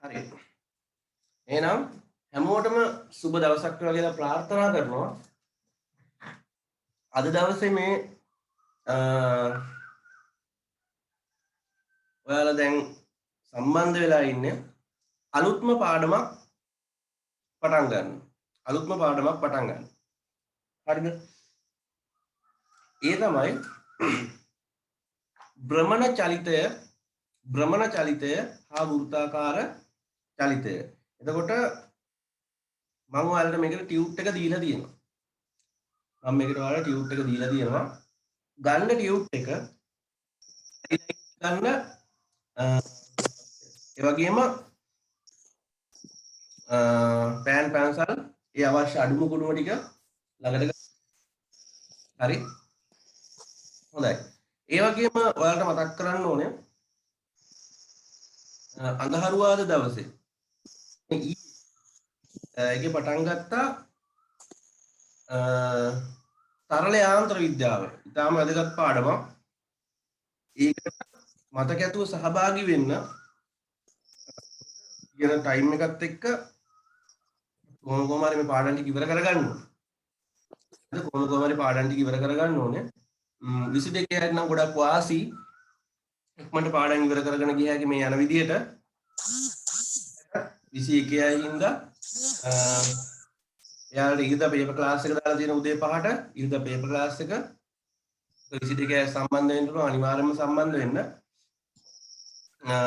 හරි. එහෙනම් හැමෝටම සුබ දවසක් වේවා කියලා ප්‍රාර්ථනා කරනවා. අද දවසේ මේ ඔයාලා දැන් සම්බන්ධ වෙලා ඉන්නේ අලුත්ම පාඩමක් පටන් ගන්න. අලුත්ම පාඩමක් පටන් ගන්න. හරිද? ඒ තමයි භ්‍රමණ චලිතය හා වෘත්තාකාර චලිතය. එතකොට මම ඔයාලට මේකට ටියුට් එක දීලා තියෙනවා. මම මේකට ඔයාලට ටියුට් එක දීලා තියෙනවා. ගන්න ටියුට් එක ගන්න ඒ වගේම පෑන් පැන්සල් ඒ අවශ්‍ය අඩුම කුඩුම ටික ළඟට හරි හොඳයි. ඒ වගේම ඔයාලට මතක් කරන්න ඕනේ අඟහරුවාද දවසේ ඒකේ පටන් ගත්තා තරල යාන්ත්‍ර විද්‍යාව. ඉතාම වැදගත් පාඩමක්. ඒකට මතක ඇතුව සහභාගී වෙන්න කියන ටයිම් එකත් එක්ක කොහොම හරි මේ පාඩම් ටික ඉවර කරගන්න ඕනේ. කොහොම හරි පාඩම් ටික ඉවර කරගන්න ඕනේ. 22 හැරි නම් ගොඩක් වාසි. ඉක්මනට පාඩම් ඉවර කරගෙන ගිය හැකි මේ යන විදියට 21 හින්දා එයාලට ඉරිදා පේපර් ක්ලාස් එක දාලා තියෙන උදේ 5ට ඉරිදා පේපර් ක්ලාස් එක 22 සම්බන්ධ වෙන්න පුළුවන් අනිවාර්යයෙන්ම සම්බන්ධ වෙන්න.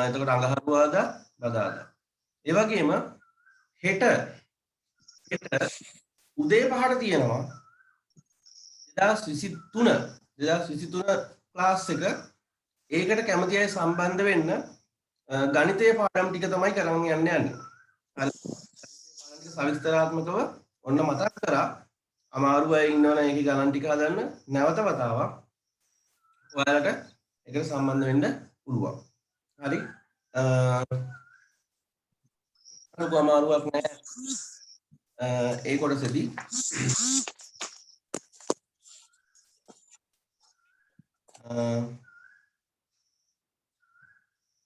එතකොට අඟහරුවාදා බදාදා. ඒ වගේම හෙට උදේ 5ට තියෙනවා 2023 ක්ලාස් එක. ඒකට කැමති අය සම්බන්ධ වෙන්න. ගණිතයේ පාඩම් ටික තමයි කරන් යන්නේ. හරි. සවිස්තරාත්මකව ඔන්න මතක් කරා. අමාරු අය ඉන්නවනේ ඒකේ ගණන් ටික හදන්න නැවත වතාවක් ඔයාලට ඒකට සම්බන්ධ වෙන්න පුළුවන්. හරි. අනුක අමාරුවක් නැහැ. ඒ කොටසේදී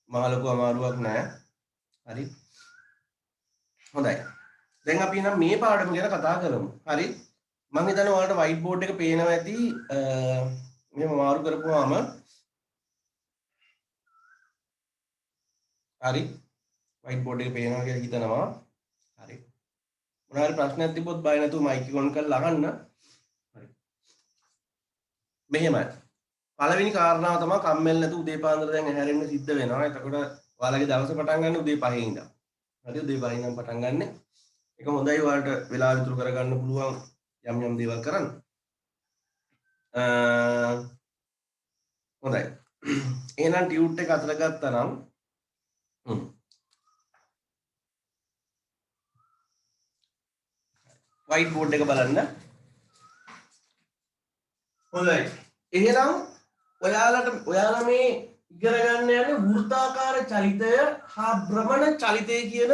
මහලොකු අමාරුවක් නැහැ. හරි. හොඳයි. දැන් අපි නම් මේ පාඩම ගැන කතා කරමු. හරි. මම හිතන්නේ ඔයාලට white board එක පේනවා ඇති. මෙහෙම මාරු කරපුවාම හරි. white board එක පේනවා කියලා හිතනවා. හරි. මොනවා හරි ප්‍රශ්නයක් තිබ්බොත් බය නැතුව mic එක on කරලා අහන්න. හරි. මෙහෙමයි. පළවෙනි කාරණාව තමයි කම්මැලි නැතුව උදේ පාන්දර දැන් ඇහැරෙන්න සිද්ධ වෙනවා. එතකොට ඔයාලගේ දවස පටන් ගන්න උදේ 5 ඉඳන්. හරි උදේ 5 ඉඳන් පටන් ගන්න. ඒක හොඳයි ඔයාලට වෙලාව ඉතුරු කරගන්න පුළුවන් යම් දේවල් කරන්න. හොඳයි. එහෙනම් ටියුට් එක අතර ගත්තා නම් white board එක බලන්න. හොඳයි. එහෙනම් ඔයාලා මේ ඉගෙන ගන්න යන්නේ වෘත්තාකාර චලිතය හා භ්‍රමණ චලිතය කියන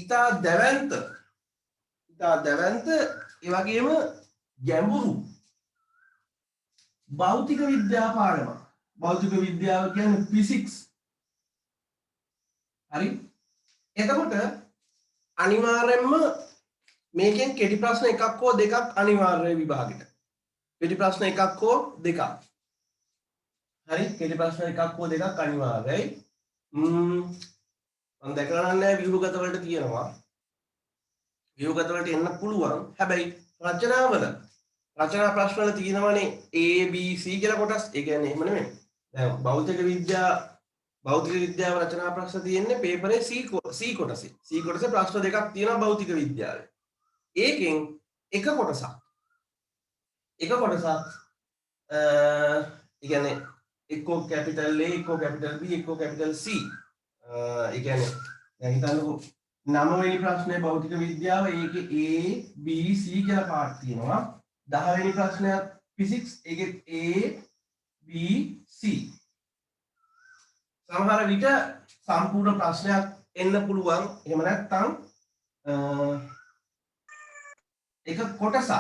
ඉතා දැවැන්ත ඒ වගේම ගැඹුරු භෞතික විද්‍යා පාඩමක්. භෞතික විද්‍යාව කියන්නේ ෆිසික්ස්. හරි. එතකොට අනිවාර්යයෙන්ම මේකෙන් කෙටි ප්‍රශ්න එකක් හෝ දෙකක් අනිවාර්ය විභාගෙට. කෙටි ප්‍රශ්න එකක් හෝ දෙකක්. හරි. කෙටි ප්‍රශ්න එකක් හෝ දෙකක් අනිවාර්යයි. මම දැකලා නැහැ ව්‍යුහගත වලට තියෙනවා. ව්‍යුහගත වලට එන්න පුළුවන්. හැබැයි රචනා ප්‍රශ්න වල තියෙනවානේ A B C කියලා කොටස්. ඒ කියන්නේ එහෙම නෙමෙයි. දැන් භෞතික විද්‍යාව රචනා ප්‍රශ්න තියෙන්නේ පේපරේ C කොටසේ. C කොටසේ ප්‍රශ්න දෙකක් තියෙනවා භෞතික විද්‍යාවේ. ඒකෙන් එක කොටසක් ඒ කියන්නේ එක්කෝ කැපිටල් A එක්කෝ කැපිටල් B එක්කෝ කැපිටල් C. ඒ කියන්නේ දැන් හිතන්නකෝ 9 වෙනි ප්‍රශ්නේ භෞතික විද්‍යාව ඒකේ A B C කියලා පාර්ට් තියෙනවා. 10 වෙනි ප්‍රශ්නයත් ෆිසික්ස් ඒකේ A B C. සමහර විට සම්පූර්ණ ප්‍රශ්නයක් එන්න පුළුවන්. එහෙම නැත්නම් එක කොටසක්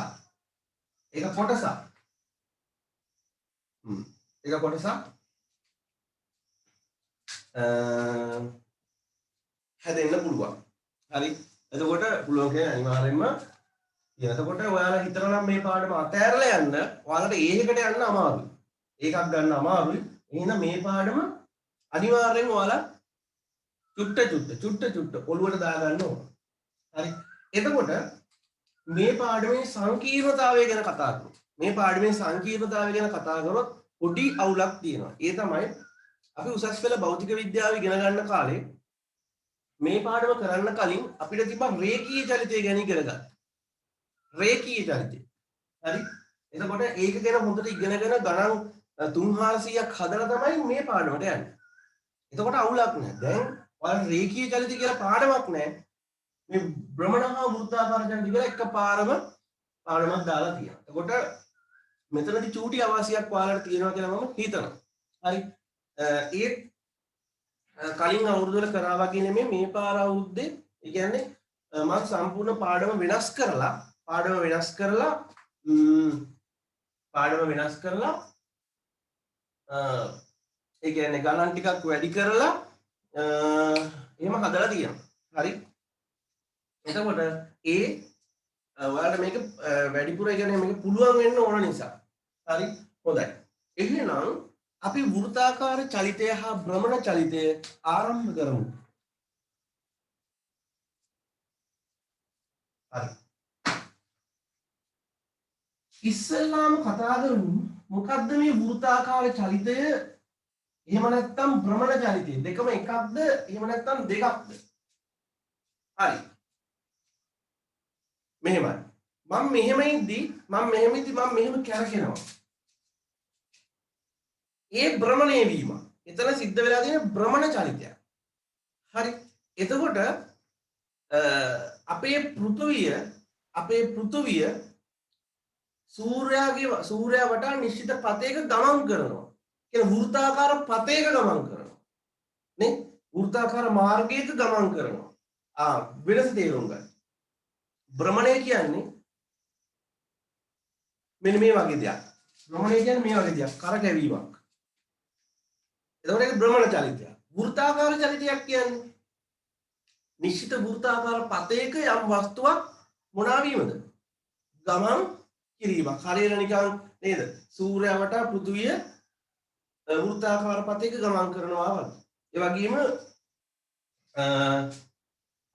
හැදෙන්න පුළුවන්. හරි. එතකොට පුළුවන් කියන්නේ අනිවාර්යෙන්ම කියන. එතකොට ඔයාලා හිතනවා නම් මේ පාඩම අතෑරලා යන්න ඔයාලට A එකට යන්න අමාරුයි. ඒකක් ගන්න අමාරුයි. එහෙනම් මේ පාඩම අනිවාර්යෙන් ඔයාලා චුට්ට ඔළුවට දාගන්න ඕන. හරි. එතකොට මේ පාඩමේ සංකීර්ණතාවය ගැන කතා කරමු. මේ පාඩමේ සංකීර්ණතාවය ගැන කතා කරොත් පොඩි අවුලක් තියෙනවා. ඒ තමයි අපි උසස් පෙළ භෞතික විද්‍යාව ඉගෙන ගන්න කාලේ මේ පාඩම කරන්න කලින් අපිට තිබ්බා රේඛීය චලිතය ගැන ඉගෙන ගන්න. රේඛීය චලිතය. හරි. එතකොට ඒක ගැන හොඳට ඉගෙනගෙන ගණන් 3400ක් හදලා තමයි මේ පාඩමට යන්නේ. එතකොට අවුලක් නැහැ. දැන් ඔයාලා රේඛීය චලිතය කියලා පාඩමක් නැහැ. මේ භ්‍රමණ හා වෘත්තාකාර චලිත කියලා එකපාරම පාඩමක් දාලා තියෙනවා. එතකොට මෙතනදී චූටි අවාසියක් ඔයාලට තියෙනවා කියලා මම හිතනවා. හරි. ඒ කලින් අවුරුදු වල කරා වගේ නෙමෙයි මේ පාර අවුරුද්දේ ඒ කියන්නේ මම සම්පූර්ණ පාඩම වෙනස් කරලා ඒ කියන්නේ ගණන් ටිකක් වැඩි කරලා එහෙම හදලා තියෙනවා. හරි. එතකොට ඔයාලට මේක වැඩිපුර ඒ කියන්නේ මේක පුළුවන් වෙන්න ඕන නිසා. හරි. හොඳයි. එහෙනම් අපි වෘත්තාකාර චලිතය හා භ්‍රමණ චලිතය ආරම්භ කරමු. හරි. ඉස්සෙල්ලාම කතා කරමු මොකද්ද මේ වෘත්තාකාර චලිතය? එහෙම නැත්නම් භ්‍රමණ චලිතය. දෙකම එකක්ද? එහෙම නැත්නම් දෙකක්ද? හරි. මෙහෙමයි. මම මෙහෙම කැරකෙනවා. ඒ භ්‍රමණය වීම. එතන සිද්ධ වෙලා තියෙන භ්‍රමණ චලිතය. හරි. එතකොට අපේ පෘථුවිය සූර්යයා වටා නිශ්චිත පතයක ගමන් කරනවා. කියන වෘත්තාකාර පතයක ගමන් කරනවා. නේ? වෘත්තාකාර මාර්ගයක ගමන් කරනවා. වෙනස තේරුම් ගන්න. භ්‍රමණය කියන්නේ මෙන්න මේ වගේ දෙයක්. භ්‍රමණය කියන්නේ මේ වගේ දෙයක්. කරකැවීමක්. එතකොට ඒක භ්‍රමණ චලිතය. වෘත්තාකාර චලිතයක් කියන්නේ නිශ්චිත වෘත්තාකාර පතයක යම් වස්තුවක් මොනවා වීමද? ගමන් කිරීමක්. හරියට නිකන් නේද? සූර්යයා වටා පෘථුවිය වෘත්තාකාර පතයක ගමන් කරනවා වගේ. ඒ වගේම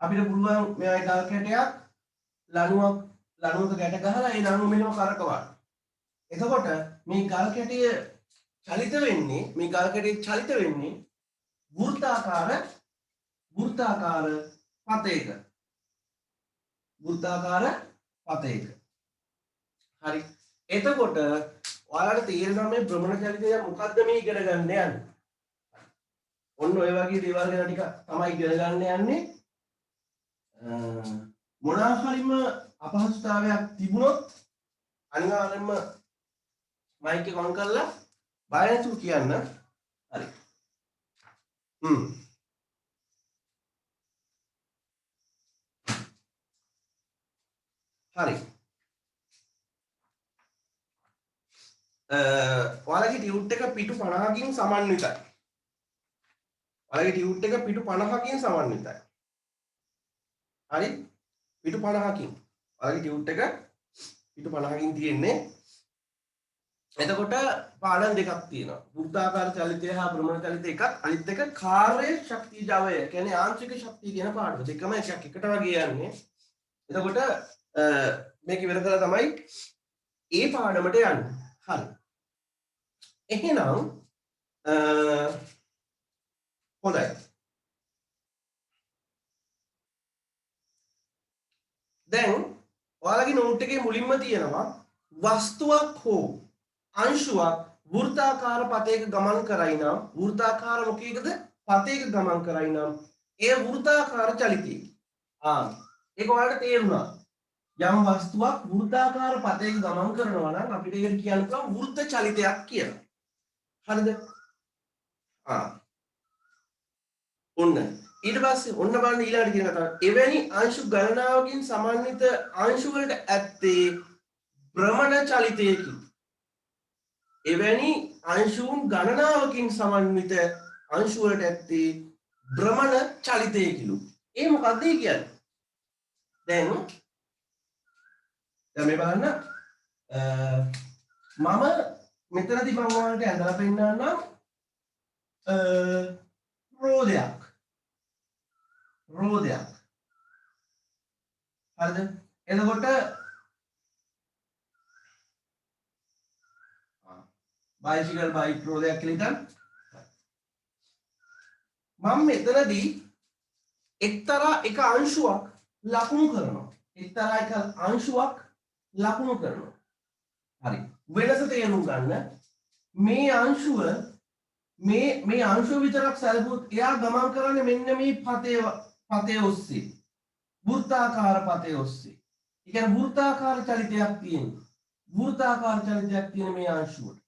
අපිට පුළුවන් මේ වගේ ගල් කැටයක් ලණුවක ගැට ගහලා ඒ ලණුව මෙහෙම කරකවන්න. එතකොට මේ ගල් කැටය චලිත වෙන්නේ වෘත්තාකාර පතයක. හරි. එතකොට ඔයාලට තේරෙනවා මේ භ්‍රමණ චලිතය මොකද්ද මේ ඉගෙන ගන්න යන්නේ. ඔන්න ඔය වගේ දේවල් ගැන ටික තමයි ඉගෙන ගන්න යන්නේ. මොනවා හරිම අපහසුතාවයක් තිබුණොත් අනිවාර්යයෙන්ම මයික් එක ඔන් කරලා බය නැතුව කියන්න. හරි. හරි. ඔයාලගේ ටියුට් එක පිටු 50කින් සමන්විතයි. හරි. පිටු 50කින්. ඔයාලගේ ටියුට් එක පිටු 50කින් තියෙන්නේ. එතකොට පාඩම් දෙකක් තියෙනවා. වෘත්තාකාර චලිතය හා භ්‍රමණ චලිතය එකක්. අනිත් එක කාර්ය ශක්තිය ජවය. කියන්නේ ආංශික ශක්තිය කියන පාඩම. දෙකම එකට වගේ යන්නේ. එතකොට මේක ඉවර කරලා තමයි ඒ පාඩමට යන්නේ. හරි. එහෙනම් හොඳයි. දැන් ඔයාලගේ නෝට් එකේ මුලින්ම තියෙනවා වස්තුවක් හෝ අංශුවක් වෘත්තාකාර පතයක ගමන් කරයි නම් වෘත්තාකාර මොකේකද පතයක ගමන් කරයි නම් ඒ වෘත්තාකාර චලිතය. ඒක ඔයාලට තේරුණා. යම් වස්තුවක් වෘත්තාකාර පතයක ගමන් කරනවා නම් අපිට ඒක කියන්න පුළුවන් වෘත්ත චලිතයක් කියලා. හරිද? ඔන්න ඊට පස්සේ ඔන්න බලන්න ඊළඟට කියන කතාව. එවැනි අංශු ගණනාවකින් සමන්විත අංශු වලට ඇත්තේ භ්‍රමණ චලිතයකි. එවැනි අංශුන් ගණනාවකින් සමන්විත අංශු වලට ඇත්තේ භ්‍රමණ චලිතය කිලු. ඒ මොකක්ද කියන්නේ? දැන් මේ බලන්න මම මෙතනදී මම ඔයාලට ඇඳලා පෙන්නන්නම් රෝදයක්. හරිද? එතකොට බයිසිකල් බයික් රෝදයක් කියලා හිතන්න. මම මෙතනදී එක්තරා එක අංශුවක් ලකුණු කරනවා. හරි. වෙනස තේරුම් ගන්න. මේ අංශුව විතරක් සැලකුවොත් එයා ගමන් කරන්නේ මෙන්න මේ පතේ ඔස්සේ. වෘත්තාකාර පතේ ඔස්සේ. ඒ කියන්නේ වෘත්තාකාර චලිතයක් තියෙන මේ අංශුවට.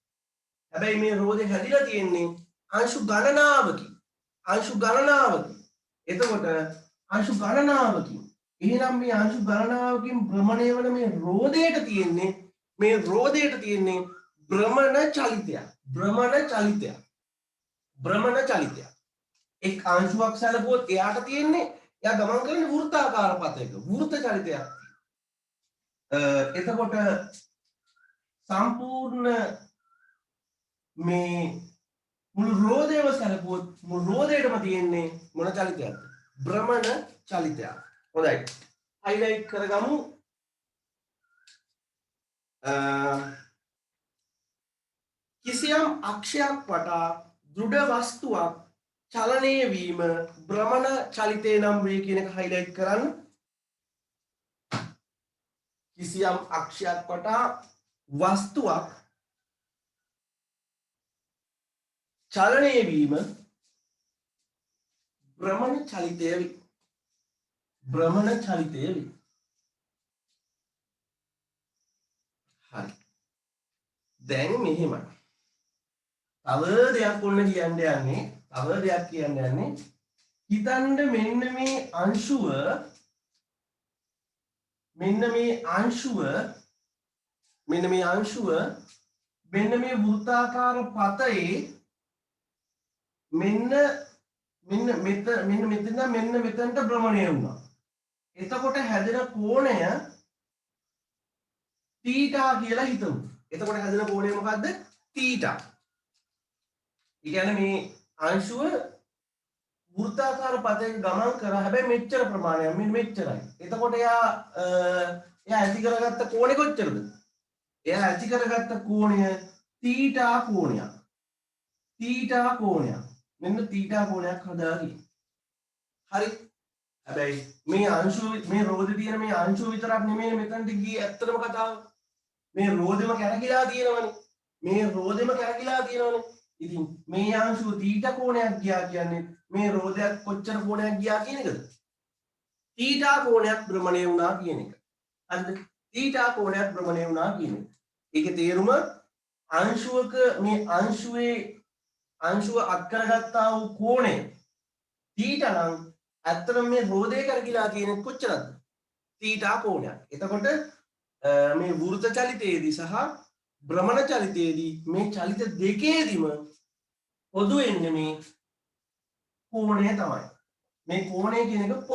හැබැයි මේ රෝදේ හැදිලා තියෙන්නේ අංශු ගණනාවකින්. එතකොට අංශු ගණනාවකින්. එහෙනම් මේ අංශු ගණනාවකින් භ්‍රමණය වන මේ රෝදයට තියෙන්නේ භ්‍රමණ චලිතයක්. එක් අංශුවක් සැලකුවොත් එයාට තියෙන්නේ එයා ගමන් කරන්නේ වෘත්තාකාර පතයක. වෘත්ත චලිතයක්. එතකොට සම්පූර්ණ මේ මුළු රෝදේව සැලකුවොත් මුළු රෝදේටම තියෙන්නේ මොන චලිතයක්ද? භ්‍රමණ චලිතයක්. හොඳයි. හයිලයිට් කරගමු. කිසියම් අක්ෂයක් වටා දෘඩ වස්තුවක් චලනය වීම භ්‍රමණ චලිතය නම් වේ කියන එක හයිලයිට් කරන්න. කිසියම් අක්ෂයක් වටා වස්තුවක් චලනය වීම භ්‍රමණ චලිතය වේ. හරි. දැන් මෙහෙමයි. තව දෙයක් කියන්න යන්නේ. හිතන්න මෙන්න මේ අංශුව මෙන්න මේ වෘත්තාකාර පතේ මෙන්න මෙතනට භ්‍රමණය වුණා. එතකොට හැදෙන කෝණය තීටා කියලා හිතමු. එතකොට හැදෙන කෝණය මොකද්ද? තීටා. ඒ කියන්නේ මේ අංශුව වෘත්තාකාර පතයක ගමන් කරා. හැබැයි මෙච්චර ප්‍රමාණයක් මෙන්න මෙච්චරයි. එතකොට එයා ඇති කරගත්ත කෝණය කොච්චරද? එයා ඇති කරගත්ත කෝණය තීටා කෝණයක්. මෙන්න තීටා කෝණයක් හදාගන්න. හරි. හැබැයි මේ අංශුව මේ රෝදේ තියෙන මේ අංශුව විතරක් නෙමෙයි මෙතනට ගියේ ඇත්තටම කතාව. මේ රෝදෙම කැරකිලා තියෙනවනේ. ඉතින් මේ අංශුව තීටා කෝණයක් ගියා කියන්නේ මේ රෝදයක් කොච්චර කෝණයක් ගියා කියන එකද? තීටා කෝණයක් භ්‍රමණය වුණා කියන එක. හරිද? තීටා කෝණයක් භ්‍රමණය වුණා කියන එක. ඒකේ තේරුම අංශුවක මේ අංශුව අත්කරගත්තා වූ කෝණය තීටා නම් ඇත්තටම මේ රෝදේ කරකිලා තියෙන කොච්චරද? තීටා කෝණයක්. එතකොට මේ වෘත්ත චලිතයේදී සහ භ්‍රමණ චලිතයේදී මේ චලිත දෙකේදීම පොදු වෙන්නේ මේ කෝණය තමයි. මේ කෝණය කියන එක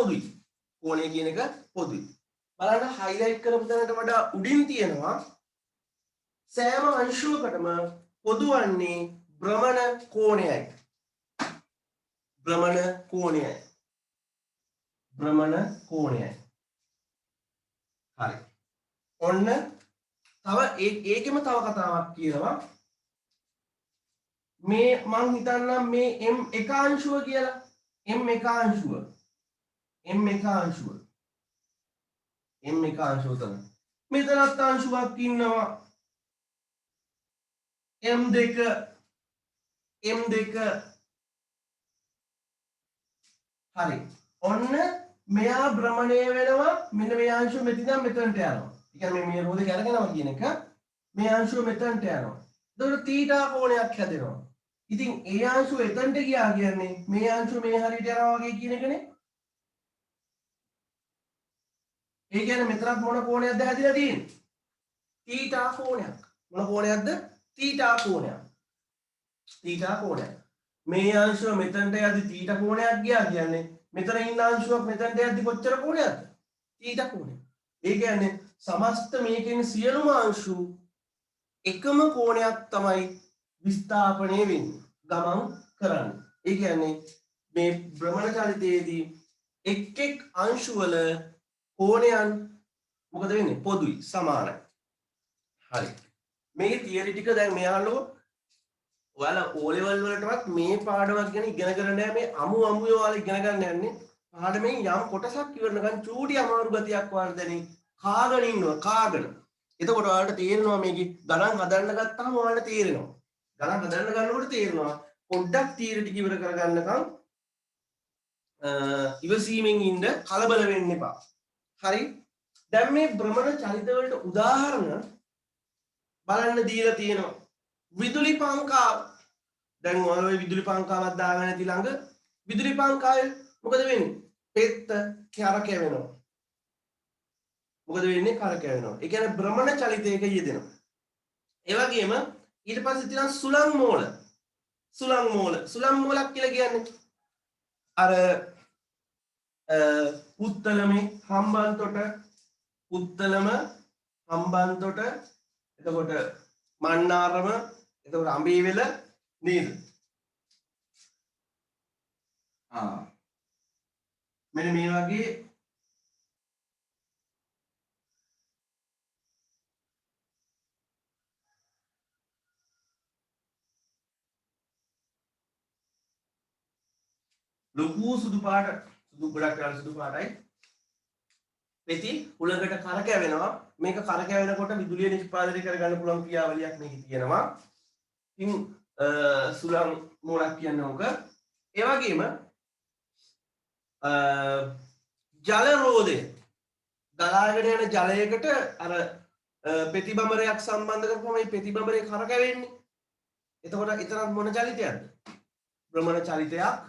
පොදුයි. බලන්න හයිලයිට් කරපු තැනට වඩා උඩින් තියෙනවා සෑම අංශුවකටම පොදු වන්නේ භ්‍රමණ කෝණයයි. හරි. ඔන්න තව ඒකෙම තව කතාවක් කියනවා. මේ මං හිතන්නම් මේ M1 අංශුව කියලා. M1 අංශුව තමයි. මෙතනත් අංශුවක් ඉන්නවා M2. හරි. ඔන්න මෙයා භ්‍රමණය වෙනවා. මෙන්න මේ අංශුව මෙතනින් මෙතනට යනවා. ඒ කියන්නේ මේ රෝදේ කරගෙනවා කියන එක මේ අංශුව මෙතනට යනවා. එතකොට තීටා කෝණයක් හැදෙනවා. ඉතින් ඒ අංශුව එතනට ගියා කියන්නේ මේ අංශුව මේ හරියට යනවා වගේ කියන එකනේ. ඒ කියන්නේ මෙතනත් මොන කෝණයක්ද හැදිලා තියෙන්නේ? තීටා කෝණයක්. මොන කෝණයක්ද? තීටා කෝණයක්. මේ අංශුව මෙතනට යද්දි තීටා කෝණයක් ගියා කියන්නේ මෙතන ඉන්න අංශුවක් මෙතනට යද්දි කොච්චර කෝණයක්ද? තීටා කෝණය. ඒ කියන්නේ සමස්ත මේකෙන් සියලුම අංශු එකම කෝණයක් තමයි විස්ථාපනය වෙන්නේ. ගමන් කරන්නේ. ඒ කියන්නේ මේ භ්‍රමණ චලිතයේදී එක් එක් අංශු වල කෝණයන් මොකද වෙන්නේ? පොදුයි, සමානයි. හරි. මේ තියරි ටික දැන් මෙයාලෝ ඔයාලා O level වලටවත් මේ පාඩමක් ගැන ඉගෙන ගන්න නෑ. මේ අමු ඔයාලා ඉගෙන ගන්න යන්නේ. පාඩමේ යම් කොටසක් ඉවරනකන් චූටි අමාරු ගතියක් ඔයාලා දැනේ කාගෙන ඉන්නවා කාගෙන. එතකොට ඔයාලට තේරෙනවා මේකේ ගණන් හදන්න ගත්තාම ඔයාලට තේරෙනවා. ගණන් හදන්න ගන්නකොට තේරෙනවා පොඩ්ඩක් තියරි ටික ඉවර කරගන්නකම් ඉවසීමෙන් ඉන්න කලබල වෙන්න එපා. හරි. දැන් මේ භ්‍රමණ චලිත වලට උදාහරණ බලන්න දීලා තියෙනවා. විදුලි පංකාව. දැන් ඔයාලා විදුලි පංකාවක් දාගෙන නැති ළඟ විදුලි පංකාවේ මොකද වෙන්නේ? පෙත්ත කරකැවෙනවා. මොකද වෙන්නේ? කරකැවෙනවා. ඒ කියන්නේ භ්‍රමණ චලිතයක යෙදෙනවා. ඒ වගේම ඊට පස්සේ තියෙනවා සුළං මෝල. සුළං මෝල. සුළං මෝලක් කියලා කියන්නේ අර පුත්තලමේ හම්බන්තොට පුත්තලම හම්බන්තොට එතකොට මන්නාරම එතකොට අඹේවෙල නේද? මෙන්න මේ වගේ ලොකු සුදු පාට සුදු ගොඩක් කරලා සුදු පාටයි පෙති උලකට කරකැවෙනවා. මේක කරකැවෙනකොට විදුලිය නිෂ්පාදනය කරගන්න පුළුවන් ක්‍රියාවලියක් මේකේ තියෙනවා. ඉතින් සුළං මෝලක් කියන්නේ උක. ඒ වගේම ජල රෝධය ගලාගෙන යන ජලයකට අර පෙති බඹරයක් සම්බන්ධ කරපුවම මේ පෙති බඹරේ කරකැවෙන්නේ. එතකොට ඊතරම් මොන චලිතයක්ද? භ්‍රමණ චලිතයක්.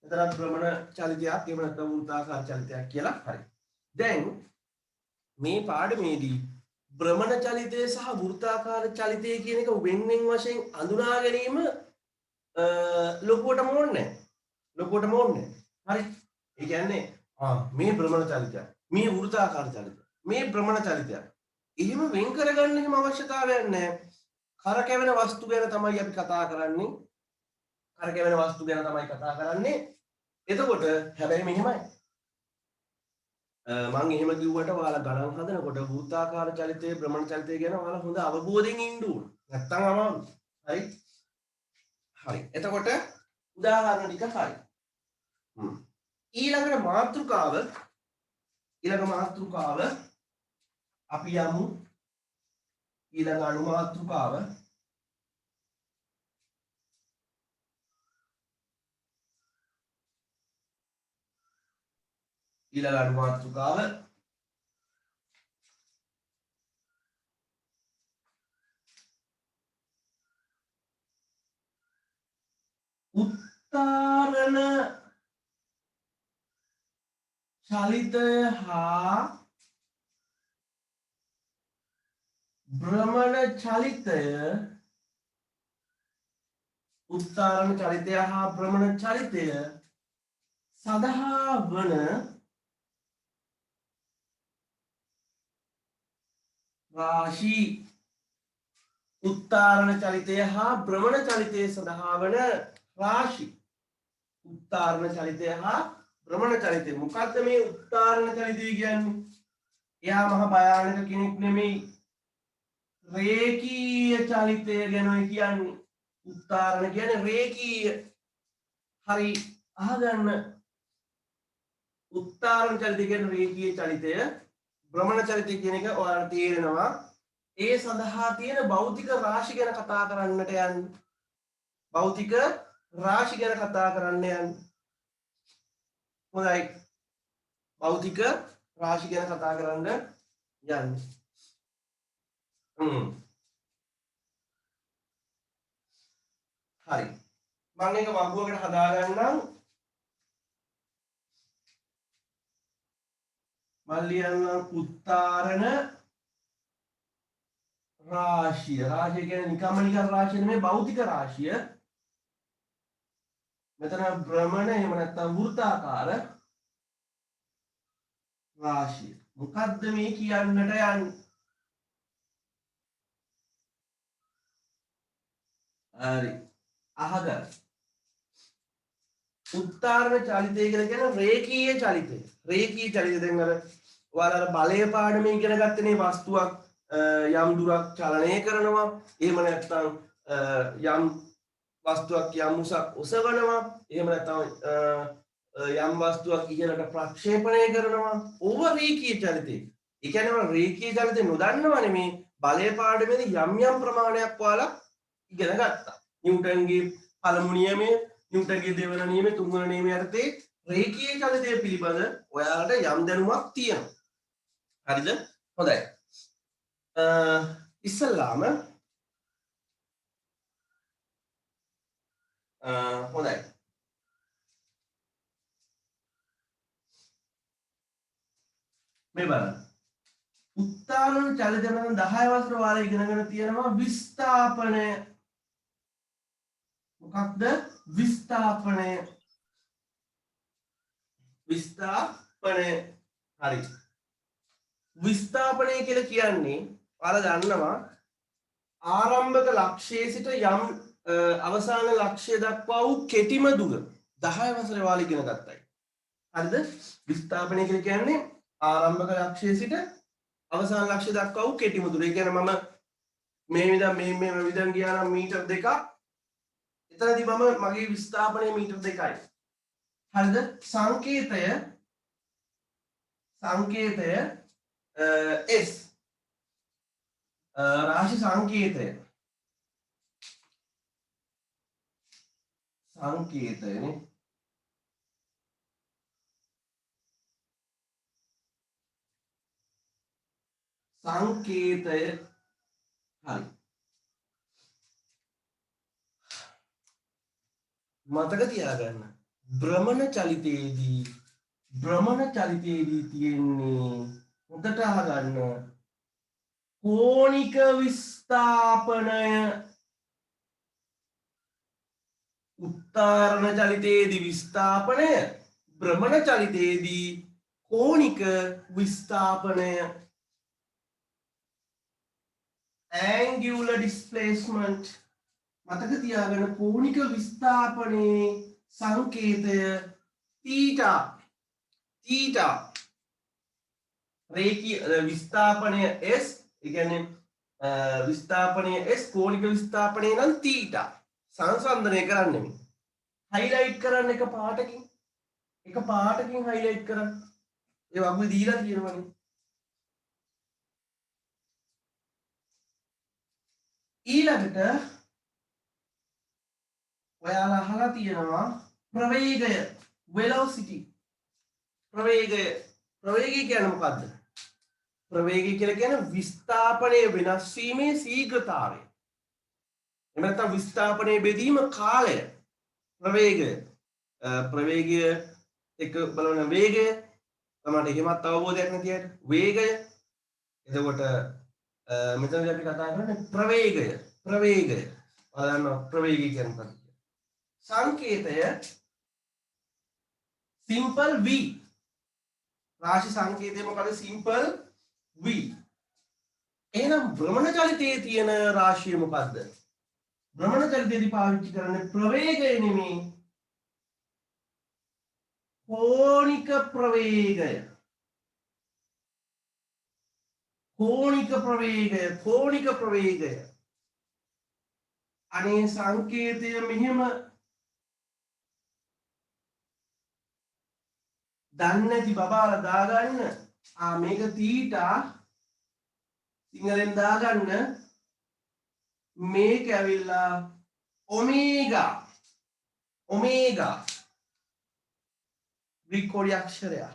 එතරම් භ්‍රමණ චලිතයක් එහෙම නැත්නම් වෘත්තාකාර චලිතයක් කියලා. හරි. දැන් මේ පාඩමේදී භ්‍රමණ චලිතය සහ වෘත්තාකාර චලිතය කියන එක වෙන් වශයෙන් අඳුනා ගැනීම ලොකුවටම ඕනේ නැහැ. ලොකුවටම ඕනේ නැහැ. හරි. ඒ කියන්නේ මේ භ්‍රමණ චලිතය, මේ වෘත්තාකාර චලිතය, මේ භ්‍රමණ චලිතය. එහෙම වෙන් කරගන්න එහෙම අවශ්‍යතාවයක් නැහැ. කරකැවෙන වස්තු ගැන තමයි අපි කතා කරන්නේ. කරකැවෙන වස්තු ගැන තමයි කතා කරන්නේ. එතකොට හැබැයි මෙහෙමයි. මම එහෙම කිව්වට ඔයාලා ගණන් හදනකොට වෘත්තාකාර චලිතය භ්‍රමණ චලිතය ගැන ඔයාලා හොඳ අවබෝධයෙන් ඉන්න ඕන. නැත්තම් අමාරුයි. හරි? හරි. එතකොට උදාහරණ ටික හරි. ඊළඟ මාතෘකාව අපි යමු ඊළඟ අණු මාතෘකාව උත්තරණ චලිතය හා භ්‍රමණ චලිතය උත්තරණ චලිතය හා භ්‍රමණ චලිතය සඳහා වන රාශි උත්තරණ චලිතය හා භ්‍රමණ චලිතය සඳහා වන රාශි උත්තරණ චලිතය හා භ්‍රමණ චලිතය. මොකක්ද මේ උත්තරණ චලිතය කියන්නේ? එයා මහ භයානක කෙනෙක් නෙමෙයි. රේඛීය චලිතය ගැන කියන්නේ. උත්තරණ කියන්නේ රේඛීය. හරි අහගන්න. උත්තරණ චලිතය කියන්නේ රේඛීය චලිතය. භ්‍රමණ චලිතය කියන එක ඔයාලට තේරෙනවා. ඒ සඳහා තියෙන භෞතික රාශි ගැන කතා කරන්නට යන්නේ. භෞතික රාශි ගැන කතා කරන්න යන්නේ. හොඳයි. භෞතික රාශි ගැන කතා කරන්න යන්නේ. හරි. මම එක වගුවකට හදාගන්නම්. මල්ලියන්න උත්තරණ රාශිය. රාශිය කියන්නේ නිකම්ම නිකන් රාශිය නෙමෙයි භෞතික රාශිය. මෙතන භ්‍රමණ එහෙම නැත්නම් වෘත්තාකාර රාශිය. මොකද්ද මේ කියන්නට යන්නේ? හරි. අහගන්න. උත්තරණ චලිතය කියලා කියන රේඛීය චලිතය. රේඛීය චලිතය දැන් අර ඔයාලා බලය පාඩමේ ඉගෙන ගත්තනේ වස්තුවක් යම් දුරක් චලනය කරනවා. එහෙම නැත්නම් යම් වස්තුවක් යම් උසක් ඔසවනවා. එහෙම නැත්නම් යම් වස්තුවක් ඉහළට ප්‍රක්ෂේපණය කරනවා. ඕව රේඛීය චලිතය. ඒ කියන්නේ රේඛීය චලිතය නොදන්නවනේ මේ බලය පාඩමේදී යම් යම් ප්‍රමාණයක් ඔයාලා ඉගෙන ගත්තා. නිව්ටන්ගේ පළමු නියමය, නිව්ටන්ගේ දෙවන නියමය, තුන්වන නියමය යටතේ රේඛීය චලිතය පිළිබඳ ඔයාලට යම් දැනුමක් තියෙනවා. හරිද? හොඳයි. ඉස්සල්ලාම හොඳයි. මේ බලන්න. උත්තානන චලිතය නම් 10 වසර ඔයාලා ඉගෙනගෙන තියෙනවා විස්ථාපනය. මොකක්ද විස්ථාපනය? විස්ථාපනය. හරි. විස්ථාපනය කියලා කියන්නේ ඔයාලා දන්නවා ආරම්භක ලක්ෂයේ සිට යම් අවසාන ලක්ෂය දක්වා වූ කෙටිම දුර 10 වසරේ ඔයාලා ඉගෙන ගත්තයි. හරිද? විස්ථාපනය කියලා කියන්නේ ආරම්භක ලක්ෂයේ සිට අවසාන ලක්ෂය දක්වා වූ කෙටිම දුර. ඒ කියන්නේ මම මේ විදන් ගියා නම් මීටර් 2ක්. එතනදී මම මගේ විස්ථාපනය මීටර් 2යි. හරිද? සංකේතය S රාශි සංකේතයනේ සංකේතය හරි. මතක තියාගන්න භ්‍රමණ චලිතයේදී තියෙන්නේ හොඳට අහගන්න කෝණික විස්ථාපනය. උත්තරණ චලිතයේදී විස්ථාපනය, භ්‍රමණ චලිතයේදී කෝණික විස්ථාපනය. angular displacement. මතක තියාගන්න කෝණික විස්ථාපනයේ සංකේතය θ. රේඛීය විස්ථාපනය S, ඒ කියන්නේ විස්ථාපනය S, කෝණික විස්ථාපනය නම් θ. සංසන්දනය කරන්න මේ. හයිලයිට් කරන්න එක පාටකින් හයිලයිට් කරන්න. ඒ වගේ දීලා තියෙනවනේ. ඊළඟට ඔයාලා අහලා තියෙනවා ප්‍රවේගය, velocity. ප්‍රවේගය කියන්නේ මොකද්ද? ප්‍රවේගය කියලා කියන්නේ විස්ථාපනයේ වෙනස් වීමේ ශීඝ්‍රතාවය. එහෙම නැත්නම් විස්ථාපනයේ බෙදීම කාලය. ප්‍රවේගය එක බලන වේගය තමයි එහෙමත් අවබෝධයක් නැති අයට වේගය. එතකොට මෙතනදී අපි කතා කරන්නේ ප්‍රවේගය. බලන්න ප්‍රවේගය කියන්නේ මොකක්ද? සංකේතය simple v. රාශි සංකේතය මොකද? simple v. එහෙනම් භ්‍රමණ චලිතයේ තියෙන රාශිය මොකද්ද? භ්‍රමණ චලිතයේදී පාවිච්චි කරන්නේ ප්‍රවේගය නෙමෙයි, කෝණික ප්‍රවේගය. අනේ සංකේතය මෙහෙම දන්නේ නැති බබාලා දාගන්න. මේක තීටා සිංහලෙන් දාගන්න. මේක ඇවිල්ලා ඔමේගා ග්‍රීක කොටි අක්ෂරයක්.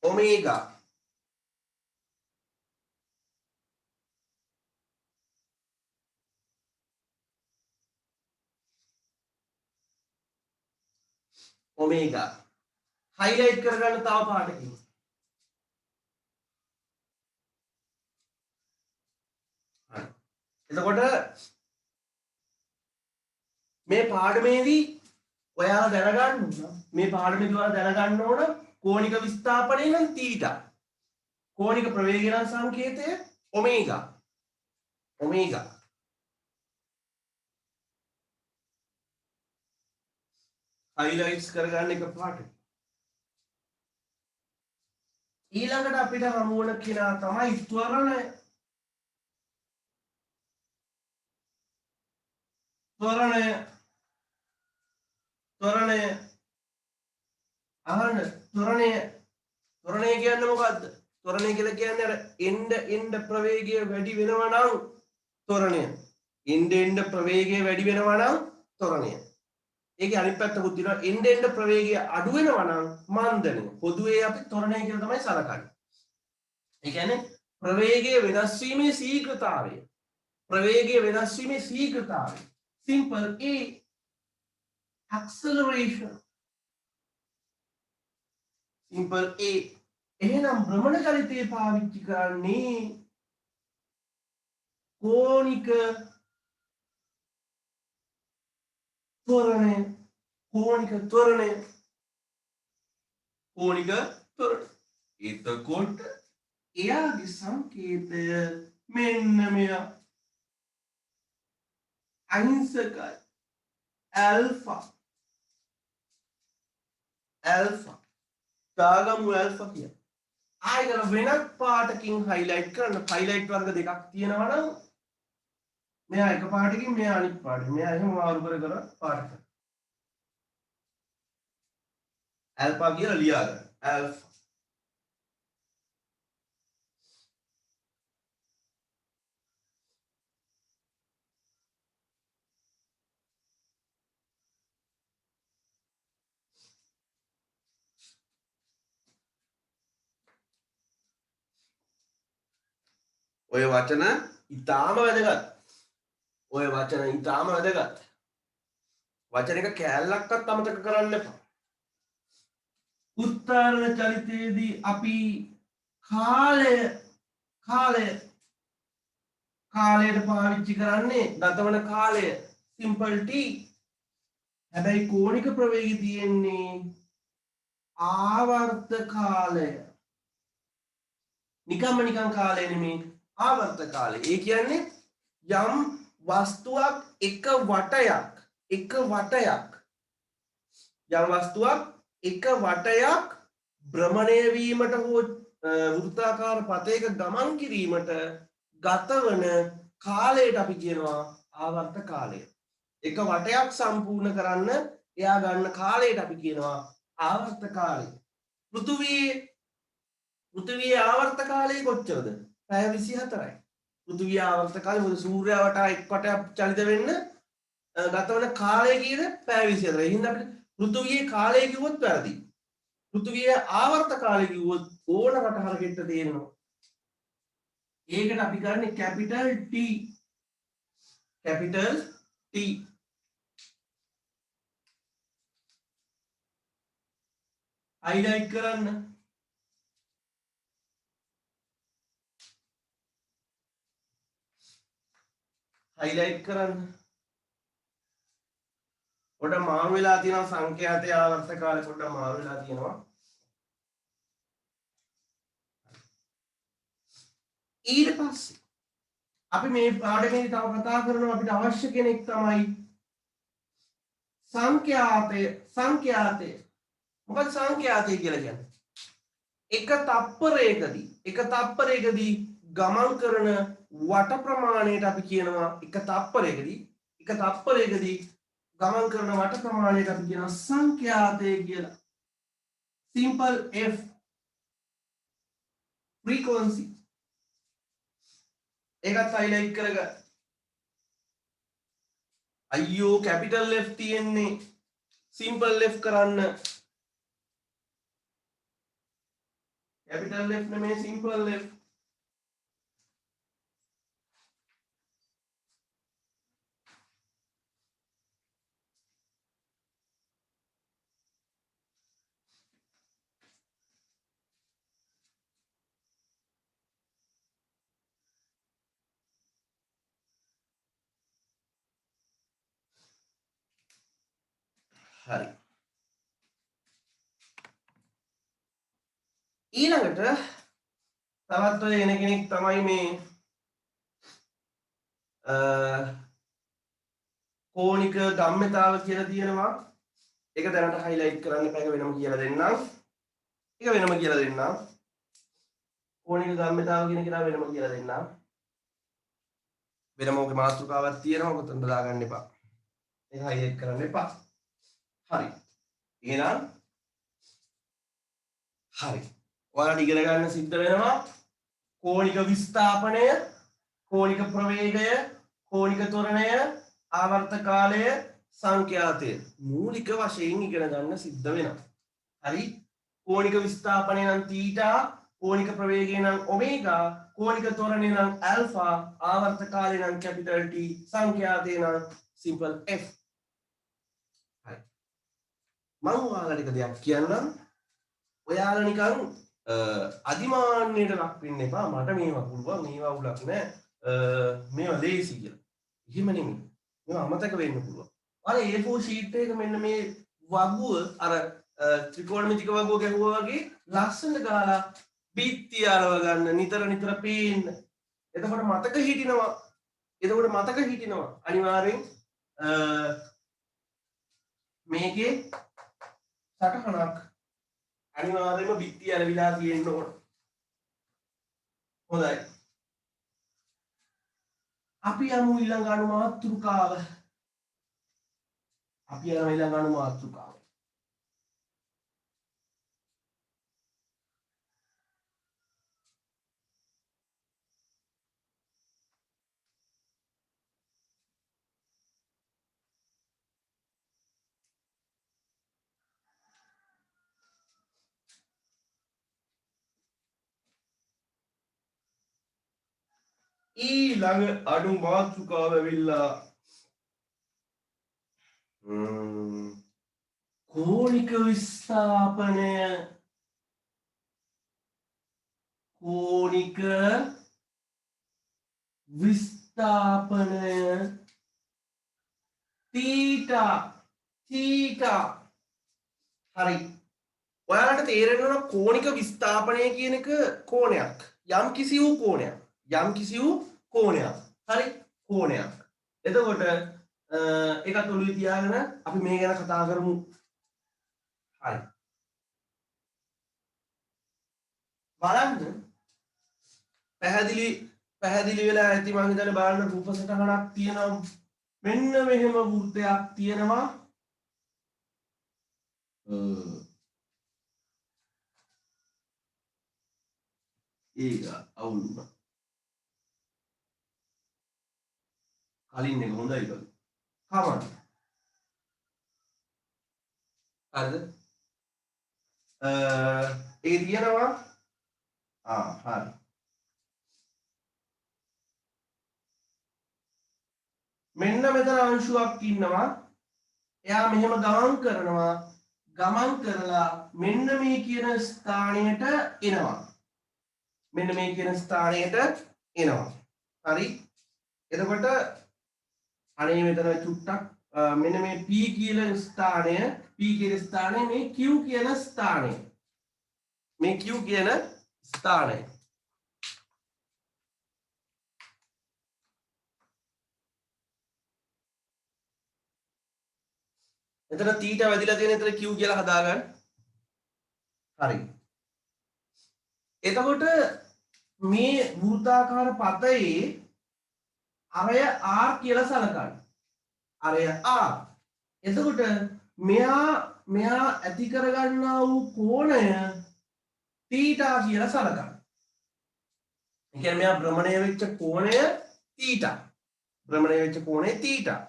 ඔමේගා. හයිලයිට් කරගන්න තව පාටකින්. එතකොට මේ පාඩමේදී ඔයාලා දැනගන්න ඕන මේ පාඩමේදී ඔයාලා දැනගන්න ඕන කෝණික විස්ථාපනය නම් තීටා. කෝණික ප්‍රවේගය සංකේතය ඔමේගා. ඔමේගා. highlights කරගන්න එක පාට. ඊළඟට අපිට හමු වන කෙනා තමයි ත්වරණය. ත්වරණය අහන්න ත්වරණය කියන්නේ මොකද්ද? ත්වරණය කියලා කියන්නේ අර එන්න ප්‍රවේගය වැඩි වෙනවා නම් ත්වරණය. එන්න ප්‍රවේගය වැඩි වෙනවා නම් ත්වරණය. ඒකේ අනිත් පැත්තකුත් තියෙනවා එන්න ප්‍රවේගය අඩු වෙනවා නම් මන්දනය. පොදුවේ අපි ත්වරණය කියලා තමයි සලකන්නේ. ඒ කියන්නේ ප්‍රවේගය වෙනස් වීමේ ශීඝ්‍රතාවය. ප්‍රවේගය වෙනස් වීමේ ශීඝ්‍රතාවය. simple A acceleration. simple A. එහෙනම් භ්‍රමණ චලිතය පාවිච්චි කරන්නේ කෝණික ත්වරණය. එතකොට එයාගේ සංකේතය මෙන්න මෙයා අහිංසකයි ඇල්ෆා දාගමු ඇල්ෆා කියලා. ආයෙත් වෙනත් පාටකින් highlight කරන්න highlight වර්ග දෙකක් තියෙනවා නම් මෙයා එක පාටකින් මෙයා අනිත් පාටකින් මෙයා එහෙම මාරු කර පාට කරන්න. ඇල්ෆා කියලා ලියා ගන්න. ඇල්ෆා ඔය වචන ඉතාම වැදගත්. වචන එක කෑල්ලක්වත් අමතක කරන්න එපා. උත්තරණ චලිතයේදී අපි කාලයට පාවිච්චි කරන්නේ ගතවන කාලය simple t. හැබැයි කෝණික ප්‍රවේගය තියෙන්නේ ආවර්ත කාලය. නිකන් කාලය නෙමෙයි ආවර්ත කාලය. ඒ කියන්නේ යම් වස්තුවක් එක වටයක් භ්‍රමණය වීමට හෝ වෘත්තාකාර පතයක ගමන් කිරීමට ගතවන කාලයට අපි කියනවා ආවර්ත කාලය. එක වටයක් සම්පූර්ණ කරන්න එයා ගන්න කාලයට අපි කියනවා ආවර්ත කාලය. පෘථිවියේ ආවර්ත කාලය කොච්චරද? පැය 24යි. පෘථිවියේ ආවර්ත කාලය මොකද සූර්යයා වටා එක් වටයක් චලිත වෙන්න ගතවන කාලය කීයද? පැය 24යි. එහෙනම් අපිට පෘථිවියේ කාලය කිව්වොත් වැරදි. පෘථිවියේ ආවර්ත කාලය කිව්වොත් ඕන රටහරකට තේරෙනවා. ඒකට අපි ගන්න කැපිටල් T. highlight කරන්න. පොඩ මාරු වෙලා තියෙනවා සංඛ්‍යාතයේ ආවර්ත කාලේ පොඩ මාරු වෙලා තියෙනවා. ඊට පස්සේ අපි මේ පාඩමේදී තව කතා කරනවා අපිට අවශ්‍ය කෙනෙක් තමයි සංඛ්‍යාතය. මොකද සංඛ්‍යාතය කියලා කියන්නේ? එක තප්පරයකදී ගමන් කරන වට ප්‍රමාණයට අපි කියනවා එක තප්පරයකදී ගමන් කරන වට ප්‍රමාණයට අපි කියනවා සංඛ්‍යාතය කියලා. simple f frequency ඒකත් highlight කරගන්න. අයියෝ capital F තියෙන්නේ simple F කරන්න. capital F නෙමෙයි simple F. හරි. ඊළඟට තවත් ඔය එන කෙනෙක් තමයි මේ කෝණික ගම්‍යතාව කියලා තියෙනවා. ඒක දැනට highlight කරන්න එපා. ඒක වෙනම කියලා දෙන්නම්. කෝණික ගම්‍යතාව කියන එක වෙනම කියලා දෙන්නම්. වෙනම ඔගේ මාතෘකාවක් තියෙනවා. ඔතන දාගන්න එපා. ඒක highlight කරන්න එපා. හරි. එහෙනම් හරි. ඔයාලට ඉගෙන ගන්න සිද්ධ වෙනවා කෝණික විස්ථාපනය, කෝණික ප්‍රවේගය, කෝණික ත්වරණය, ආවර්ත කාලය, සංඛ්‍යාතය මූලික වශයෙන් ඉගෙන ගන්න සිද්ධ වෙනවා. හරි. කෝණික විස්ථාපනය නම් තීටා, කෝණික ප්‍රවේගය නම් ඔමේගා, කෝණික ත්වරණය නම් ඇල්ෆා, ආවර්ත කාලය නම් කැපිටල් T, සංඛ්‍යාතය නම් සිම්පල් F. හරි. මම ඔයාලට එක දෙයක් කියන්නම්. ඔයාලා නිකන් අදිමාන්නයට ලක් වෙන්න එපා. මට මේවා පුළුවන්, මේවා උලක් නෑ, මේවා ලේසි කියලා. එහෙම නෙමෙයි. මේවා අමතක වෙන්න පුළුවන්. ඔයාලා A4 sheet එක මෙන්න මේ වගුව අර ත්‍රිකෝණමිතික වගුව ගැහුවා වගේ ලස්සනට ගාලා බිත්තිය අලව ගන්න, නිතර නිතර පේන්න. එතකොට මතක හිටිනවා. අනිවාර්යෙන් මේකේ සටහනක් අනිවාර්යයෙන්ම බිත්තිය අලවිලා තියෙන්න ඕන. හොඳයි. අපි යමු ඊළඟ අනුමාත්‍රිකාව. ඊළඟ අනුමාත්‍රිකාව වෙලා කෝණික විස්ථාපනය, තීටා. හරි. ඔයාලට තේරෙන්න ඕන කෝණික විස්ථාපනය කියන එක කෝණයක්. යම් කිසි වූ කෝණයක්. හරි. කෝණයක්. එතකොට ඒකත් ඔළුවේ තියාගෙන අපි මේ ගැන කතා කරමු. හරි. බලන්න පැහැදිලි වෙලා ඇති. මම හිතන්නේ බලන්න රූප සටහනක් තියෙනවා. මෙන්න මෙහෙම වෘත්තයක් තියෙනවා. ඒක අවුල් වුණා. කලින් එක හොඳයි කළා. කමන්න. හරිද? ඒ තියෙනවා. හරි. මෙන්න මෙතන අංශුවක් ඉන්නවා. එයා මෙහෙම ගමන් කරලා මෙන්න මේ කියන ස්ථානයට එනවා. හරි. එතකොට අනේ මෙතන චුට්ටක් මෙන්න මේ P කියන ස්ථානය මේ Q කියන ස්ථානය. එතන තීටා වැදිලා තියෙන එතන Q කියලා හදාගන්න. හරි. එතකොට මේ වෘත්තාකාර පතේ අරය R කියලා සලකන්න. එතකොට මෙයා ඇති කරගන්නා වූ කෝණය තීටා කියලා සලකන්න. ඒ කියන්නේ මෙයා භ්‍රමණය වෙච්ච කෝණය තීටා.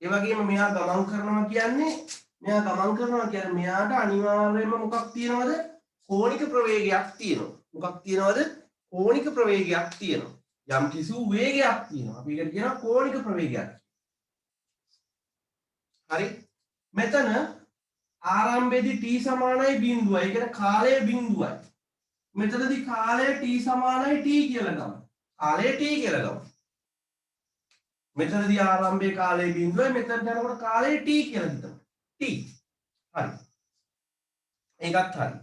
ඒ වගේම මෙයා ගමන් කරනවා කියන්නේ මෙයාට අනිවාර්යයෙන්ම මොකක් තියෙනවද? කෝණික ප්‍රවේගයක් තියෙනවා. යම් කිසි වේගයක් තියෙනවා. අපි ඒකට කියනවා කෝණික ප්‍රවේගයක්. හරි. මෙතන ආරම්භයේදී t සමානයි 0යි. ඒ කියන්නේ කාලය 0යි. මෙතනදී කාලය t සමානයි t කියලා ගමු. මෙතනදී ආරම්භයේ කාලය 0යි. මෙතනට යනකොට කාලය t කියලා හිතමු. t හරි ඒකත් හරි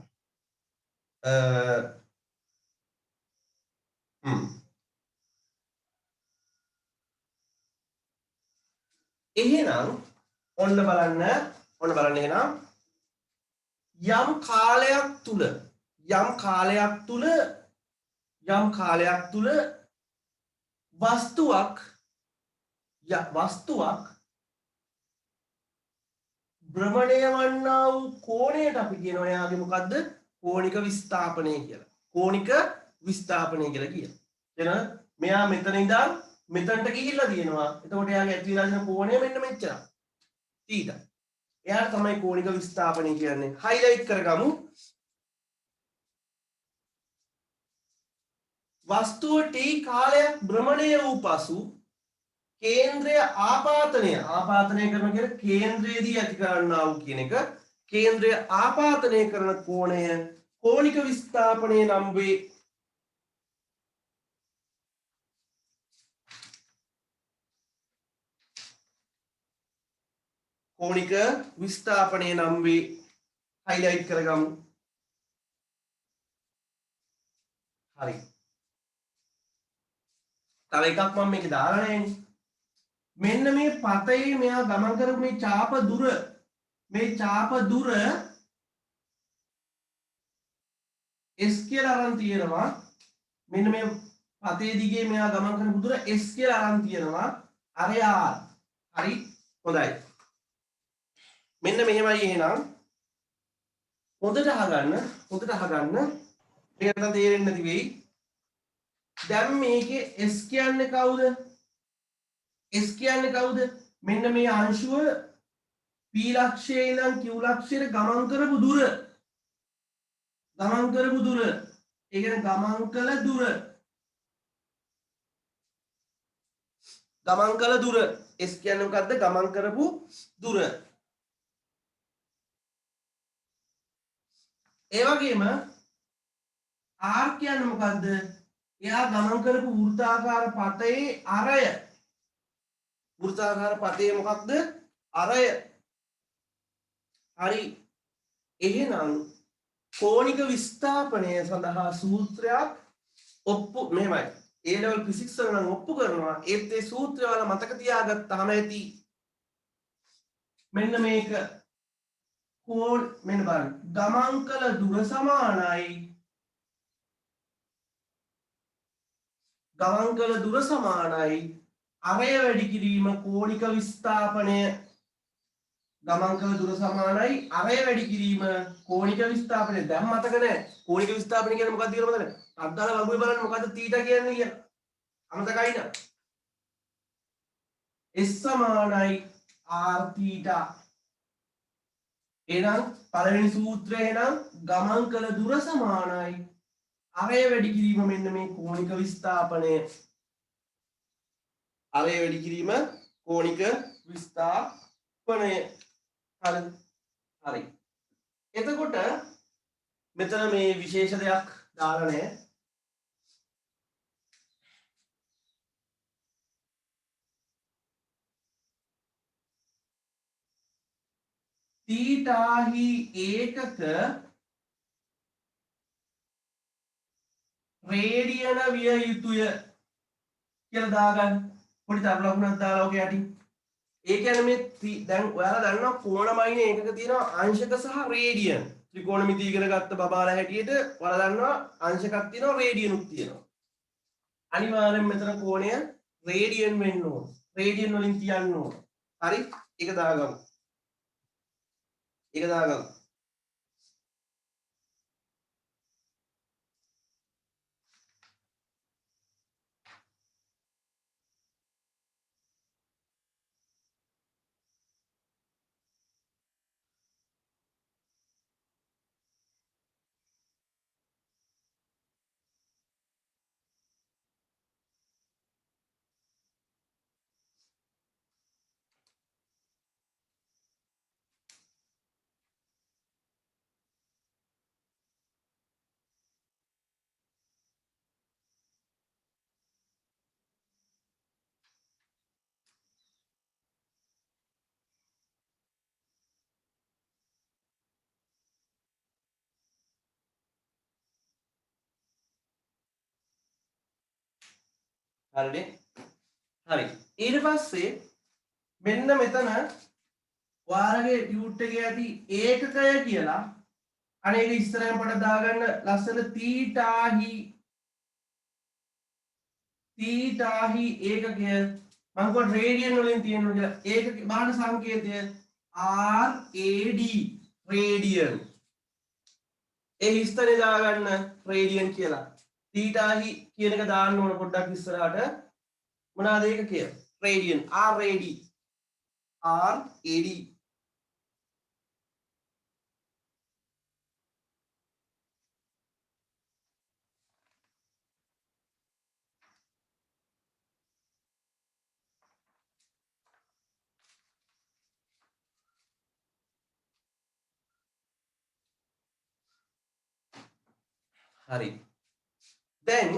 එහෙනම් ඔන්න බලන්න එහෙනම් යම් කාලයක් තුල වස්තුවක් භ්‍රමණය වන්නා වූ කෝණයට අපි කියනවා එයාගේ මොකද්ද කෝණික විස්ථාපනය කියලා. කෝණික විස්ථාපනය කියලා කියනවා. එහෙනම් මෙයා මෙතන ඉඳන් මෙතනට ගිහිල්ලා තියෙනවා. එතකොට එයාගේ ඇති වෙලා තියෙන කෝණය මෙන්න මෙච්චරයි. θ. එයාට තමයි කෝණික විස්ථාපනය කියන්නේ. හයිලයිට් කරගමු. වස්තුව t කාලයක් භ්‍රමණය වූ පසු කේන්ද්‍රය ආපාතනය කරන කියන කේන්ද්‍රයේදී ඇති කරන්නා වූ කියන එක කේන්ද්‍රය ආපාතනය කරන කෝණය කෝණික විස්ථාපනය නම් වේ. කෝණික විස්ථාපනය නම් වේ. හයිලයිට් කරගමු. හරි. තව එකක් මම මේක දාලා නැහැනේ. මෙන්න මේ පතේ මෙයා ගමන් කරපු මේ ඡාප දුර s කියලා අරන් තියෙනවා. මෙන්න මේ පතේ දිගේ මෙයා ගමන් කරපු දුර s කියලා අරන් තියෙනවා. අරය r. හරි. හොඳයි. මෙන්න මෙහෙමයි එහෙනම්. හොඳට අහගන්න. මේක නම් තේරෙන්නේ නැති වෙයි. දැන් මේකේ s කියන්නේ කවුද? S කියන්නේ කවුද? මෙන්න මේ අංශුව p ලක්ෂයේ ඉඳන් q ලක්ෂයට ගමන් කරපු දුර. ඒ කියන්නේ ගමන් කළ දුර. S කියන්නේ මොකද්ද? ගමන් කරපු දුර. ඒ වගේම r කියන්නේ මොකද්ද? එයා ගමන් කරපු වෘත්තාකාර පතේ අරය. වෘත්තාකාර පතේ මොකක්ද? අරය. හරි. එහෙනම් කෝණික විස්ථාපනය සඳහා සූත්‍රයක් මෙහෙමයි. A level physics වල නම් ඔප්පු කරනවා. ඒත් ඒ සූත්‍රය වල මතක තියාගත්තාම ඇති. මෙන්න මේක මෙන්න බලන්න. ගමන් කළ දුර සමානයි අරය වැඩි කිරීම කෝණික විස්ථාපනය. ගමන් කළ දුර සමානයි අරය වැඩි කිරීම කෝණික විස්ථාපනය. දැන් මතක නැහැ කෝණික විස්ථාපනය කියන්නේ මොකක්ද කියලා මතක නැහැ. අද්දාල වගුවේ බලන්න මොකද්ද θ කියන්නේ කියලා. අමතකයි නේද? s සමානයි r θ. එහෙනම් පළවෙනි සූත්‍රය එහෙනම් ගමන් කළ දුර සමානයි අරය වැඩි කිරීම මෙන්න මේ කෝණික විස්ථාපනය. අරය වැඩි කිරීම කෝණික විස්ථාපනය. හරි. එතකොට මෙතන මේ විශේෂ දෙයක් දාලා නැහැ. තීටාහි ඒකක රේඩියන විය යුතුය කියලා දාගන්න. පොඩි තර ලකුණක් දාලා ඔක යටින්. ඒ කියන්නේ මේ දැන් ඔයාලා දන්නවා කෝණමයින ඒකක තියෙනවා අංශක සහ රේඩියන්. ත්‍රිකෝණමිති ඉගෙන ගත්ත බබාලා හැටියට ඔයාලා දන්නවා අංශකක් තියෙනවා රේඩියනුත් තියෙනවා. අනිවාර්යෙන් මෙතන කෝණය රේඩියන් වෙන්න ඕන. රේඩියන් වලින් කියන්න ඕන. හරි? ඒක දාගමු. හරිනේ. හරි. ඊට පස්සේ මෙන්න මෙතන ඔයාලගේ ටියුට් එකේ ඇති ඒකකය කියලා අනේ ඒක ඉස්සරහින් පොඩ දාගන්න ලස්සන තීටාහි ඒකකය මම කිව්වා රේඩියන් වලින් තියෙනවා කියලා. ඒක බාහන සංකේතය RAD රේඩියන්. ඒ හිස්තරේ දාගන්න රේඩියන් කියලා. තීටාහි කියන එක දාන්න ඕන පොඩ්ඩක් ඉස්සරහට. මොනවාද ඒකකය? රේඩියන් RAD හරි. දැන්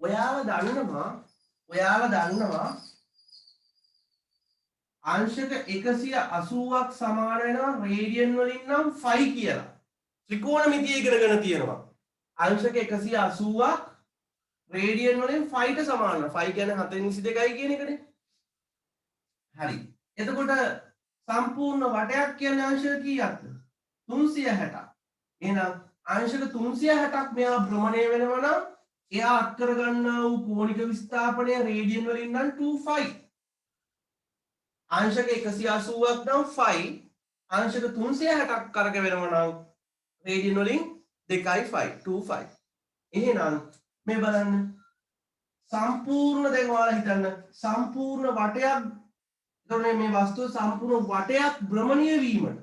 ඔයාලා දන්නවා අංශක 180ක් සමාන වෙනවා රේඩියන් වලින් නම් 5 කියලා. ත්‍රිකෝණමිතිය ඉගෙනගෙන තියෙනවා. අංශක 180ක් රේඩියන් වලින් 5ට සමාන. 5 කියන්නේ 7/22යි කියන එකනේ. හරි. එතකොට සම්පූර්ණ වටයක් කියන්නේ අංශක කීයක්ද? 360ක්. එහෙනම් අංශක 360ක් මෙයා භ්‍රමණය වෙනවා නම් එයා අත් කරගන්නා වූ කෝණික විස්ථාපනය රේඩියන් වලින් නම් 2π. අංශක 180ක් නම් 5. අංශක 360ක් කරකවෙනවා නම් රේඩියන් වලින් 2π 2π. එහෙනම් මේ බලන්න සම්පූර්ණ දැන් ඔයාලා හිතන්න සම්පූර්ණ වටයක් එතකොට මේ වස්තුව සම්පූර්ණ වටයක් භ්‍රමණය වීමට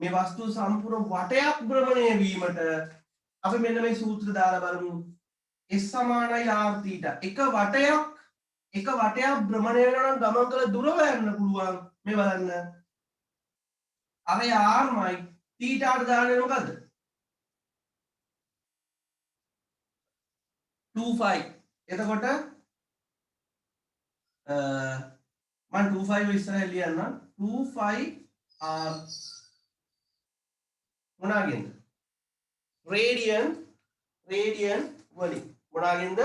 මේ වස්තුව සම්පූර්ණ වටයක් භ්‍රමණය වීමට අපි මෙන්න මේ සූත්‍ර දාලා බලමු. S සමානයි R θ. එක වටයක් භ්‍රමණය වෙනවා නම් ගමන් කළ දුර හොයන්න පුළුවන්. මේ බලන්න. අර R මයි θ දාන්නේ මොකද්ද? 2π. එතකොට මම 2π ඉස්සරහ ලියන්නම්. 2π R මොනවාගෙන්ද? රේඩියන් වලින්. මොනවාගෙන්ද?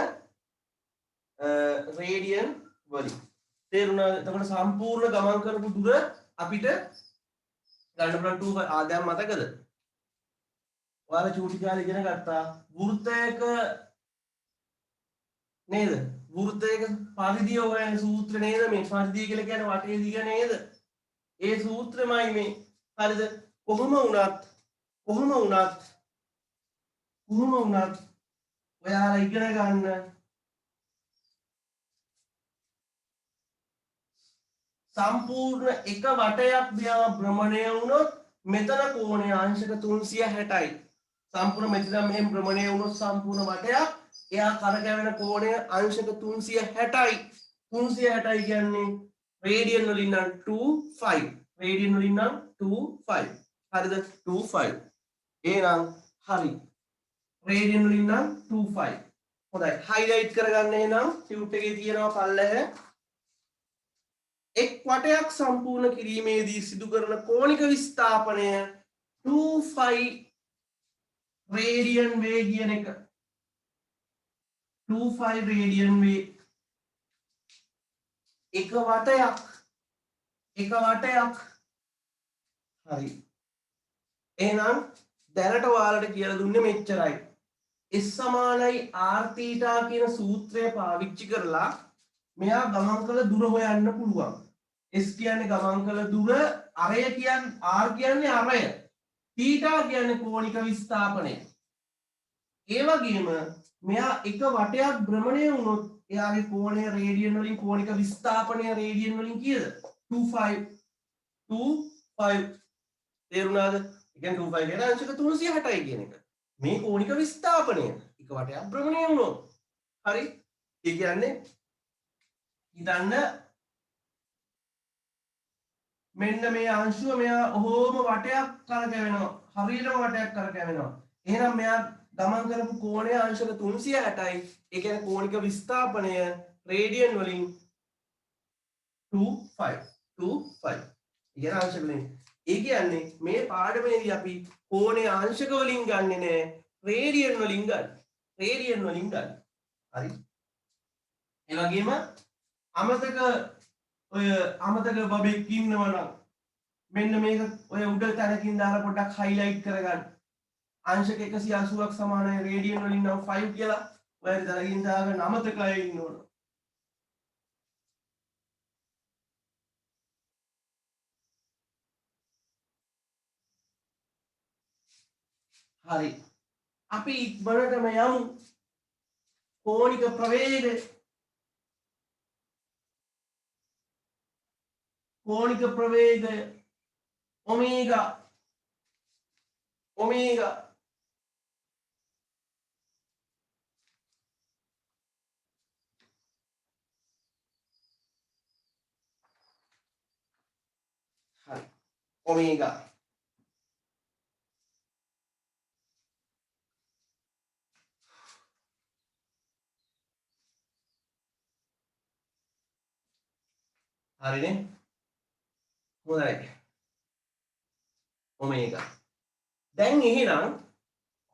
රේඩියන් වලින්. තේරුණාද? එතකොට සම්පූර්ණ ගමන් කරපු දුර අපිට ගන්න පුළුවන් 2π. දැන් මතකද? ඔයාලා චූටි කාලේ ඉගෙන ගත්තා වෘත්තයක නේද? වෘත්තයක පරිධිය හොයන සූත්‍ර නේද? මේ පරිධිය කියලා කියන්නේ වටේ දිග නේද? ඒ සූත්‍රමයි මේ. හරිද? කොහොම වුණත් ඔයාලා ඉගෙන ගන්න සම්පූර්ණ එක වටයක් දිහා භ්‍රමණය වුණොත් මෙතන කෝණය අංශක 360යි. සම්පූර්ණ මෙතන මෙහෙම භ්‍රමණය වුණොත් සම්පූර්ණ වටයක් එයා කරකැවෙන කෝණය අංශක 360යි. 360යි කියන්නේ රේඩියන් වලින් නම් 2π. රේඩියන් වලින් නම් 2π. හරිද? 2π. එහෙනම් හරි. රේඩියන් වලින් නම් 2π. හොඳයි. හයිලයිට් කරගන්න එහෙනම් ටියුට් එකේ තියෙනවා පල්ලෙහ. එක් වටයක් සම්පූර්ණ කිරීමේදී සිදු කරන කෝණික විස්ථාපනය 2π රේඩියන් වේ කියන එක. 2π රේඩියන් වේ. එක වටයක්. හරි. එහෙනම් දැනට ඔයාලට කියලා දුන්නේ මෙච්චරයි. S සමානයි R θ කියන සූත්‍රය පාවිච්චි කරලා මෙයා ගමන් කළ දුර හොයන්න පුළුවන්. S කියන්නේ ගමන් කළ දුර, අරය කියන්නේ R කියන්නේ අරය. θ කියන්නේ කෝණික විස්ථාපනය. ඒ වගේම මෙයා එක වටයක් භ්‍රමණය වුණොත් එයාගේ කෝණය රේඩියන් වලින් කෝණික විස්ථාපනය රේඩියන් වලින් කීයද? 2π. තේරුණාද? ඒ කියන්නේ 2π කියන්නේ අංශක 360යි කියන එක. මේ කෝණික විස්ථාපනය එක වටයක් භ්‍රමණය වුණොත්. හරි? ඒ කියන්නේ හිතන්න මෙන්න මේ අංශුව මෙයා ඔහොම වටයක් කරකැවෙනවා. හරියටම වටයක් කරකැවෙනවා. එහෙනම් මෙයා ගමන් කරපු කෝණය අංශක 360යි. ඒ කියන්නේ කෝණික විස්ථාපනය රේඩියන් වලින් 2π. ඉගෙන අංශක වලින් ඒ කියන්නේ මේ පාඩමේදී අපි කෝණේ අංශක වලින් ගන්නෙ නෑ රේඩියන් වලින් ගන්න. රේඩියන් වලින් ගන්න. හරි. ඒ වගේම අමතක බබෙක් ඉන්නවා නම් මෙන්න මේක ඔය උඩ තැනකින් දාලා පොඩ්ඩක් හයිලයිට් කරගන්න. අංශක 180ක් සමානයි රේඩියන් වලින් නම් 5 කියලා. ඔය දාගෙන දාගන්න අමතක අය ඉන්නවනේ. හරි. අපි ඉක්මනටම යමු කෝණික ප්‍රවේගය. කෝණික ප්‍රවේගය ඔමේගා හරි. ඔමේගා හරිනේ. හොඳයි. ඔමේගා. දැන් එහෙනම්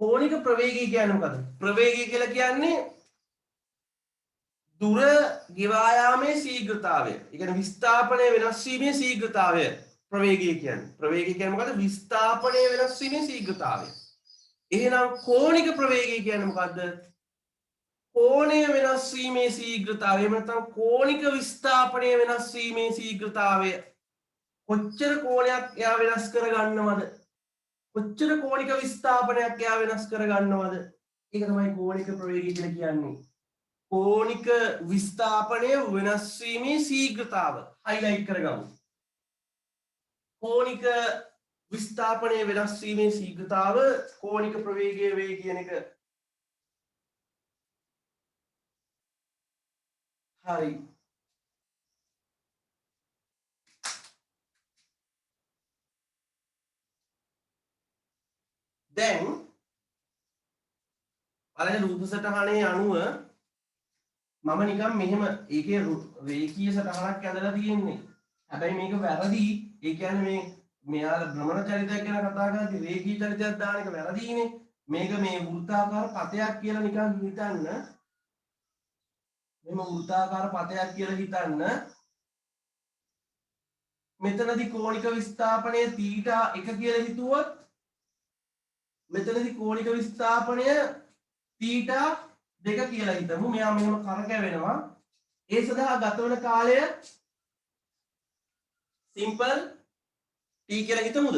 කෝණික ප්‍රවේගය කියන්නේ මොකද්ද? ප්‍රවේගය කියලා කියන්නේ දුර ගෙවා යාමේ ශීඝ්‍රතාවය. ඒ කියන්නේ විස්ථාපනය වෙනස් වීමේ ශීඝ්‍රතාවය ප්‍රවේගය කියන්නේ. ප්‍රවේගය කියන්නේ මොකද්ද? විස්ථාපනය වෙනස් වීමේ ශීඝ්‍රතාවය. එහෙනම් කෝණික ප්‍රවේගය කියන්නේ මොකද්ද? කෝණය වෙනස් වීමේ ශීඝ්‍රතාවය. එහෙම නැත්නම් කෝණික විස්ථාපනය වෙනස් වීමේ ශීඝ්‍රතාවය. කොච්චර කෝණයක් එයා වෙනස් කරගන්නවද? කොච්චර කෝණික විස්ථාපනයක් එයා වෙනස් කරගන්නවද? ඒක තමයි කෝණික ප්‍රවේගය කියලා කියන්නේ. කෝණික විස්ථාපනය වෙනස් වීමේ ශීඝ්‍රතාව හයිලයිට් කරගමු. කෝණික විස්ථාපනය වෙනස් වීමේ ශීඝ්‍රතාව කෝණික ප්‍රවේගය වේ කියන එක. හරි. දැන් බලන්න රූප සටහනේ අණුව මම නිකන් මෙහෙම ඒකේ රේඛීය සටහනක් ඇඳලා තියෙන්නේ. හැබැයි මේක වැරදි. ඒ කියන්නේ මේ මෙයාලා භ්‍රමණ චලිතයක් ගැන කතා කරද්දී රේඛීය චලිතයක් දාන එක වැරදිනේ. මේක මේ වෘත්තාකාර පතයක් කියලා නිකන් හිතන්න. මෙම වෘත්තාකාර පතයක් කියලා හිතන්න. මෙතනදී කෝණික විස්ථාපනය θ1 කියලා හිතුවොත් මෙතනදී කෝණික විස්ථාපනය θ2 කියලා හිතමු. මෙයා මෙහෙම කරකැවෙනවා. ඒ සඳහා ගත වන කාලය සිම්පල් t කියලා හිතමුද?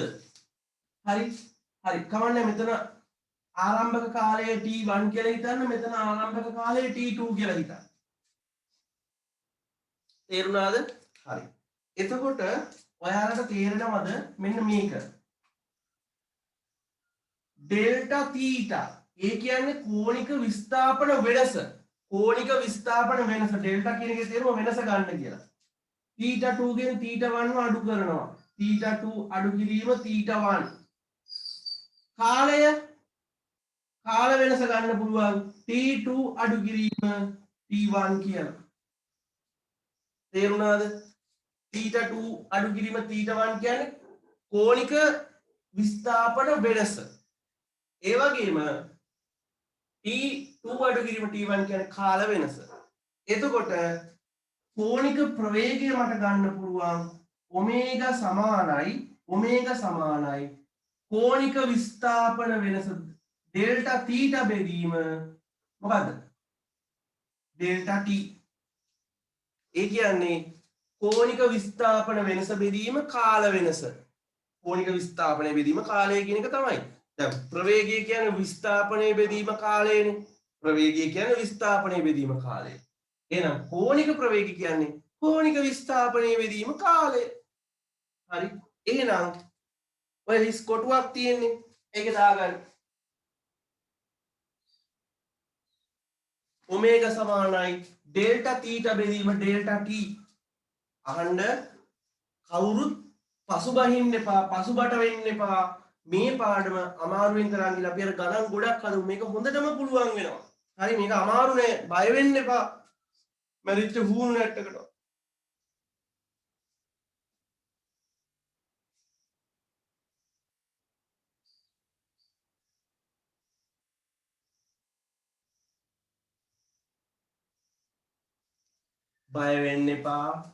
හරි. හරි. කමන්නේ මෙතන ආරම්භක කාලය t1 කියලා හිතන්න. මෙතන ආරම්භක කාලය t2 කියලා හිතන්න. තේරුණාද? හරි. එතකොට ඔයාලට තේරෙනවද මෙන්න මේක? ඩෙල්ටා තීටා ඒ කියන්නේ කෝණික විස්ථාපන වෙනස. කෝණික විස්ථාපන වෙනස ඩෙල්ටා කියන එකේ තේරුම වෙනස ගන්න කියලා. θ2 ගෙන් θ1 අඩු කරනවා. θ2 අඩු කිරීම θ1. කාල වෙනස ගන්න පුළුවන්. t2 අඩු කිරීම t1 කියලා. තේරුණාද? θ2 අඩු කිරීම θ1 කියන්නේ කෝණික විස්ථාපන වෙනස. ඒ වගේම t2 අඩු කිරීම t1 කියන්නේ කාල වෙනස. එතකොට කෝණික ප්‍රවේගය මට ගන්න පුළුවන් ඔමේගා සමානයි කෝණික විස්ථාපන වෙනස ඩෙල්ටා තීටා බෙදීම මොකද්ද? Delta t. ඒ කියන්නේ කෝණික විස්ථාපන වෙනස බෙදීම කාල වෙනස. කෝණික විස්ථාපනය බෙදීම කාලය කියන එක තමයි. දැන් ප්‍රවේගය කියන්නේ විස්ථාපනය බෙදීම කාලයනේ. ප්‍රවේගය කියන්නේ විස්ථාපනය බෙදීම කාලය. එහෙනම් කෝණික ප්‍රවේගය කියන්නේ කෝණික විස්ථාපනය බෙදීම කාලය. හරි. එහෙනම් ඔය හිස් කොටුවක් තියෙන්නේ. ඒක දාගන්න. ඔමේගා සමානයි ඩෙල්ටා තීටා බෙදීම ඩෙල්ටා t. අහන්න කවුරුත් පසුබහින්න එපා, පසුබට වෙන්න එපා. මේ පාඩම අමාරුවෙන් කරන් ගිහලා අපි අර ගණන් ගොඩක් හදමු. මේක හොඳටම පුළුවන් වෙනවා. හරි මේක අමාරු නෑ. බය වෙන්න එපා. මැරිච්ච හූන් නැට්ටකට. බය වෙන්න එපා.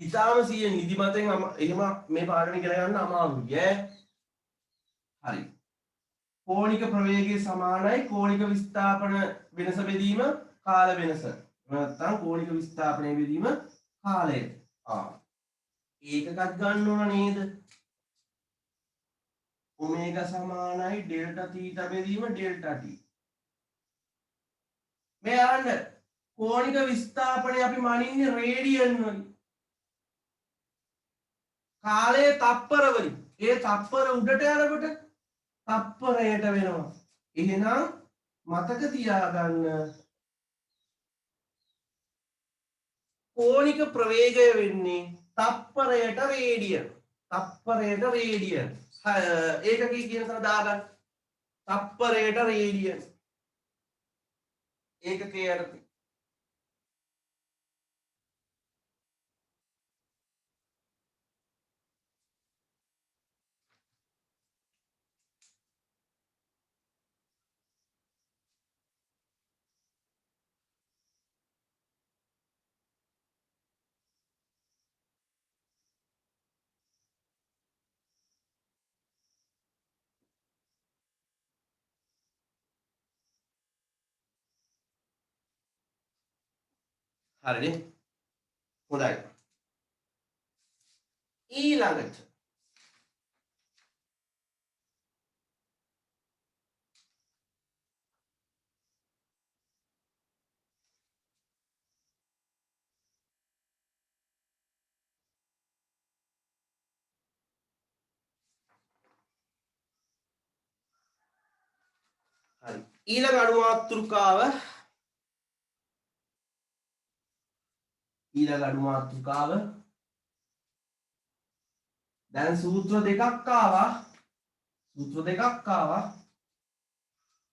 ඉතාලම සිය නිදිමතෙන් එහෙම මේ පාඩම ඉගෙන ගන්න අමාරුයි ඈ. හරි. කෝණික ප්‍රවේගය සමානයි කෝණික විස්ථාපන වෙනස බෙදීම කාල වෙනස. නැත්නම් කෝණික විස්ථාපනය බෙදීම කාලය. ඒකකත් ගන්න ඕන නේද? ඔමේගා සමානයි ඩෙල්ටා තීටා බෙදීම ඩෙල්ටා ටී. මේ අහන්න කෝණික විස්ථාපනය අපි මනින්නේ රේඩියන් වලින්. කාලය තප්පර වලින්. ඒ තප්පර උඩට යනකොට තප්පරයට වෙනවා. එහෙනම් මතක තියාගන්න කෝණික ප්‍රවේගය වෙන්නේ තප්පරයට රේඩියන්. තප්පරයට රේඩියන්. ඒකකී කියන තැන දාගන්න. තප්පරයට රේඩියන්. ඒකකයේ යටතේ. හරිනේ. හොඳයි. ඊළඟට හරි. ඊළඟ අණු මාතෘකාව දැන් සූත්‍ර දෙකක් ආවා.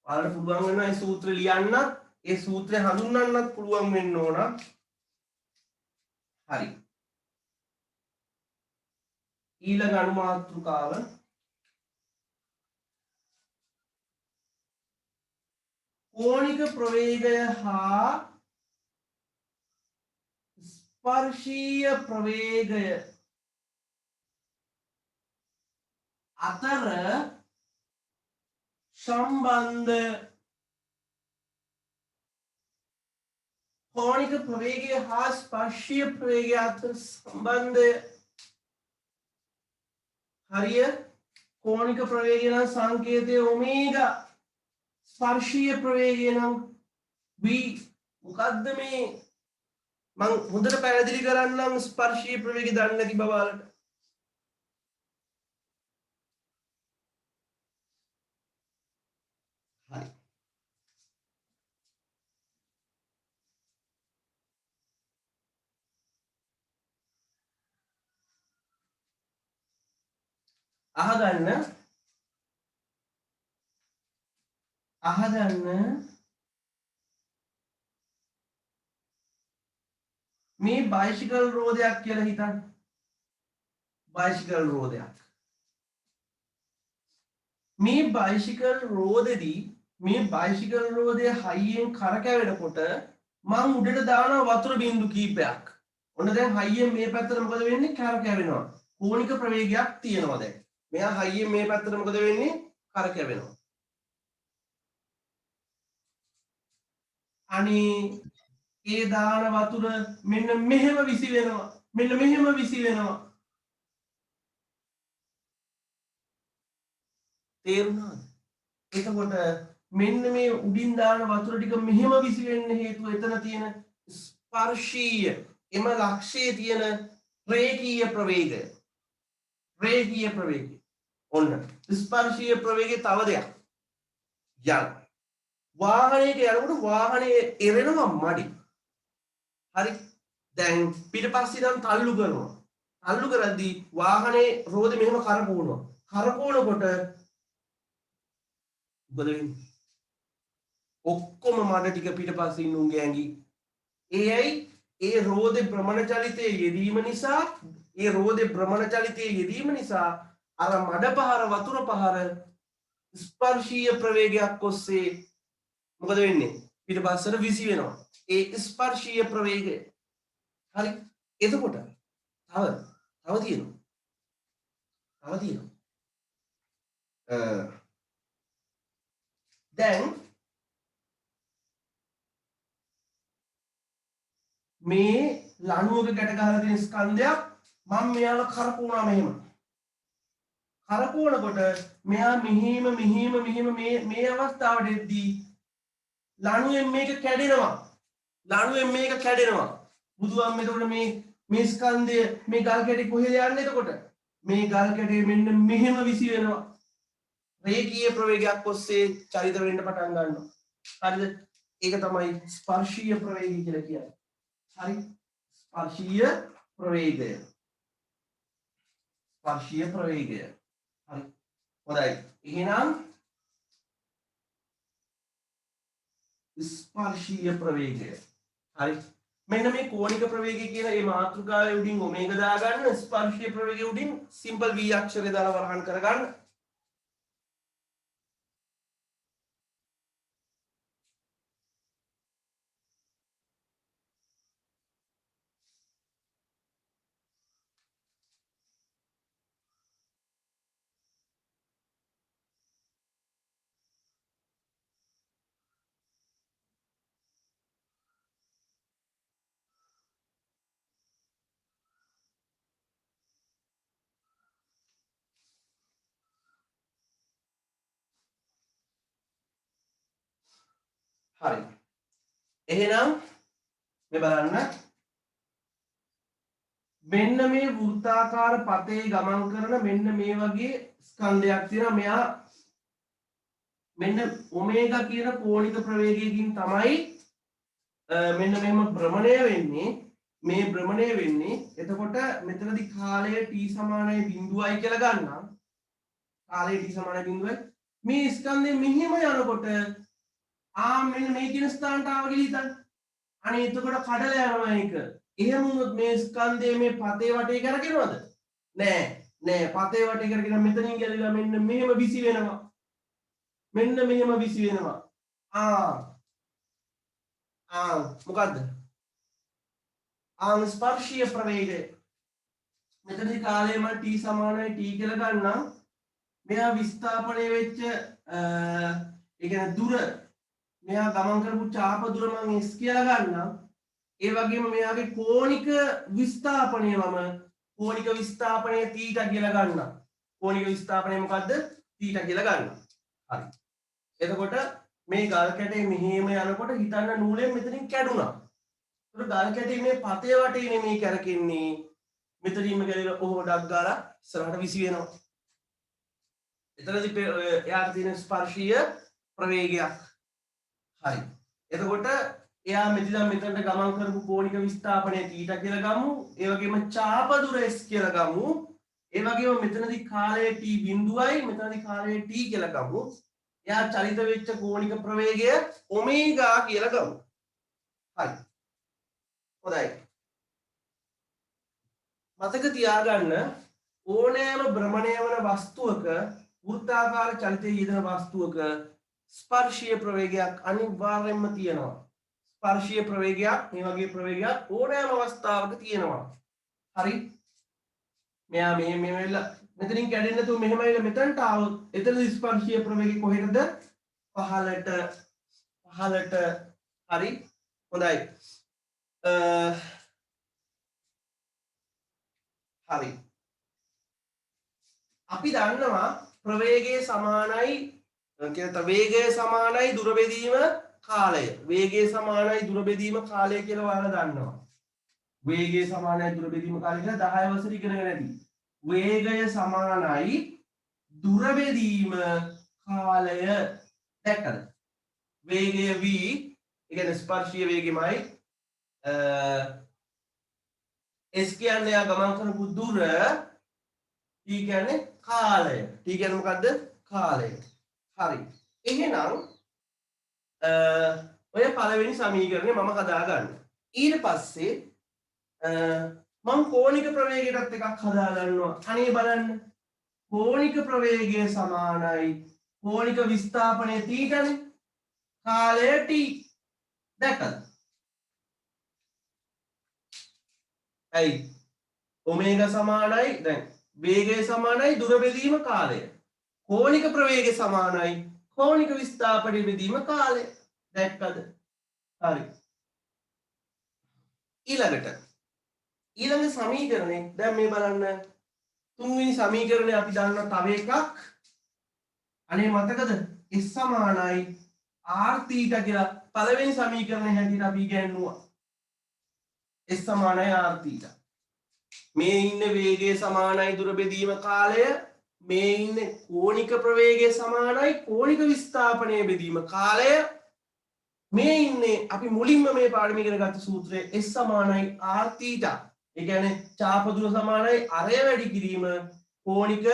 ඔයාලට පුළුවන් වෙනවා මේ සූත්‍ර ලියන්නත් ඒ සූත්‍රය හඳුන්වන්නත් පුළුවන් වෙන්න ඕන. හරි. ඊළඟ අණු මාතෘකාව කෝණික ප්‍රවේගය හා ස්පර්ශීය ප්‍රවේගය අතර සම්බන්ධ කෝණික ප්‍රවේගය හා ස්පර්ශීය ප්‍රවේගය අතර සම්බන්ධය හරිය කෝණික ප්‍රවේගය නම් සංකේතය ඔමේගා ස්පර්ශීය ප්‍රවේගය නම් v මොකද්ද මේ මම හොඳට පැහැදිලි කරන්නම් ස්පර්ශීය ප්‍රවේගය දන්නේ නැති බව වලට හරි අහගන්න මේ බයිසිකල් රෝදයක් කියලා හිතන්න. බයිසිකල් රෝදයක්. මේ බයිසිකල් රෝදෙදී මේ බයිසිකල් රෝදය හයියෙන් කරකැවෙනකොට මං උඩට දානවා වතුර බින්දු කීපයක්. ඔන්න දැන් හයියෙන් මේ පැත්තට මොකද වෙන්නේ? කරකැවෙනවා. කෝණික ප්‍රවේගයක් තියෙනවා දැන්. මෙයා හයියෙන් මේ පැත්තට මොකද වෙන්නේ? කරකැවෙනවා. අනේ ඒ දාන වතුර මෙන්න මෙහෙම විසි වෙනවා. මෙන්න මෙහෙම විසි වෙනවා. තේරුණාද? එතකොට මෙන්න මේ උඩින් දාන වතුර ටික මෙහෙම විසි වෙන්න හේතුව එතන තියෙන ස්පර්ශීය එම ලක්ෂයේ තියෙන රේඛීය ප්‍රවේගය. රේඛීය ප්‍රවේගය. ඔන්න ස්පර්ශීය ප්‍රවේගය තව දෙයක්. යන වාහනයක යනකොට වාහනේ එරෙනවා මඩි. හරි. දැන් පිටපස්සේ ඉඳන් තල්ලු කරනවා. තල්ලු කරද්දී වාහනේ රෝදේ මෙහෙම කරකවනවා. කරකවනකොට මොකද වෙන්නේ? ඔක්කොම මඩ ටික පිටපස්සේ ඉන්න උන්ගේ ඇඟි. ඒ ඇයි? ඒ රෝදේ භ්‍රමණ චලිතයේ යෙදීම නිසා ඒ රෝදේ භ්‍රමණ චලිතයේ යෙදීම නිසා අර මඩ පහර වතුර පහර ස්පර්ශීය ප්‍රවේගයක් ඔස්සේ මොකද වෙන්නේ? පිටපස්සට විසි වෙනවා. ඒ ස්පර්ශීය ප්‍රවේගය. හරි. එතකොට තව තියෙනවා. දැන් මේ ලණුවක ගැට ගහලා තියෙන ස්කන්ධයක් මම මෙයාව කරකවනවා මෙහෙම. කරකවනකොට මෙයා මෙහිම මේ අවස්ථාවට එද්දී ලණුවෙන් මේක කැඩෙනවා. බුදුහාම එතකොට මේ ස්කන්ධය මේ ගල් කැටි කොහෙද යන්නේ එතකොට? මේ ගල් කැටේ මෙන්න මෙහෙම විසි වෙනවා. රේඛීය ප්‍රවේගයක් ඔස්සේ චලිත වෙන්න පටන් ගන්නවා. හරිද? ඒක තමයි ස්පර්ශීය ප්‍රවේගය කියලා කියන්නේ. හරි? ස්පර්ශීය ප්‍රවේගය. හරි. හොඳයි. එහෙනම් ස්පර්ශීය ප්‍රවේගය. හරි. මෙන්න මේ කෝණික ප්‍රවේගය කියන මේ මාතෘකාවේ උඩින් ඔමේගා දාගන්න ස්පර්ශීය ප්‍රවේගය උඩින් සිම්පල් v අක්ෂරය දාලා වරහන් කරගන්න. හරි. එහෙනම් මේ බලන්න මෙන්න මේ වෘත්තාකාර පතේ ගමන් කරන මෙන්න මේ වගේ ස්කන්ධයක් තියෙනවා. මෙයා මෙන්න ඔමේගා කියන කෝණික ප්‍රවේගයකින් තමයි මෙන්න මෙහෙම භ්‍රමණය වෙන්නේ. මේ භ්‍රමණය වෙන්නේ එතකොට මෙතනදී කාලය t සමානයි 0යි කියලා ගන්නම්. කාලය t සමානයි 0යි. මේ ස්කන්ධය මෙහෙම යනකොට මෙන්න මේ කියන ස්ථානට ආව කියලා හිතන්න. අනේ එතකොට කඩලා යනවා ඒක. එහෙම වුණොත් මේ ස්කන්ධය මේ පතේ වටේ කරගෙනවද? නෑ. පතේ වටේ කරගෙන මෙතනින් ගැලවිලා මෙන්න මෙහෙම විසි වෙනවා. මොකද්ද? ස්පර්ශීය ප්‍රවේගය. මෙතනදී කාලය මම t සමානයි t කියලා ගන්නම්. මෙයා විස්ථාපනය වෙච්ච ඒ කියන්නේ දුර මෙයා ගමන් කරපු චාප දුර මම s කියලා ගන්නම්. ඒ වගේම මෙයාගේ කෝණික විස්ථාපනය මම කෝණික විස්ථාපනය θ කියලා ගන්නම්. කෝණික විස්ථාපනය මොකද්ද? θ කියලා ගන්නම්. හරි. එතකොට මේ ගල් කැටේ මෙහෙම යනකොට හිතන්න නූලෙන් මෙතනින් කැඩුනා. ඒතර ගල් කැටේ මේ පතේ වටේ නෙමෙයි කරකින්නේ. මෙතනින්ම ගැලවිලා ඔහොම ඩක් ගාලා ඉස්සරහට විසි වෙනවා. එතනදී එයාට තියෙන ස්පර්ශීය ප්‍රවේගයක්. හරි. එතකොට එයා මෙතනට ගමන් කරපු කෝණික විස්ථාපනය θ කියලා ගමු. ඒ වගේම චාප දුර s කියලා ගමු. ඒ වගේම මෙතනදී කාලය t බිඳුවයි මෙතනදී කාලය t කියලා ගමු. එයා චලිත වෙච්ච කෝණික ප්‍රවේගය ඔමේගා කියලා ගමු. හරි. හොඳයි. මතක තියාගන්න ඕනෑම භ්‍රමණය වන වස්තුවක වෘත්තාකාර චලිතයේ යෙදෙන වස්තුවක ස්පර්ශීය ප්‍රවේගයක් අනිවාර්යයෙන්ම තියෙනවා. ස්පර්ශීය ප්‍රවේගයක් මේ වගේ ප්‍රවේගයක් ඕනෑම අවස්ථාවක තියෙනවා. හරි. මෙයා මෙහෙම වෙලා මෙතනින් කැඩෙන්නේ නැතුව මෙහෙම වෙලා මෙතනට ආවොත් එතන ස්පර්ශීය ප්‍රවේගය කොහෙටද? පහළට. හරි. හොඳයි. හරි. අපි දන්නවා ප්‍රවේගයේ සමානයි කියන්නේ වේගය සමානයි දුර බෙදීම කාලය. වේගය සමානයි දුර බෙදීම කාලය කියලා ඔයාලා දන්නවා. වේගය සමානයි දුර බෙදීම කාලය කියලා 10 වසර ඉගෙනගෙන ඇති. වේගය සමානයි දුර බෙදීම කාලය දැක්කද? වේගය v ඒ කියන්නේ ස්පර්ශීය වේගයමයි s කියන්නේ යා ගමන් කරපු දුර t කියන්නේ කාලය. t කියන්නේ මොකද්ද? කාලය. හරි. එහෙනම් ඔය පළවෙනි සමීකරණය මම හදාගන්න. ඊට පස්සේ මම කෝණික ප්‍රවේගයටත් එකක් හදා ගන්නවා. අනේ බලන්න. කෝණික ප්‍රවේගය සමානයි කෝණික විස්ථාපනය තීටනේ. කාලය t. දැක්කද? ඇයි? ඔමේගා සමානයි දැන් වේගය සමානයි දුර බෙදීම කාලය. කෝණික ප්‍රවේගය සමානයි කෝණික විස්ථාපනය බෙදීම කාලය. දැක්කද? හරි. ඊළඟ සමීකරණය දැන් මේ බලන්න. තුන්වෙනි සමීකරණය අපි දන්නවා තව එකක්. අනේ මතකද? S සමානයි r θ කියලා පළවෙනි සමීකරණය හැටියට අපි ඉගෙනුවා. S සමානයි r θ. මේ ඉන්නේ වේගය සමානයි දුර බෙදීම කාලය. මේ ඉන්නේ කෝණික ප්‍රවේගය සමානයි කෝණික විස්ථාපනය බෙදීම කාලය. මේ ඉන්නේ අපි මුලින්ම මේ පාඩම ඉගෙන ගත්ත සූත්‍රය S සමානයි r θ. ඒ කියන්නේ චාප දුර සමානයි අරය වැඩි කිරීම කෝණික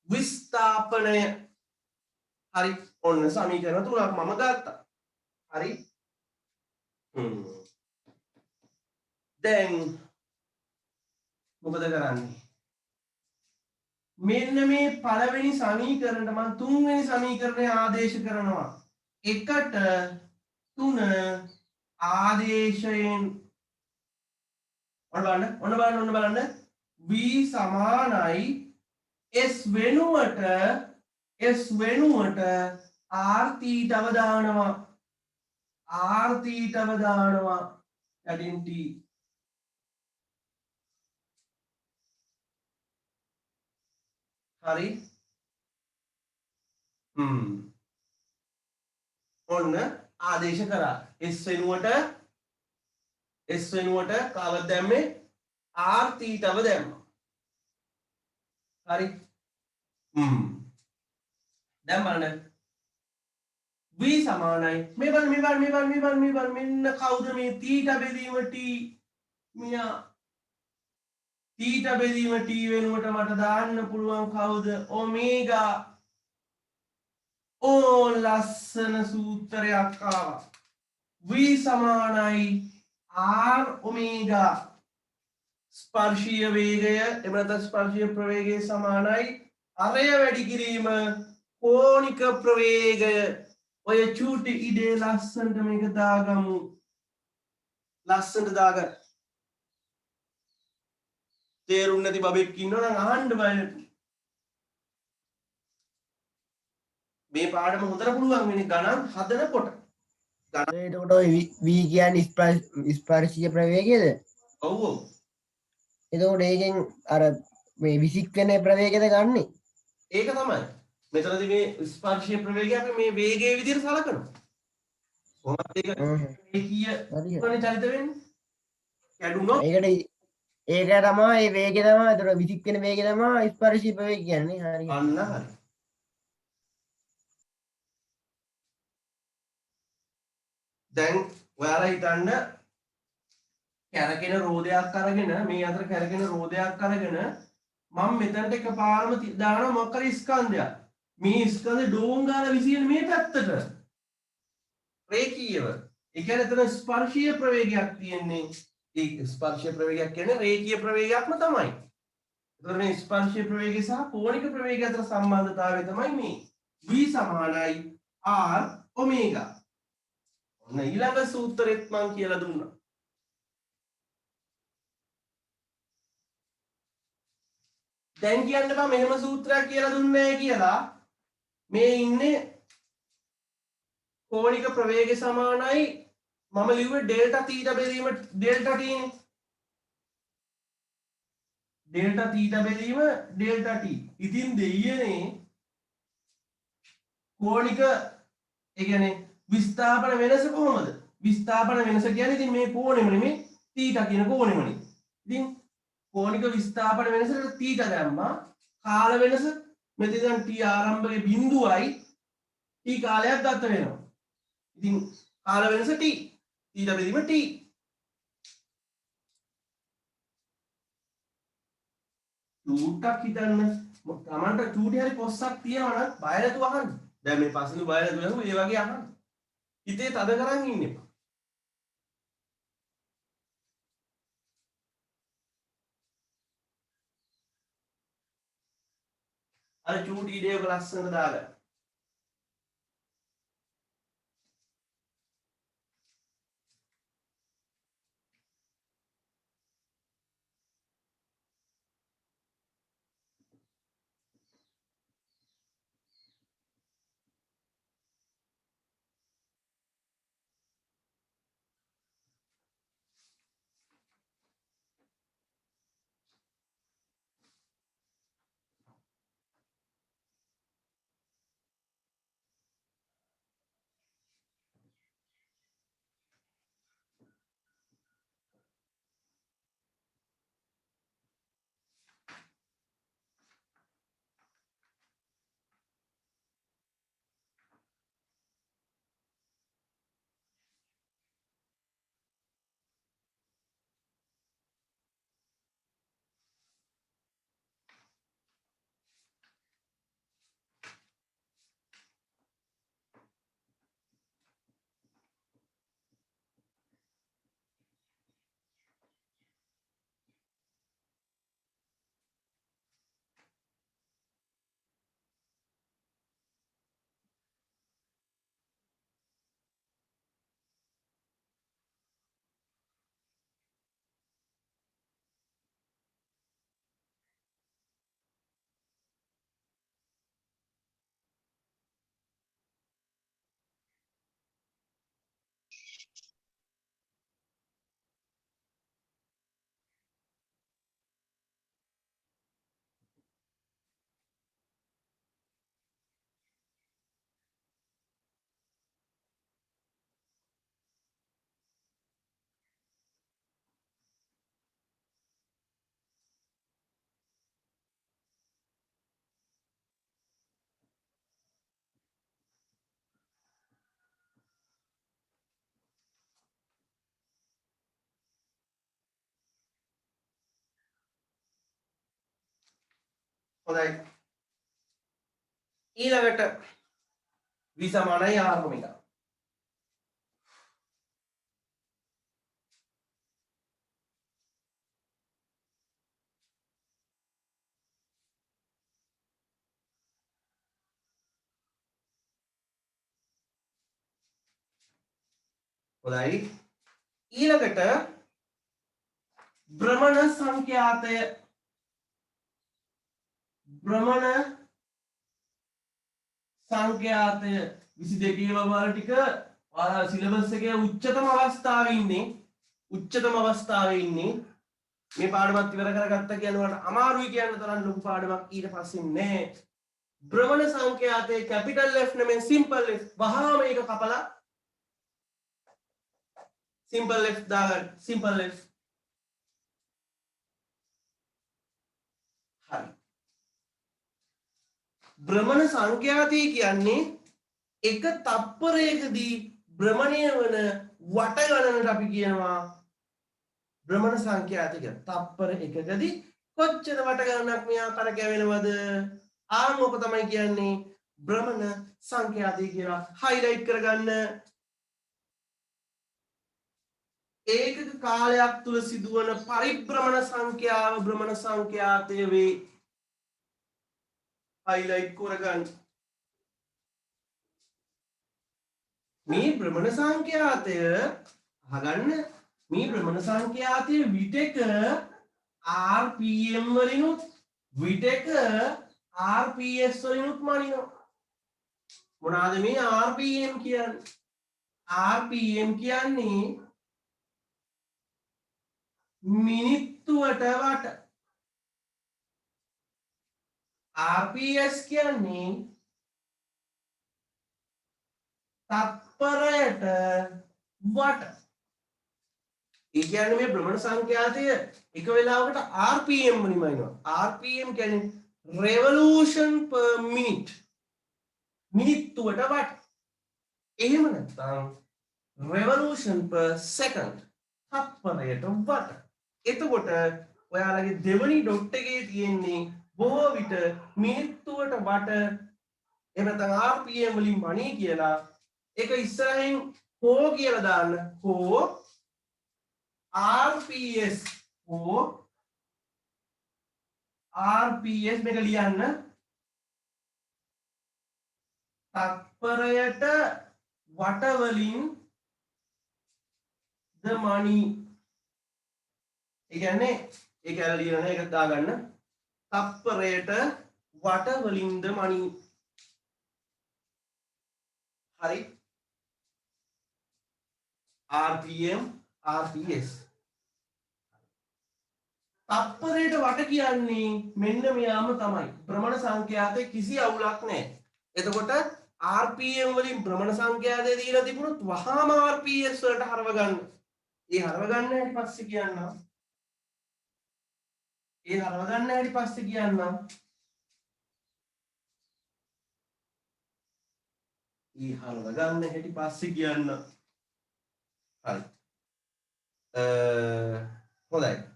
විස්ථාපනය. හරි. ඔන්න සමීකරණ තුනක් මම ගත්තා. හරි. දැන් මොකද කරන්නේ? මෙන්න මේ පළවෙනි සමීකරණයට මම තුන්වෙනි සමීකරණය ආදේශ කරනවා. 1ට 3 ආදේශයෙන් ඔන්න බලන්න v සමානයි s වෙනුවට r θව දානවා. r θව දානවා යටින් t. හරි. ඔන්න ආදේශ කරා. s වෙනුවට කාවත් දැම්මේ r θව දැම්මා. හරි. දැන් බලන්න v සමානයි මේ බලන්න මෙන්න කවුද මේ θ බෙදීම t මියා θ බෙදීම t වෙනුවට මට දාන්න පුළුවන් කවුද ඔමේගා. ඕ ලස්සන සූත්‍රයක් ආවා. v සමානයි r ඔමේගා. ස්පර්ශීය වේගය එහෙම නැත්නම් ස්පර්ශීය ප්‍රවේගය සමානයි අරය වැඩි කිරීම කෝණික ප්‍රවේගය. ඔය චූටි ඉඩේ ලස්සනට මේක දාගමු. ලස්සනට දාගන්න. තේරුම් නැති බබෙක් ඉන්නවනම් අහන්න බය නැතු. මේ පාඩම හොඳට පුළුවන් වෙන්නේ ගණන් හදනකොට. එතකොට ඔය v කියන්නේ ස්පර්ශීය ප්‍රවේගයද? ඔව් ඔව්. එතකොට ඒකෙන් අර මේ විසික් වෙන ප්‍රවේගයද ගන්නෙ? ඒක තමයි. මෙතනදී මේ ස්පර්ශීය ප්‍රවේගය අපි මේ වේගයේ විදිහට සලකනවා. කොහොමද ඒක ඒකීය කොහොමද චලිත වෙන්නේ? කැඩුනොත් ඒක තමයි ඒ වේගය තමයි. ඒතර විසික් වෙන වේගය තමයි ස්පර්ශීය ප්‍රවේගය කියන්නේ. හරි. අන්න හරි. දැන් ඔයාලා හිතන්න කැරකෙන රෝදයක් අරගෙන මේ අතර කැරකෙන රෝදයක් අරගෙන මම මෙතනට එකපාරම දානවා මොකක් හරි ස්කන්ධයක්. මේ ස්කන්ධ ඩෝංගාල විසින මේ පැත්තට රේඛීයව. ඒ කියන්නේ එතන ස්පර්ශීය ප්‍රවේගයක් තියෙන්නේ. ඒ ස්පර්ශීය ප්‍රවේගයක් කියන්නේ රේඛීය ප්‍රවේගයක්ම තමයි. එතකොට මේ ස්පර්ශීය ප්‍රවේගය සහ කෝණික ප්‍රවේගය අතර සම්බන්ධතාවය තමයි මේ v සමානයි r ඔමේගා. ඔන්න ඊළඟ සූත්‍රෙත් මම කියලා දුන්නා. දැන් කියන්න බෑ මෙහෙම සූත්‍රයක් කියලා දුන්නේ නැහැ කියලා. මේ ඉන්නේ කෝණික ප්‍රවේගය සමානයි මම ලිව්වේ ඩෙල්ටා θ බෙදීම ඩෙල්ටා t නේ. ඩෙල්ටා θ බෙදීම ඩෙල්ටා t. ඉතින් දෙයියනේ කෝණික ඒ කියන්නේ විස්ථාපන වෙනස කොහොමද? විස්ථාපන වෙනස කියන්නේ ඉතින් මේ කෝණෙම නෙමෙයි θ කියන කෝණෙමනේ. ඉතින් කෝණික විස්ථාපන වෙනසට θ දැම්මා. කාල වෙනස මෙතන දැන් t ආරම්භයේ බිඳුවයි t කාලයක් ගත වෙනවා. ඉතින් කාල වෙනස t. θ බෙදීම t. චූට්ටක් හිතන්න. තමන්ට චූටි හරි කොස්සක් තියනවා නම් බය නැතුව අහන්න. දැන් මේ පස්සෙන් බය නැතුව ඒ වගේ අහන්න. හිතේ තද කරන් ඉන්න එපා. අර චූටි ඉඩේක ලස්සනට දාගන්න. හොඳයි. ඊළඟට v සමානයි r ඔමෙගා. හොඳයි. ඊළඟට භ්‍රමණ සංඛ්‍යාතය සංඛ්‍යාතය 22 වල ටික සිලබස් එකේ උච්චතම අවස්ථාවේ ඉන්නේ මේ පාඩමත් ඉවර කරගත්ත කියනකොට අමාරුයි කියන තරම් ලොකු පාඩමක් ඊට පස්සේ නෑ. භ්‍රමණ සංඛ්‍යාතයේ කැපිටල් F නෙමෙයි සිම්පල් F. වහාම මේක කපලා සිම්පල් F දාගන්න. Simple F. හරි. භ්‍රමණ සංඛ්‍යාතය කියන්නේ එක තප්පරයකදී භ්‍රමණය වන වට ගණනට අපි කියනවා භ්‍රමණ සංඛ්‍යාතය කියලා. තප්පර එකකදී කොච්චර වට ගණනක් මෙයා කරකැවෙනවද? ඕක තමයි කියන්නේ භ්‍රමණ සංඛ්‍යාතය කියලා. හයිලයිට් කරගන්න. ඒකක කාලයක් තුල සිදුවන පරිභ්‍රමණ සංඛ්‍යාව භ්‍රමණ සංඛ්‍යාතය වේ. highlight කරගන්න. මේ භ්‍රමණ සංඛ්‍යාතය අහගන්න. මේ භ්‍රමණ සංඛ්‍යාතය විටක rpm වලිනුත් විටක rps වලිනුත් මනිනවා. මොනවාද මේ rpm කියන්නේ? rpm කියන්නේ මිනිත්තුවට වට. RPS කියන්නේ තත්පරයට වට. ඒ කියන්නේ මේ භ්‍රමණ සංඛ්‍යාතය එක වෙලාවකට RPM වලින්ම එනවා. RPM කියන්නේ revolution per minute. මිනිත්තුවට වට. එහෙම නැත්නම් revolution per second. තත්පරයට වට. එතකොට ඔයාලගේ දෙවනි ඩොට් එකේ තියෙන්නේ බොහෝ විට මිනිත්තුවට වට එහෙම නැත්නම් RPM වලින් මණී කියලා ඒක ඉස්සරහින් හෝ කියලා දාන්න. හෝ RPS හෝ RPS මේක ලියන්න. තත්පරයට වටවලින් ද මණි. ඒ කියන්නේ ඒක ඇරලා ලියන එක දාගන්න. තත්පරයට වටවලින් ද මණි. හරි. RPM RPS. තත්පරයට වට කියන්නේ මෙන්න මෙයාම තමයි. භ්‍රමණ සංඛ්‍යාතේ කිසි අවුලක් නැහැ. එතකොට RPM වලින් භ්‍රමණ සංඛ්‍යාතය දීලා තිබුණොත් වහාම RPS වලට හරව ගන්න. ඒ හරව ගන්න හැටි පස්සේ කියන්නම්. ඒ හරව ගන්න හැටි පස්සේ කියන්නම්. ඒ හරව ගන්න හැටි පස්සේ කියන්නම්. හරි. හොඳයි.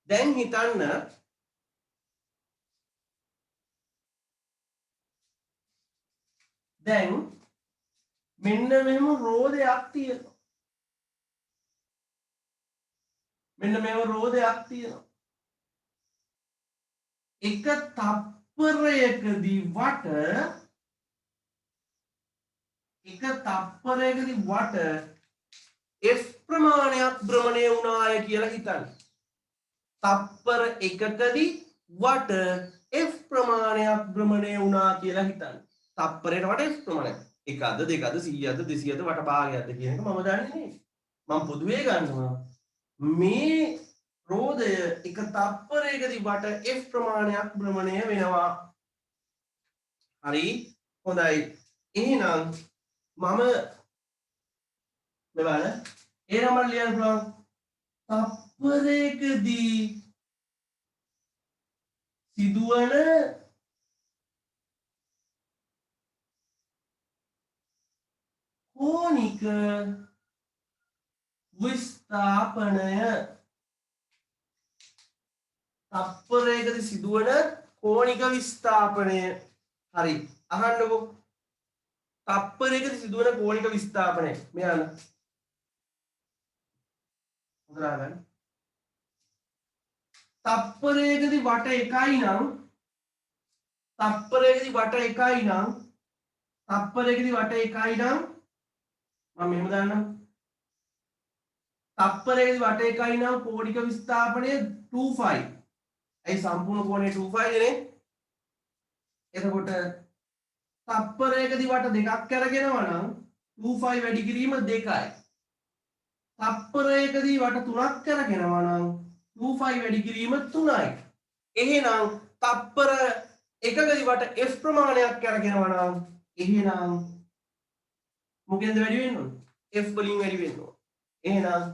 දැන් හිතන්න දැන් මෙන්න මෙහෙම රෝදයක් තියෙනවා. මෙන්න මෙහෙම රෝදයක් තියෙනවා. එක තප්පරයකදී වට F ප්‍රමාණයක් භ්‍රමණය වුණාය කියලා හිතන්න. තප්පර එකකදී වට F ප්‍රමාණයක් භ්‍රමණය වුණා කියලා හිතන්න. තප්පරයට වට F ප්‍රමාණයක්. 1ද 2ද 100ද 200ද වට භාගයක්ද කියන එක මම දන්නේ නෙමෙයි. මම පොදුවේ ගන්නවා. මේ රෝදය එක තප්පරයකදී වට F ප්‍රමාණයක් භ්‍රමණය වෙනවා. හරි. හොඳයි. එහෙනම් මම මෙවල එහෙනම් මම ලියන්න පුළුවන් තප්පරයකදී සිදුවන කෝණික විස්ථාපනය. තප්පරයකදී සිදුවන කෝණික විස්ථාපනය. හරි. අහන්නකෝ. තප්පරයකදී සිදුවන කෝණික විස්ථාපනය. මෙයාන හොඳට අහගන්න. තප්පරයකදී වට 1යි නම් තප්පරයකදී වට 1යි නම් මම මෙහෙම දාන්නම්. තප්පරයකදී වට 1යි නම් කෝණික විස්ථාපනය 25. ඒ සම්පූර්ණ කෝණය 25 නේ. එතකොට තප්පරයකදී වට දෙකක් අරගෙනවා නම් 25 වැඩි කිරීම 2යි. තප්පරයකදී වට 3ක් අරගෙනවා නම් 25 වැඩි කිරීම 3යි. එහෙනම් තප්පර එකකදී වට F ප්‍රමාණයක් අරගෙනවා නම් එහෙනම් මොකෙන්ද වැඩි වෙන්න ඕන? F වලින් වැඩි වෙන්න ඕන. එහෙනම්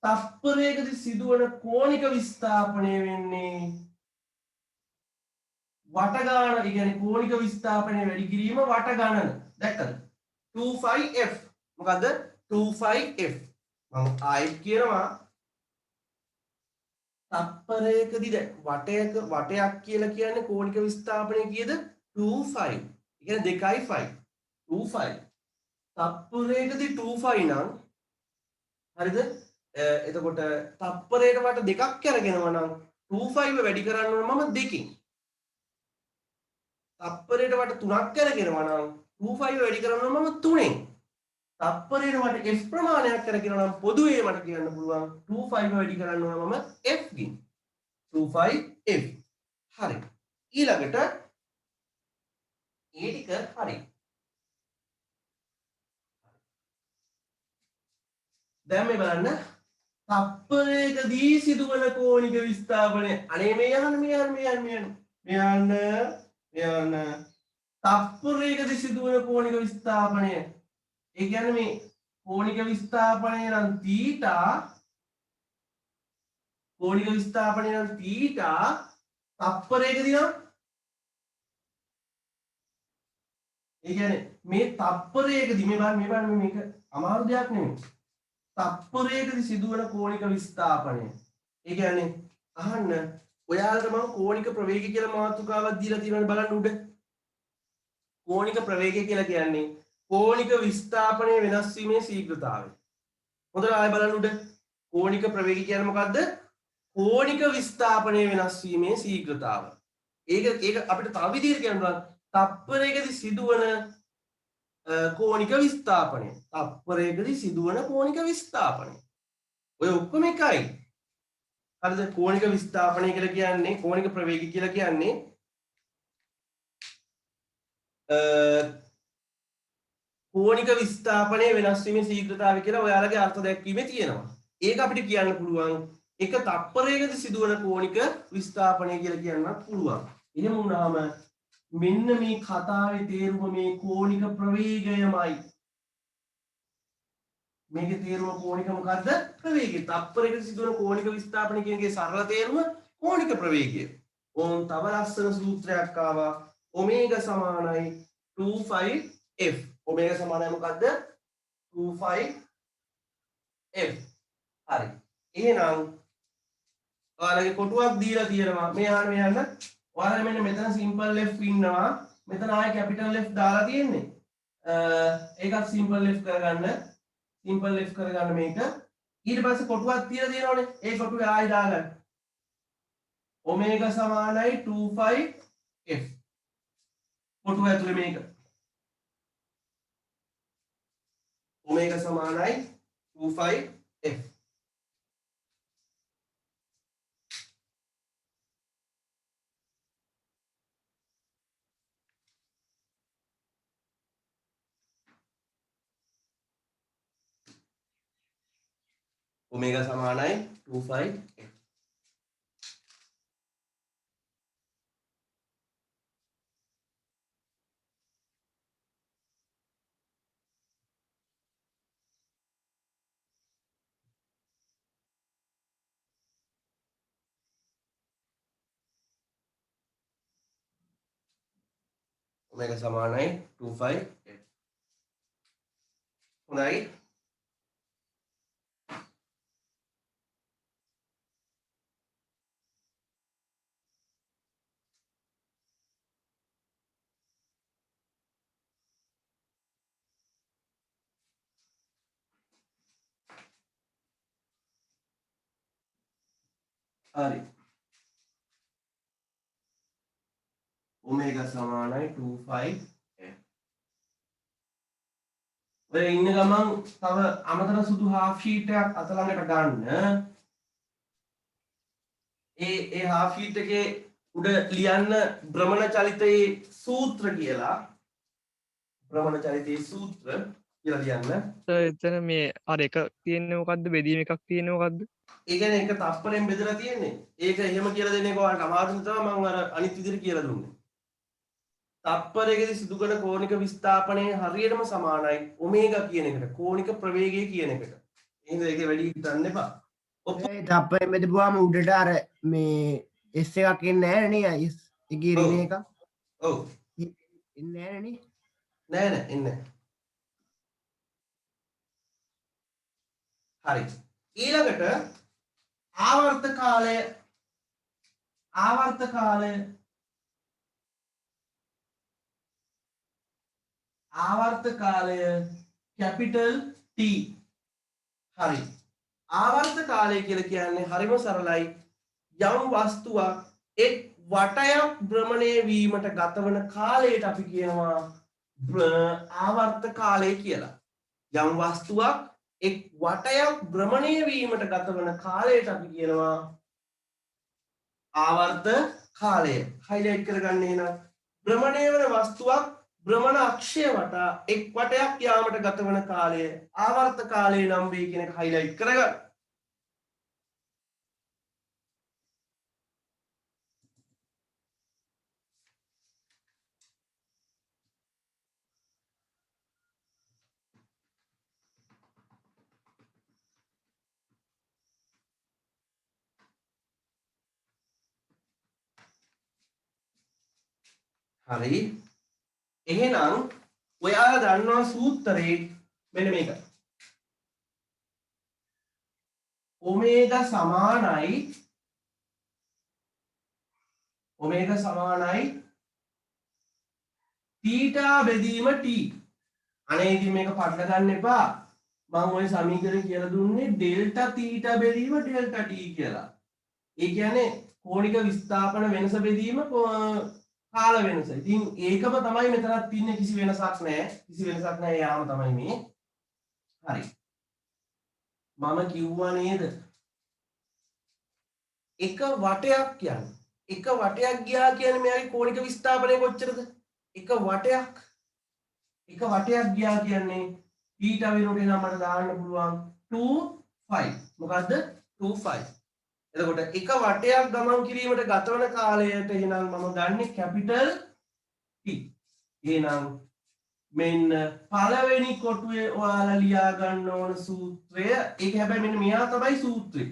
තප්පරයකදී සිදුවන කෝණික විස්ථාපනය වෙන්නේ වට ගාන. ඒ කියන්නේ කෝණික විස්ථාපනය වැඩි කිරීම වට ගණන. දැක්කද? 25F. මොකද්ද? 25F. මම ආයෙත් කියනවා තප්පරයකදී දැන් වටයක් කියලා කියන්නේ කෝණික විස්ථාපනය කීයද? 25. ඒ කියන්නේ 2යි 5. 25. තප්පරයකදී 25 නම් හරිද? එතකොට තප්පරයට වට දෙකක් අරගෙනවා නම් 25 වැඩි කරන්න ඕන මම 2කින්. තප්පරයට වට 3ක් අරගෙනවා නම් 25 වැඩි කරන්න ඕන මම 3ෙන්. තප්පරයට වට F ප්‍රමාණයක් අරගෙනවා නම් පොදුවේ මට කියන්න පුළුවන් 25 වැඩි කරන්න ඕන මම F ගින්. 25F. හරි. ඊළඟට ඒ ටික හරි. දැන් මේ බලන්න තප්පරයකදී සිදුවන කෝණික විස්ථාපනය. අනේ මේ යන්න තප්පරයකදී සිදුවන කෝණික විස්ථාපනය. ඒ කියන්නේ මේ කෝණික විස්ථාපනය නම් තීටා තප්පරයකදී නම් ඒ කියන්නේ මේ තප්පරයකදී මේ බලන්න මේක අමාරු දෙයක් නෙමෙයි. තප්පරයකදී සිදුවන කෝණික විස්ථාපනය. ඒ කියන්නේ අහන්න ඔයාලට මම කෝණික ප්‍රවේගය කියලා මාතෘකාවක් දීලා තියෙනවනේ බලන්න උඩ. කෝණික ප්‍රවේගය කියලා කියන්නේ කෝණික විස්ථාපනය වෙනස් වීමේ ශීඝ්‍රතාවය. හොඳට ආයෙ බලන්න උඩ. කෝණික ප්‍රවේගය කියන්නේ මොකද්ද? කෝණික විස්ථාපනය වෙනස් වීමේ ශීඝ්‍රතාව. ඒක අපිට තව විදිහට කියන්න පුළුවන්. තප්පරයකදී සිදුවන කෝණික විස්ථාපනය. තප්පරයකදී සිදුවන කෝණික විස්ථාපනය. ඔය ඔක්කොම එකයි. හරිද? කෝණික විස්ථාපනය කියලා කියන්නේ කෝණික ප්‍රවේගය කියලා කියන්නේ කෝණික විස්ථාපනයේ වෙනස් වීමේ ශීඝ්‍රතාවය කියලා ඔයාලගේ අර්ථ දැක්වීමේ තියෙනවා. ඒක අපිට කියන්න පුළුවන් එක තප්පරයකදී සිදුවන කෝණික විස්ථාපනය කියලා කියන්නත් පුළුවන්. එහෙම වුණාම මෙන්න මේ කතාවේ තේරුම මේ කෝණික ප්‍රවේගයමයි. මේකේ තේරුම කෝණික මොකද්ද? ප්‍රවේගය. තප්පරයකදී සිදුවන කෝණික විස්ථාපනය කියන එකේ සරල තේරුම කෝණික ප්‍රවේගය. ඕන් තව ලස්සන සූත්‍රයක් ආවා. ඔමේගා සමානයි 2πf. ඔමේගා සමානයි මොකද්ද? 2πf. හරි. එහෙනම් ඔයාලගේ කොටුවක් දීලා තියෙනවා. මේ අහන්න මේ අහන්න. ඔයාලා මෙන්න මෙතන සිම්පල් F ඉන්නවා. මෙතන ආයේ කැපිටල් F දාලා තියෙන්නේ. ඒකත් සිම්පල් F කරගන්න. සිම්පල් F කරගන්න මේක. ඊට පස්සේ කොටුවක් තියලා තියෙනවනේ. ඒ කොටුවේ ආයෙ දාගන්න. ඔමේගා සමානයි 2πf. කොටුව ඇතුලේ මේක. ඔමේගා සමානයි 2πf. ओमेगा समान है 2πf. ओमेगा समान है 2πf. හොඳයි. හරි. ओमेगा समान है 2πf. ඔය ඉන්න ගමන් තව අමතර සුදු half sheet එකක් අත ළඟට ගන්න. ඒ half sheet එකේ උඩ ලියන්න භ්‍රමණ චලිතයේ සූත්‍ර කියලා. භ්‍රමණ චලිතයේ සූත්‍ර කියලා ලියන්න. එතන මේ අර එක තියෙන්නේ මොකද්ද? බෙදීම එකක් තියෙන්නේ මොකද්ද? ඒ කියන්නේ එක තප්පරෙන් බෙදලා තියෙන්නේ. ඒක එහෙම කියලා දෙන එක ඔයාලට අමාරුයි තමයි මම අර අනිත් විදිහට කියලා දුන්නේ. තප්පරයකදී සිදු කරන කෝණික විස්ථාපනයේ හරියටම සමානයි ඔමේගා කියන එකට. කෝණික ප්‍රවේගය කියන එකට. එහෙනම් ඒකේ වැඩි හිතන්න එපා. ඒ තප්පරෙන් බෙදපුවාම උඩට අර මේ S එකක් එන්නේ නැහැ නේ. S එකේ ඍණ එකක්. ඔව්. එන්නේ නැහැ නේ. නෑ නෑ එන්නේ නෑ. හරි. ඊළඟට ආවර්ත කාලය කැපිටල් T. හරි. ආවර්ත කාලය කියලා කියන්නේ හරිම සරලයි. යම් වස්තුවක් එක් වටයක් භ්‍රමණය වීමට ගතවන කාලයට අපි කියනවා ආවර්ත කාලය කියලා. යම් වස්තුවක් එක් වටයක් භ්‍රමණය වීමට ගතවන කාලයට අපි කියනවා ආවර්ත කාලය. හයිලයිට් කරගන්න එන භ්‍රමණය වන වස්තුවක් භ්‍රමණ අක්ෂය වටා එක් වටයක් යාමට ගතවන කාලය ආවර්ත කාලය නම් වේ කියන එක හයිලයිට් කරගන්න. හරි. එහෙනම් ඔයාලා දන්නවා සූත්‍රේ මෙන්න මේක. ඔමේගා සමානයි තීටා බෙදීම t. අනේ ඉතින් මේක පටල ගන්න එපා. මම ওই සමීකරණය කියලා දුන්නේ ඩෙල්ටා තීටා බෙදීම ඩෙල්ටා t කියලා. ඒ කියන්නේ කෝණික විස්ථාපන වෙනස බෙදීම කාල වෙනස. ඉතින් ඒකම තමයි මෙතනත් තින්නේ කිසි වෙනසක් නැහැ. කිසි වෙනසක් නැහැ යාම තමයි මේ. හරි. මම කිව්වා නේද? එක වටයක් කියන්නේ. එක වටයක් ගියා කියන්නේ මෙයාගේ කෝණික විස්ථාපනය කොච්චරද? එක වටයක්. එක වටයක් ගියා කියන්නේ θ වෙනුවට නම් මට දාන්න පුළුවන් 2 5. මොකද්ද? 2 5. එතකොට එක වටයක් ගමන් කිරීමට ගතවන කාලයට එහෙනම් මම ගන්නෙ කැපිටල් T. එහෙනම් මෙන්න පළවෙනි කොටුවේ ඔයාලා ලියා ගන්න ඕන සූත්‍රය. ඒක හැබැයි මෙන්න මෙයා තමයි සූත්‍රය.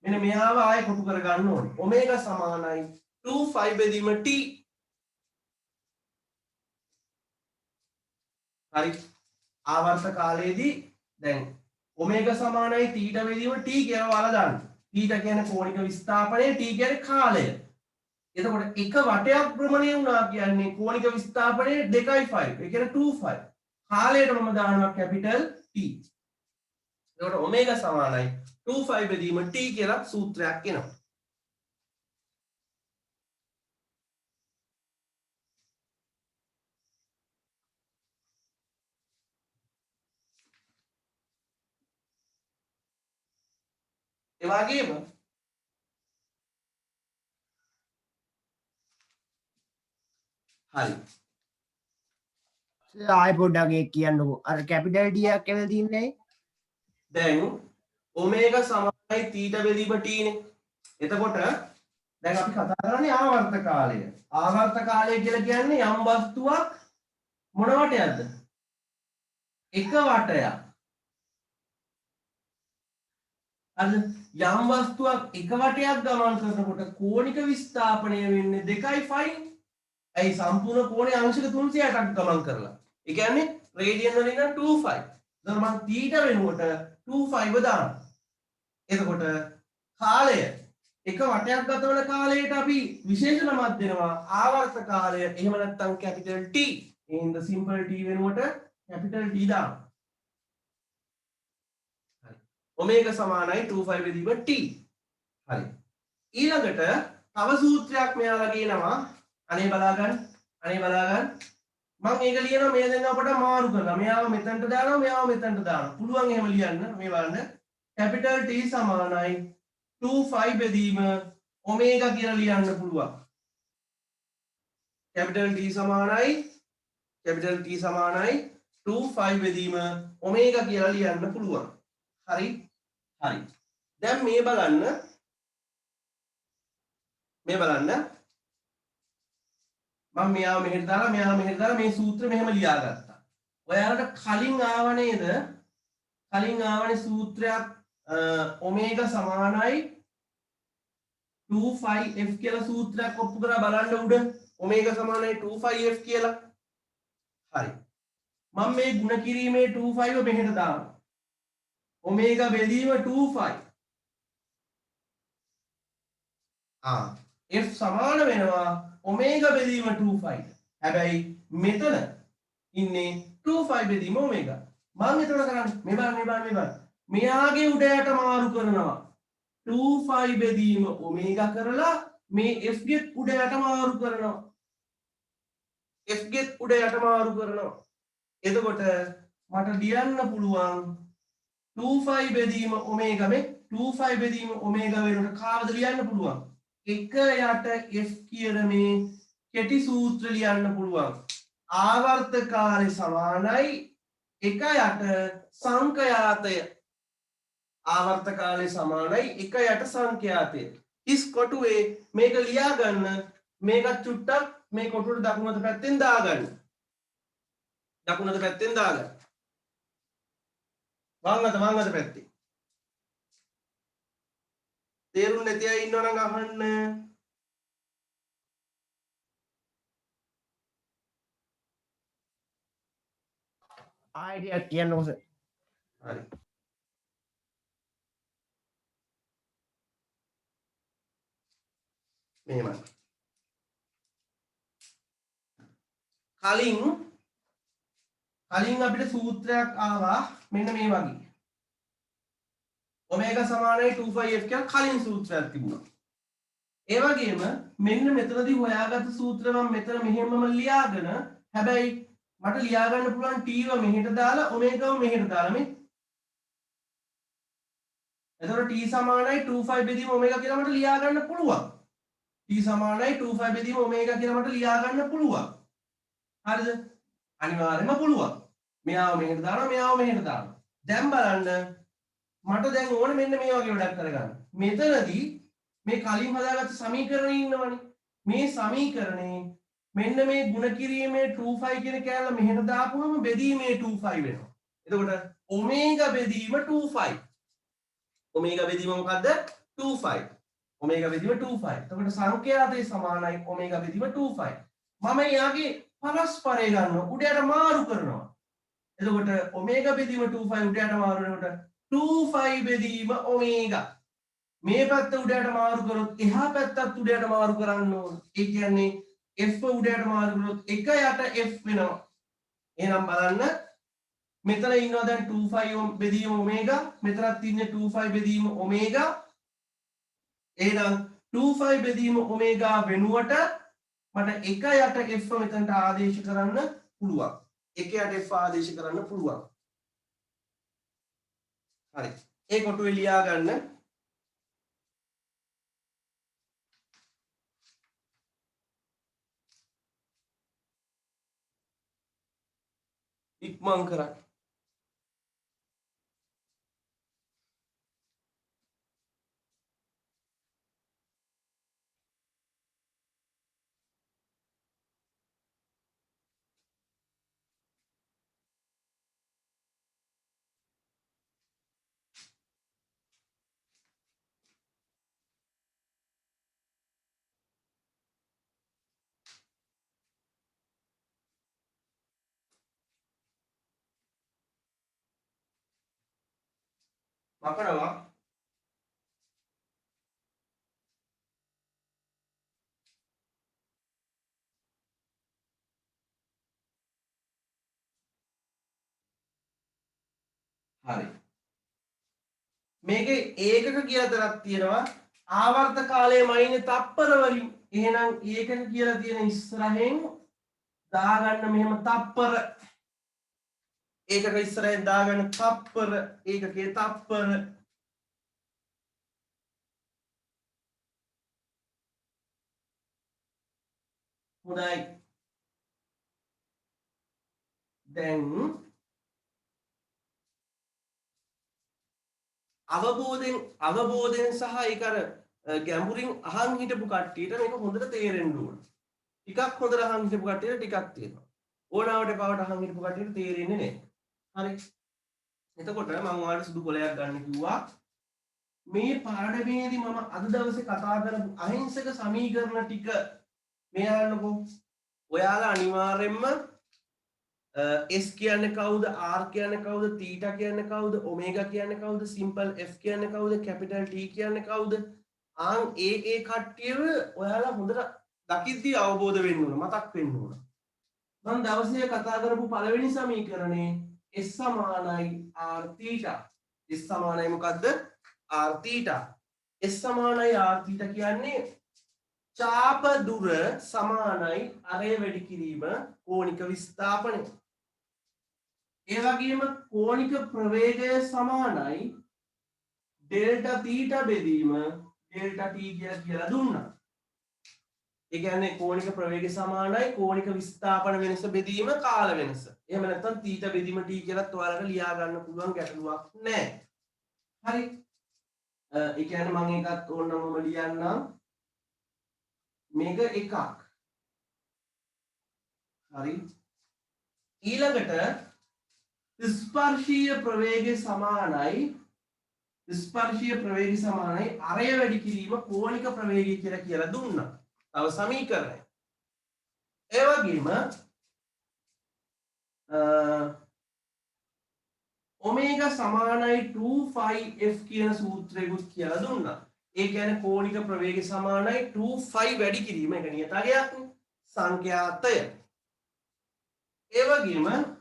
මෙන්න මෙයාව ආයෙ කොටු කර ගන්න ඕනේ. ඔමේගා සමානයි 2 5 බෙදීම T. හරි. ආවර්ත කාලයේදී දැන් ඔමේගා සමානයි θ බෙදීම T කියලා ඔයාලා දාන්න. θ කියන්නේ කෝණික විස්ථාපනය, T කියන්නේ කාලය. එතකොට එක වටයක් භ්‍රමණය වුණා කියන්නේ කෝණික විස්ථාපනය 2.5. ඒ කියන්නේ 2.5. කාලයට මම දානවා කැපිටල් T. එතකොට ඔමේගා සමානයි 2.5 බෙදීම T කියලා සූත්‍රයක් එනවා. ඒ වගේම හරි. ආයෙ පොඩ්ඩක් ඒක කියන්නකෝ. අර කැපිටල් D එකක් කියලා තියන්නේ. දැන් ඔමේගා සමානයි θ බෙදීම T නේ. එතකොට දැන් අපි කතා කරන්නේ ආවර්ත කාලය. ආවර්ත කාලය කියලා කියන්නේ යම් වස්තුවක් මොන වටයක්ද? එක වටයක්. අද යම් වස්තුවක් එක වටයක් ගමන් කරනකොට කෝණික විස්ථාපනය වෙන්නේ 2.5. ඇයි සම්පූර්ණ කෝණේ අංශක 360ක් ගමන් කරලා. ඒ කියන්නේ රේඩියන් වලින් නම් 2.5. දැන් මම θ වෙනුවට 2.5 දානවා. එතකොට කාලය එක වටයක් ගතවන කාලයට අපි විශේෂ නමක් දෙනවා ආවර්ත කාලය. එහෙම නැත්නම් කැපිටල් T. එහෙනම් සිම්පල් T වෙනුවට කැපිටල් T දානවා. හරි. ඔමේගා සමානයි 2.5 බෙදීම T. හරි. ඊළඟට තව සූත්‍රයක් මෙයාලා කියනවා. අනේ බලාගන්න. අනේ බලාගන්න. මම ඒක ලියනවා මේ දෙන්න අපට මාරු කරලා. මෙයාව මෙතනට දානවා, මෙයාව මෙතනට දානවා. පුළුවන් එහෙම ලියන්න. මේ බලන්න. කැපිටල් T සමානයි 2.5 බෙදීම ඔමේගා කියලා ලියන්න පුළුවන්. කැපිටල් T සමානයි 2.5 බෙදීම ඔමේගා කියලා ලියන්න පුළුවන්. හරි? හරි. දැන් මේ බලන්න. මම මෙයාව මෙහෙට දාලා මේ සූත්‍රය මෙහෙම ලියාගත්තා. ඔයාලට කලින් ආව නේද? කලින් ආවනේ සූත්‍රයක් ඔමේගා සමානයි 2.5f කියලා සූත්‍රයක් ඔප්පු කරලා බලන්න උඩ. ඔමේගා සමානයි 2.5f කියලා. හරි. මම මේ ගුණ කිරීමේ 2.5 මෙහෙට දානවා. ඔමේගා බෙදීම 2.5. f සමාන වෙනවා ඔමේගා බෙදීම 2.5. හැබැයි මෙතන ඉන්නේ 2.5 බෙදීම ඔමේගා. මම එතන කරන්නේ මේ බලන්න. මෙයාගේ උඩයට මාරු කරනවා. 2.5 බෙදීම ඔමේගා කරලා මේ f ගෙත් උඩයට මාරු කරනවා. එතකොට මට ලියන්න පුළුවන් 2.5 බෙදීම ඔමේගා මේ 2.5 බෙදීම ඔමේගා වෙනකොට කාවද ලියන්න පුළුවන්? එක යට f කියන මේ කෙටි සූත්‍ර ලියන්න පුළුවන්. ආවර්ත කාලය සමානයි එක යට සංඛ්‍යාතය. ආවර්ත කාලය සමානයි එක යට සංඛ්‍යාතය. ඉස් කොටුවේ මේක ලියා ගන්න. මේක චුට්ටක් මේ කොටුවට දකුණත පැත්තෙන් දාගන්න. වම් අත පැත්තේ. තේරුම් නැති අය ඉන්නවනම් අහන්න. ආයිඩියක් කියන්නකො සර්. හරි. මෙහෙමයි. කලින් අපිට සූත්‍රයක් ආවා මෙන්න මේ වගේ. ඔමේගා සමානයි 2.5f කියලා කලින් සූත්‍රයක් තිබුණා. ඒ වගේම මෙන්න මෙතනදී හොයාගත්ත සූත්‍රය මම මෙතන මෙහෙමම ලියාගෙන හැබැයි මට ලියා ගන්න පුළුවන් t ව මෙහෙට දාලා ඔමේගාව මෙහෙට දාලා මේ එතකොට t සමානයි 25 බෙදීම ඔමේගා කියලා මට ලියා ගන්න පුළුවන්. t සමානයි 25 බෙදීම ඔමේගා කියලා මට ලියා ගන්න පුළුවන්. හරිද? අනිවාර්යයෙන්ම පුළුවන්. මෙයාව මෙහෙට දානවා මෙයාව මෙහෙට දානවා. දැන් බලන්න මට දැන් ඕනේ මෙන්න මේ වගේ වැඩක් කරගන්න. මෙතනදී මේ කලින් හදාගත්ත සමීකරණේ ඉන්නවනේ. මේ සමීකරණේ මෙන්න මේ ಗುಣ කිරීමේ 25 කියන කෑල්ල මෙහෙට දාපුවම බෙදීමේ 25 වෙනවා. එතකොට ඔමේගා බෙදීම 25. ඔමේගා බෙදීම මොකද්ද? 25. ඔමේගා බෙදීම 25. එතකොට සංඛ්‍යාතේ සමානයි ඔමේගා බෙදීම 25. මම යාගේ පරස්පරය ගන්නවා උඩයට මාරු කරනවා. එතකොට ඔමේගා බෙදීම 25 උඩයට මාරු වෙනකොට 25 බෙදීම ඔමේගා. මේ පැත්ත උඩයට මාරු කරොත් එහා පැත්තත් උඩයට මාරු කරන්න ඕන. ඒ කියන්නේ f උඩයට මාරු කරොත් 1 යට f වෙනවා. එහෙනම් බලන්න මෙතන ඉන්නවා දැන් 25 බෙදීම ඔමේගා මෙතනත් ඉන්නේ 25 බෙදීම ඔමේගා. එහෙනම් 25 බෙදීම ඔමේගා වෙනුවට මට 1 යට f මෙතනට ආදේශ කරන්න පුළුවන්. 1 යට f ආදේශ කරන්න පුළුවන්. හරි. ඒ කොටුවේ ලියා ගන්න. ඉක්මන් කරන්න. මකනවා හරි මේකේ ඒකක කියලා තරක් තියෙනවා ආවර්ත කාලයේ මයිනේ තප්පර වලින් එහෙනම් ඒකක කියලා තියෙන ඉස්සරහෙන් දාගන්න මෙහෙම තප්පර ඒකක ඉස්සරහෙන් දාගන්න තප්පර ඒකකේ තප්පර හොඳයි දැන් අවබෝධයෙන් සහ ඒක අර ගැඹුරින් අහන් හිටපු කට්ටියට මේක හොඳට තේරෙන්න ඕන. ටිකක් හොඳට අහන් හිටපු කට්ටියට ටිකක් තියෙනවා. ඕනාවට පවට අහන් හිටපු කට්ටියට තේරෙන්නේ නැහැ. හරි. එතකොට මම ඔයාලට සුදු කොලයක් ගන්න කිව්වා. මේ පාඩමේදී මම අද දවසේ කතා කරපු අහිංසක සමීකරණ ටික මේ අහන්නකෝ. ඔයාලා අනිවාර්යෙන්ම S කියන්නේ කවුද R කියන්නේ කවුද θ කියන්නේ කවුද ඔමේගා කියන්නේ කවුද සිම්පල් F කියන්නේ කවුද කැපිටල් T කියන්නේ කවුද ආන් ඒ කට්ටියව ඔයාලා හොඳට දකිද්දී අවබෝධ වෙන්න ඕන මතක් වෙන්න ඕන මම දවසේ කතා කරපු පළවෙනි සමීකරණේ S සමානයි R θ S සමානයි මොකද්ද R θ S සමානයි R θ කියන්නේ චාප දුර සමානයි අරය වැඩි කිරීම කෝණික විස්ථාපනය ඒ වගේම කෝණික ප්‍රවේගය සමානයි ඩෙල්ටා θ බෙදීම ඩෙල්ටා t කියලා දුන්නා. ඒ කියන්නේ කෝණික ප්‍රවේගය සමානයි කෝණික විස්ථාපන වෙනස බෙදීම කාල වෙනස. එහෙම නැත්නම් θ බෙදීම t කියලාත් ඔයාලට ලියා ගන්න පුළුවන් ගැටලුවක් නැහැ. හරි. ඒ කියන්නේ මම ඒකත් ඕනම ලියන්නම්. මේක එකක්. හරි. ඊළඟට ස්පර්ශීය ප්‍රවේගය සමානයි අරය වැඩි කිරීම කෝණික ප්‍රවේගය කියලා දුන්නා. තව සමීකරණය. ඒ වගේම ඔමේගා සමානයි 2πf කියන සූත්‍රයකුත් කියලා දුන්නා. ඒ කියන්නේ කෝණික ප්‍රවේගය සමානයි 2π වැඩි කිරීම එක නියතකයක් සංඛ්‍යාතය. ඒ වගේම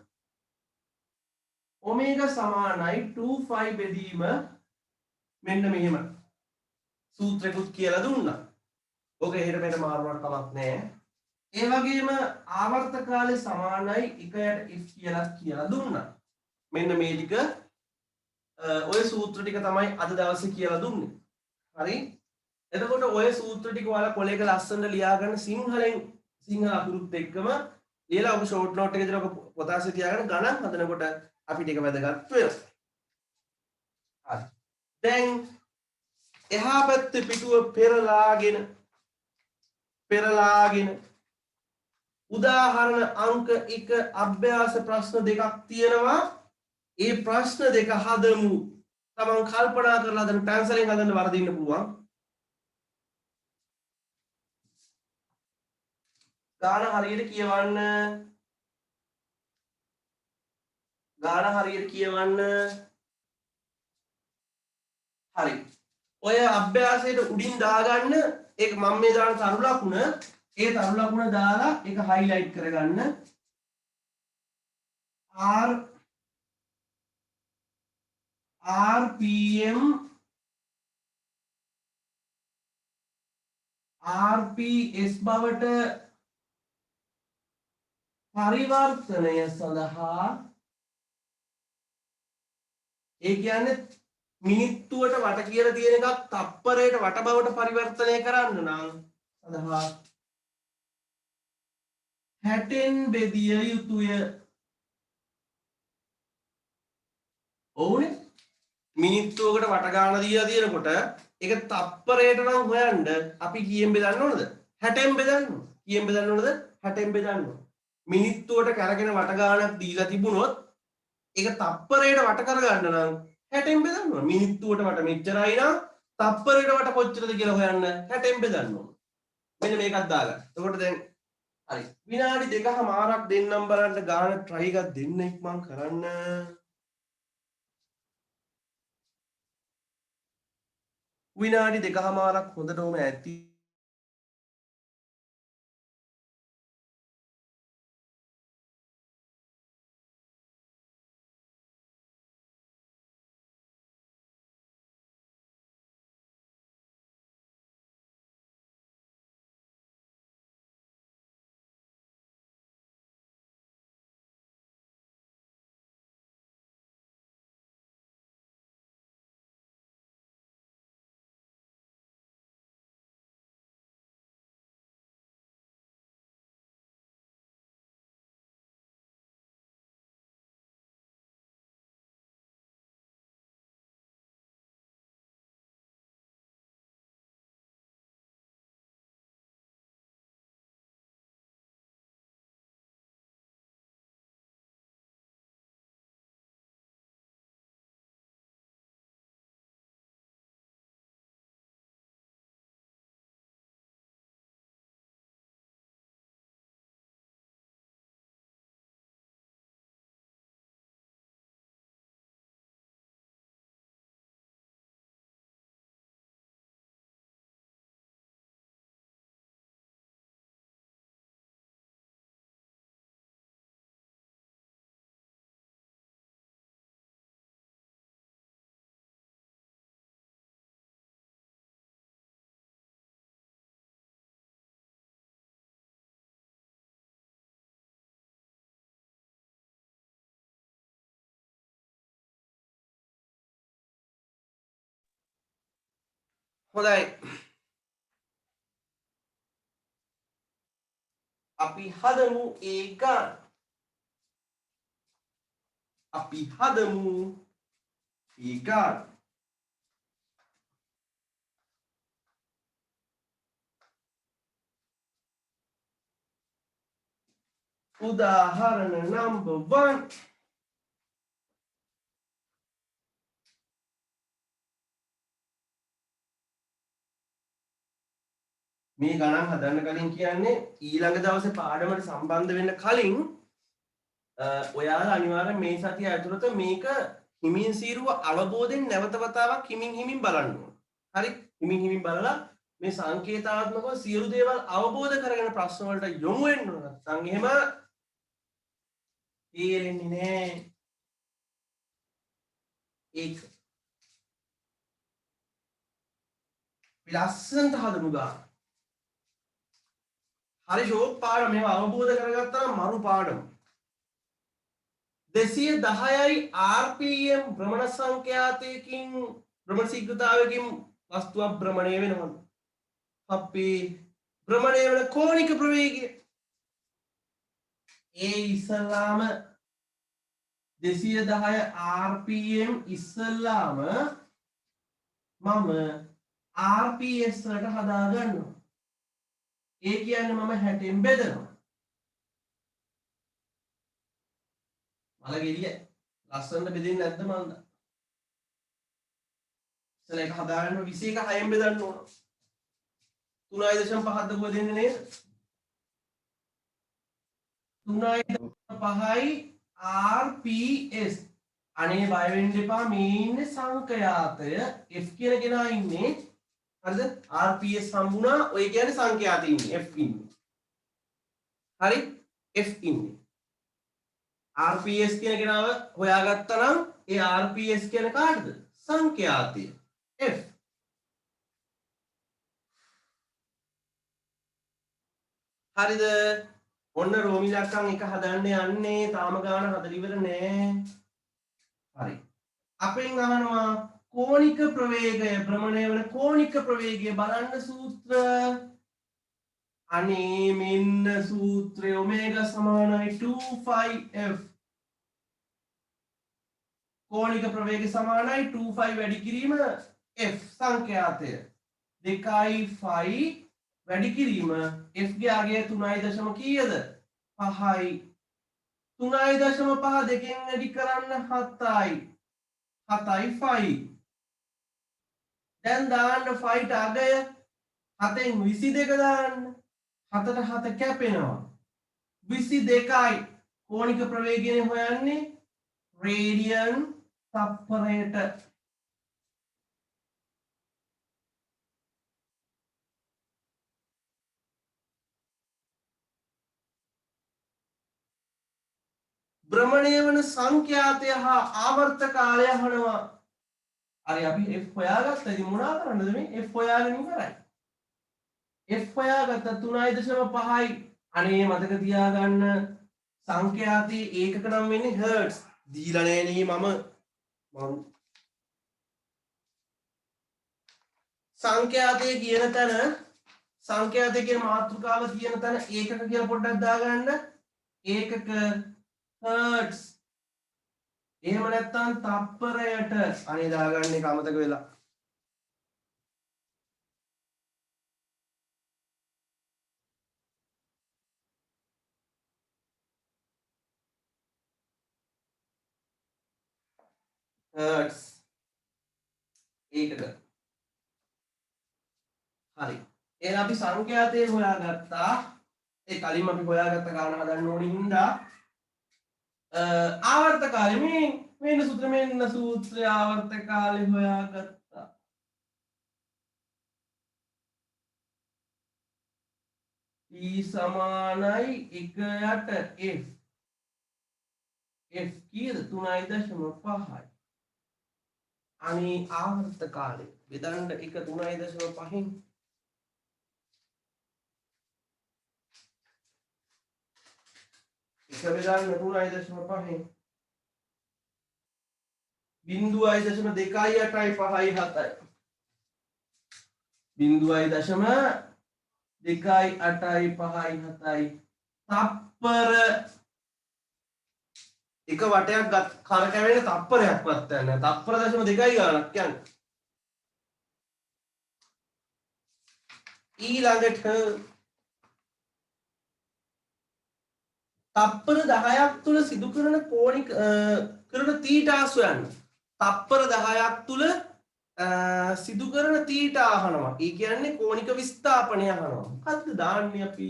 ඔමේගා සමානයි 2π බෙදීම මෙන්න මෙහෙම සූත්‍රයකුත් කියලා දුන්නා. ඕක එහෙට මෙහෙට මාරුවට කමක් නැහැ. ඒ වගේම ආවර්ත කාලය සමානයි 1යට f කියලා දුන්නා. මෙන්න මේ ටික ඔය සූත්‍ර ටික තමයි අද දවසේ කියලා දුන්නේ. හරි? එතකොට ඔය සූත්‍ර ටික ඔයාලා කොලේක ලස්සනට ලියා ගන්න සිංහල අකුරුත් එක්කම ලියලා ඔබ ෂෝට් නෝට් එකේ දාලා පොතාසිය තියාගෙන ගණන් හදනකොට අපිට ඒක වැදගත් වෙනවා. හරි. දැන් එහා පැත්තේ පිටුව පෙරලාගෙන උදාහරණ අංක 1 අභ්‍යාස ප්‍රශ්න දෙකක් තියෙනවා. ඒ ප්‍රශ්න දෙක හදමු. තමන් කල්පනා කරලා හදන පැන්සලෙන් හදන්න වරදින්න පුළුවන්. ගාන හරියට කියවන්න. හරි. ඔය අභ්‍යාසයට උඩින් දාගන්න ඒක මම මේ දාන තරු ලකුණ ඒ තරු ලකුණ දාලා ඒක හයිලයිට් කරගන්න. RPM RPS බවට පරිවර්තනය සඳහා ඒ කියන්නේ මිනිත්තුවට වට කියලා තියෙන එකක් තප්පරයට වට බවට පරිවර්තනය කරන්න නම් සඳහා 60න් බෙදිය යුතුය. ඕනේ මිනිත්තුවකට වට ගන්න දීලා තියෙනකොට ඒක තප්පරයට නම් හොයන්න අපි කීයෙන් බෙදන්න ඕනද? 60න් බෙදන්න ඕන. කීයෙන් බෙදන්න ඕනද? 60න් බෙදන්න ඕන. මිනිත්තුවට කරගෙන වට ගන්නක් දීලා තිබුණොත් ඒක තප්පරයට වට කරගන්න නම් 60න් බෙදන්න ඕන. මිනිත්තුවට වට මෙච්චරයි නම් තප්පරයට වට කොච්චරද කියලා හොයන්න 60න් බෙදන්න ඕන. මෙන්න මේකත් දාගන්න. එතකොට දැන් හරි. විනාඩි 2කමාරක් දෙන්නම් බලන්න ගාන try එකක් දෙන්න ඉක්මන් කරන්න. විනාඩි 2කමාරක් හොඳටම ඇති. හොඳයි. අපි හදමු ඒ ගාන. උදාහරණ number 1. මේ ගණන් හදන්න කලින් කියන්නේ ඊළඟ දවසේ පාඩමට සම්බන්ධ වෙන්න කලින් ඔයාලා අනිවාර්යෙන් මේ සතිය ඇතුළත මේක හිමින් සීරුව අවබෝධයෙන් නැවත වතාවක් හිමින් බලන්න ඕන. හරි? හිමින් බලලා මේ සංකේතාත්මකව සියලු දේවල් අවබෝධ කරගෙන ප්‍රශ්න වලට යොමු වෙන්න ඕන. නැත්නම් එහෙම තේරෙන්නේ නැහැ. ඒක ලස්සනට හදමු ගන්න. හරි ෂෝක් පාඩම මේව අවබෝධ කරගත්තා නම් මරු පාඩම 210යි rpm භ්‍රමණ සංඛ්‍යාතයකින් භ්‍රමණ ශීඝ්‍රතාවයකින් වස්තුවක් භ්‍රමණය වෙනවා අපි භ්‍රමණය වෙන කෝණික ප්‍රවේගය ඒ ඉස්සලාම 210 rpm ඉස්සලාම මම rps වලට හදා ගන්නවා ඒ කියන්නේ මම 60න් බෙදනවා මල ගෙඩිය ලස්සනට බෙදෙන්නේ නැද්ද මන්ද ඉස්සලා එක හදාගන්න 21 6න් බෙදන්න ඕන 3.5ද කොහෙද දෙන්නේ නේද 3.5යි rps අනේ බය වෙන්න එපා මේ ඉන්නේ සංඛ්‍යාතය f කියන කෙනා ඉන්නේ හරිද rps හම්බුණා ඔය කියන්නේ සංඛ්‍යාතය ඉන්නේ f ඉන්නේ හරි f ඉන්නේ rps කියන කෙනාව හොයාගත්තා නම් ඒ rps කියන කාටද සංඛ්‍යාතය f හරිද ඔන්න රෝමි ලක්කම් එක හදන්න යන්නේ තාම ගාන හදලා ඉවර නෑ හරි අපෙන් අහනවා කෝණික ප්‍රවේගය භ්‍රමණය වන කෝණික ප්‍රවේගය බලන්න සූත්‍ර අනේ මෙන්න සූත්‍රය ඔමේගා සමානයි 2πf කෝණික ප්‍රවේගය සමානයි 2π වැඩි කිරීම f සංඛ්‍යාතය 2යි π වැඩි කිරීම f ගේ අගය 3.0 කීයද 5යි 3.5 දෙකෙන් වැඩි කරන්න 7යි 7යි 5 දැන් දාන්න 5ට අගය 7න් 22 දාන්න 7ට 7 කැපෙනවා 22යි කෝණික ප්‍රවේගයනේ හොයන්නේ රේඩියන් තප්පරයට භ්‍රමණය වන සංඛ්‍යාතය හා ආවර්ත කාලය අහනවා. හරි අපි f හොයාගත්තා. ඉතින් මොනවා කරන්නද මේ f හොයාගෙන ඉවරයි. f හොයාගත්ත 3.5යි. අනේ මතක තියාගන්න සංඛ්‍යාතයේ ඒකක නම් වෙන්නේ හර්ට්ස්. දීලා නෑ නේ මම සංඛ්‍යාතයේ කියන තැන සංඛ්‍යාතයේ කියන මාතෘකාව කියන තැන ඒකක කියලා පොඩ්ඩක් දාගන්න. ඒකක හර්ට්ස් එහෙම නැත්නම් තප්පරයට අනේ දාගන්න එක අමතක වෙලා හර්ට්ස් ඒකක හරි එහෙනම් අපි සංඛ්‍යාතයේ හොයාගත්තා ඒ කලින් අපි හොයාගත්ත ගාන හදන්න ඕනේ හින්දා ආවර්ත කාලය මෙන්න සූත්‍රය මෙන්න සූත්‍රය ආවර්ත කාලය හොයාගත්තා T සමානයි 1යට F F කීයද 3.5යි අනේ ආවර්ත කාලය බෙදන්න 1 3.5න් එක බෙදන්න 3.5න් 0.2.8යි 5යි 7යි 0.2.8යි 5යි 7යි තප්පර එක වටයක් කරකැවෙන තප්පරයක්වත් නැහැ තප්පර 0.2 ගානක් කියන්නේ ඊළඟට තප්පර 10ක් තුල සිදු කරන කෝණික කරන තීටා සොයන්න. තප්පර 10ක් තුල සිදු කරන තීටා අහනවා. ඒ කියන්නේ කෝණික විස්ථාපනය අහනවා. මොකද්ද දාන්නේ අපි?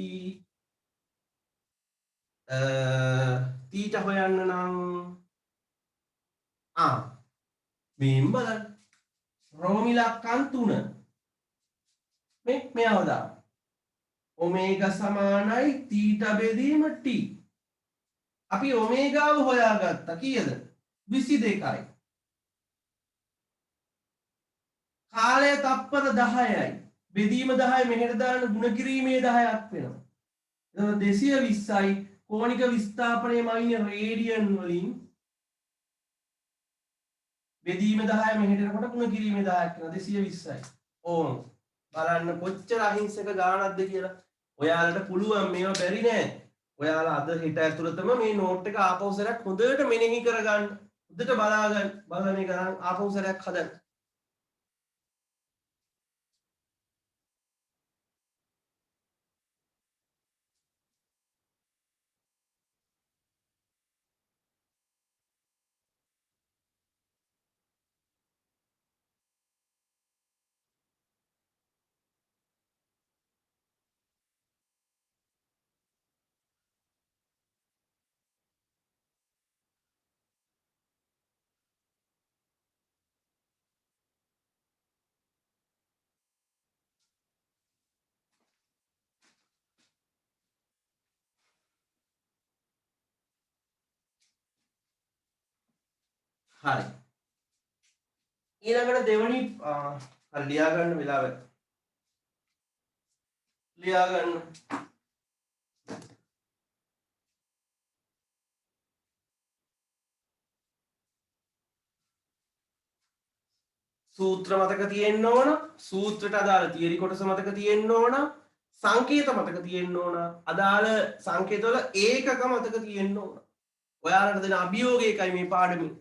තීටා හොයන්න නම් මේන් බලන්න. රෝමි ලක්කම් 3. මෙයාව දාන්න. ඔමේගා සමානයි තීටා බෙදීම t. අපි ඔමේගාව හොයාගත්තා කීයද 22යි කාලය තප්පර 10යි බෙදීම 10 මෙහෙට දාන්න ගුණ කිරීමේ 10ක් වෙනවා එතකොට 220යි කෝණික විස්ථාපනය මයින් රේඩියන් වලින් බෙදීම 10 මෙහෙට එනකොට ಗುಣ කිරීම 10ක් වෙනවා 220යි. ඕම්. බලන්න කොච්චර අහිංසක ගාණක්ද කියලා. ඔයාලට පුළුවන් මේවා බැරි නෑ. ඔයාලා අද හෙට ඇතුළතම මේ නෝට් එක ආපහු සැරයක් හොඳට මෙනෙහි කරගන්න. හොඳට බලාගන්න. බලලා මේක ආපහු සැරයක් හදන්න. හරි. ඊළඟට දෙවනි ලියා ගන්න වෙලාව. ලියා ගන්න. සූත්‍ර මතක තියෙන්න ඕන. සූත්‍රයට අදාළ තියරි කොටස මතක තියෙන්න ඕන. සංකේත මතක තියෙන්න ඕන. අදාළ සංකේතවල ඒකක මතක තියෙන්න ඕන. ඔයාලට දෙන අභියෝගය එකයි මේ පාඩමේ.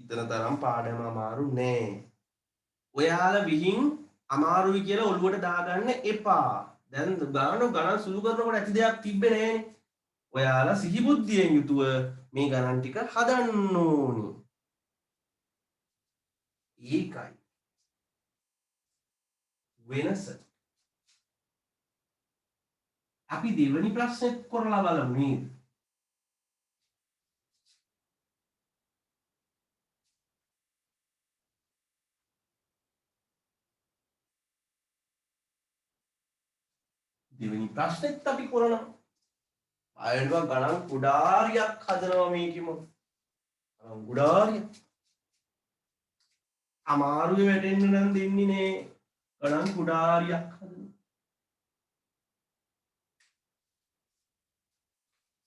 ඉතන තරම් පාඩම අමාරු නෑ. ඔයාලා විහිං අමාරුයි කියලා ඔළුවට දාගන්න එපා. දැන් ගණන් සුළු කරනකොට ඇති දෙයක් තිබ්බේ නෑනේ. ඔයාලා සිහිබුද්ධියෙන් යුතුව මේ ගණන් ටික හදන්න ඕනි. ඒකයි වෙනස. අපි දෙවෙනි ප්‍රශ්නෙත් කරලා බලමු නේද? දෙවෙනි ප්‍රශ්නෙත් අපි කරනවා. අයල්වා ගණන් කුඩාරියක් හදනවා මේකෙම. කුඩාරිය. අමාරුවේ වැටෙන්න නම් දෙන්නේ නේ. ගණන් කුඩාරියක් හදනවා.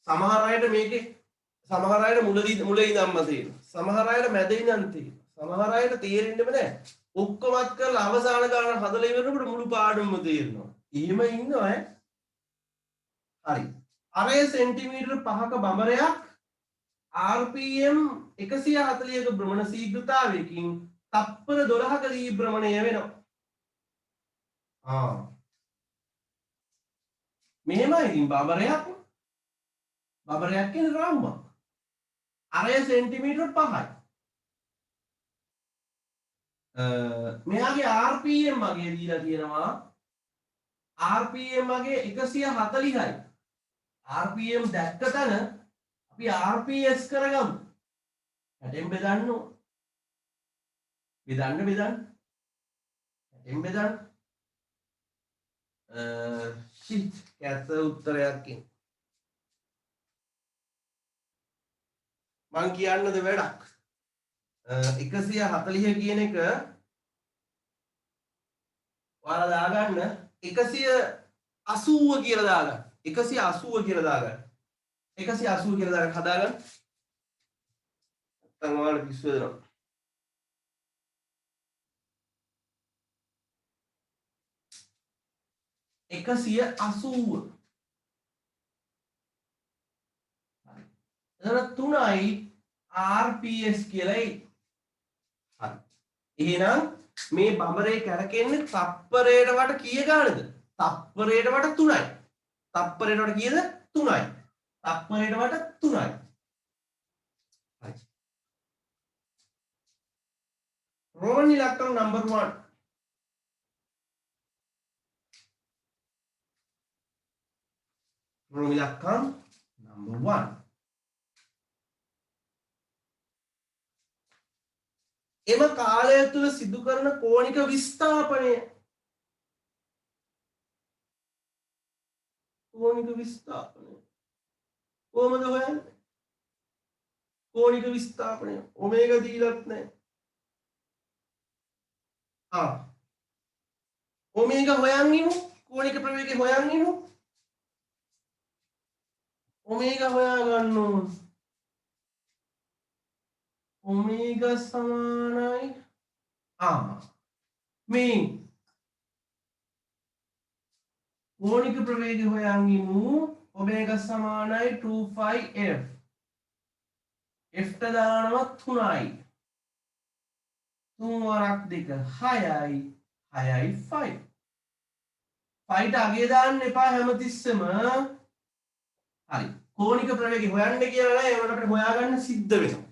සමහර අයට මේකේ සමහර අයට මුල ඉඳන්ම තේරෙනවා. සමහර අයට මැද ඉඳන් තේරෙනවා. සමහර අයට තේරෙන්නේම නැහැ. ඔක්කොමත් කරලා අවසාන ගාන හදලා ඉවරනකොට මුළු පාඩමම තේරෙනවා. එහෙම ඉන්නවා ඈ. හරි. අරය සෙන්ටිමීටර 5ක බඹරයක් RPM 140ක භ්‍රමණ ශීඝ්‍රතාවයකින් තප්පර 12ක දී භ්‍රමණය වෙනවා. මෙහෙමයි ඉතින් බඹරයක් කියන්නේ රාමුවක්. අරය සෙන්ටිමීටර 5යි. මෙයාගේ RPM මගේ දීලා තියෙනවා. RPM මගේ 140යි. RPM දැක්ක තැන අපි RPS කරගමු. 60න් බෙදන්න ඕන. බෙදන්න 60න් බෙදන්න. කැත උත්තරයක් එන. මං කියන්නද වැඩක්. 140 කියන එක ඔයාලා දාගන්න 180 කියලා දාගන්න. 180 කියලා දාගන්න. 180 කියලා දාගන්න හදාගන්න. නැත්නම් ඔයාලා පිස්සු වෙනවා. එකසිය 80. එතන 3යි RPS කියලායි. හරි. එහෙනම් මේ බඹරේ කැරකෙන්නේ තප්පරයට වට කීය ගානද? තප්පරයට වට 3යි. තප්පරයට වට කීයද? 3යි. තප්පරයට වට 3යි. හරි. රෝමන් ඉලක්කම් නම්බර් 1. රෝමන් ඉලක්කම් නම්බර් 1. එම කාලය තුළ සිදු කරන කෝණික විස්ථාපනය. කොහොමද හොයන්නේ? කෝණික විස්ථාපනය ඔමේගා දීලත් නැහැ. ඔමේගා හොයන් ඉමු. කෝණික ප්‍රවේගය හොයන් ඉමු. ඔමේගා හොයා ගන්න ඕන. ඔමේගා සමානයි මේ කෝණික ප්‍රවේගය හොයන් ඉමු. ඔමේගා සමානයි 2πf. f ට දානවා 3යි. 3 වරක් 2 6යි. 6යි 5. 5ට අගය දාන්න එපා හැමතිස්සෙම. හරි. කෝණික ප්‍රවේගය හොයන්න කියලා නෑ ඒවට අපිට හොයාගන්න සිද්ධ වෙනවා.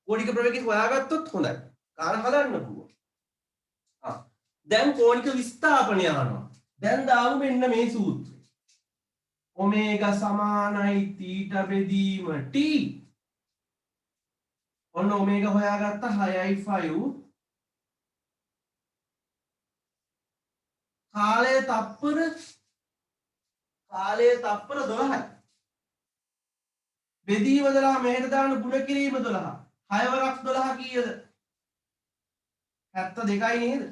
කෝණික ප්‍රවේගය හොයාගත්තොත් හොඳයි. කාල හදන්න පුළුවන්. දැන් කෝණික විස්ථාපනය අහනවා. දැන් දාමු මෙන්න මේ සූත්‍රය. ඔමේගා සමානයි තීටා බෙදීම t. ඔන්න ඔමේගා හොයාගත්ත 6යි 5. කාලය තප්පර 12යි. බෙදීම 12 මෙහෙට දාන ගුණ කිරීම 12. 6 වරක් 12 කීයද? 72යි නේද?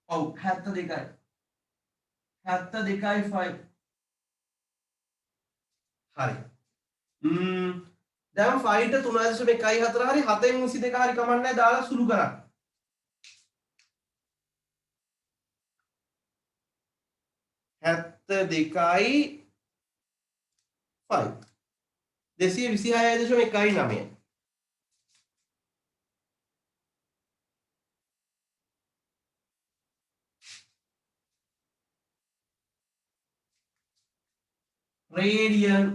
ඔව් 72යි. 72යි 5. හරි. දැන් 5ට 3.14 හරි 7න් 22 හරි කමන්නේ දාලා සුළු කරන්න. 72යි 5 226.19 රේඩියන්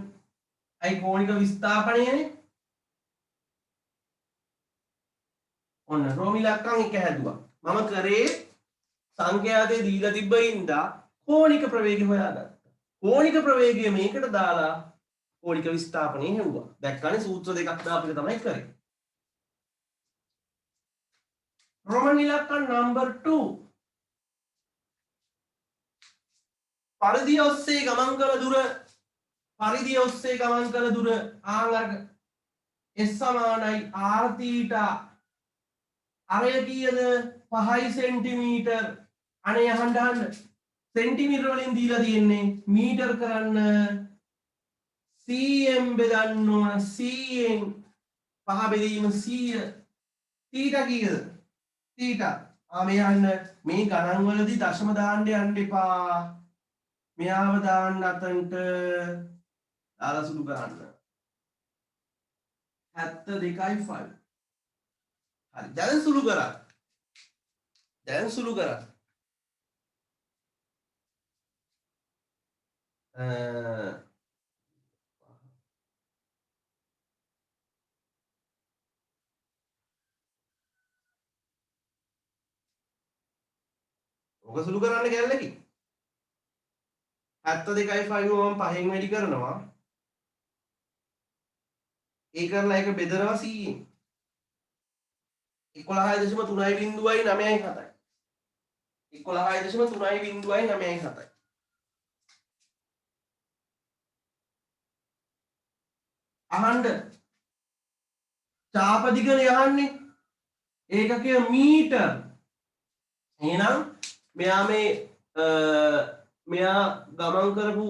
අයි කෝණික විස්ථාපනයනේ. ඔන්න රෝමි ඉලක්කම් එක හැදුවා. මම කරේ සංඛ්‍යාතේ දීලා තිබ්බ ඉඳා කෝණික ප්‍රවේගය හොයාගත්තා. කෝණික ප්‍රවේගය මේකට දාලා කෝණික විස්ථාපනය හෙව්වා. දැක්කනේ සූත්‍ර දෙකක් දාපු එක තමයි කරේ. රෝමන් ඉලක්කම් නම්බර් 2. පරිධිය ඔස්සේ ගමන් කළ දුර ආංගක s සමානයි r θ. අරය කීයද? 5 සෙන්ටිමීටර්. අනේ අහන්න සෙන්ටිමීටර වලින් දීලා තියෙන්නේ මීටර් කරන්න cm බෙදන්න ඕන. cn 5 බෙදීම 100. θ කීයද? θ මේ යන්න මේ ගණන් වලදී දශම දාන්න යන්න එපා. මෙයාව දාන්න අතන්ට දාලා සුළු කරන්න. 72යි 5. හරි. දැන් සුළු කරා. ඔක සුළු කරන්න කැල්ලකි. 72යි 5 මම 5න් වැඩි කරනවා. ඒ කරලා එක බෙදනවා 100න්. 11.3.9.7යි. 11.3.9.7යි. අහන්න චාප දිගනේ අහන්නේ. ඒකකය මීටර්. එහෙනම් මෙයා ගමන් කරපු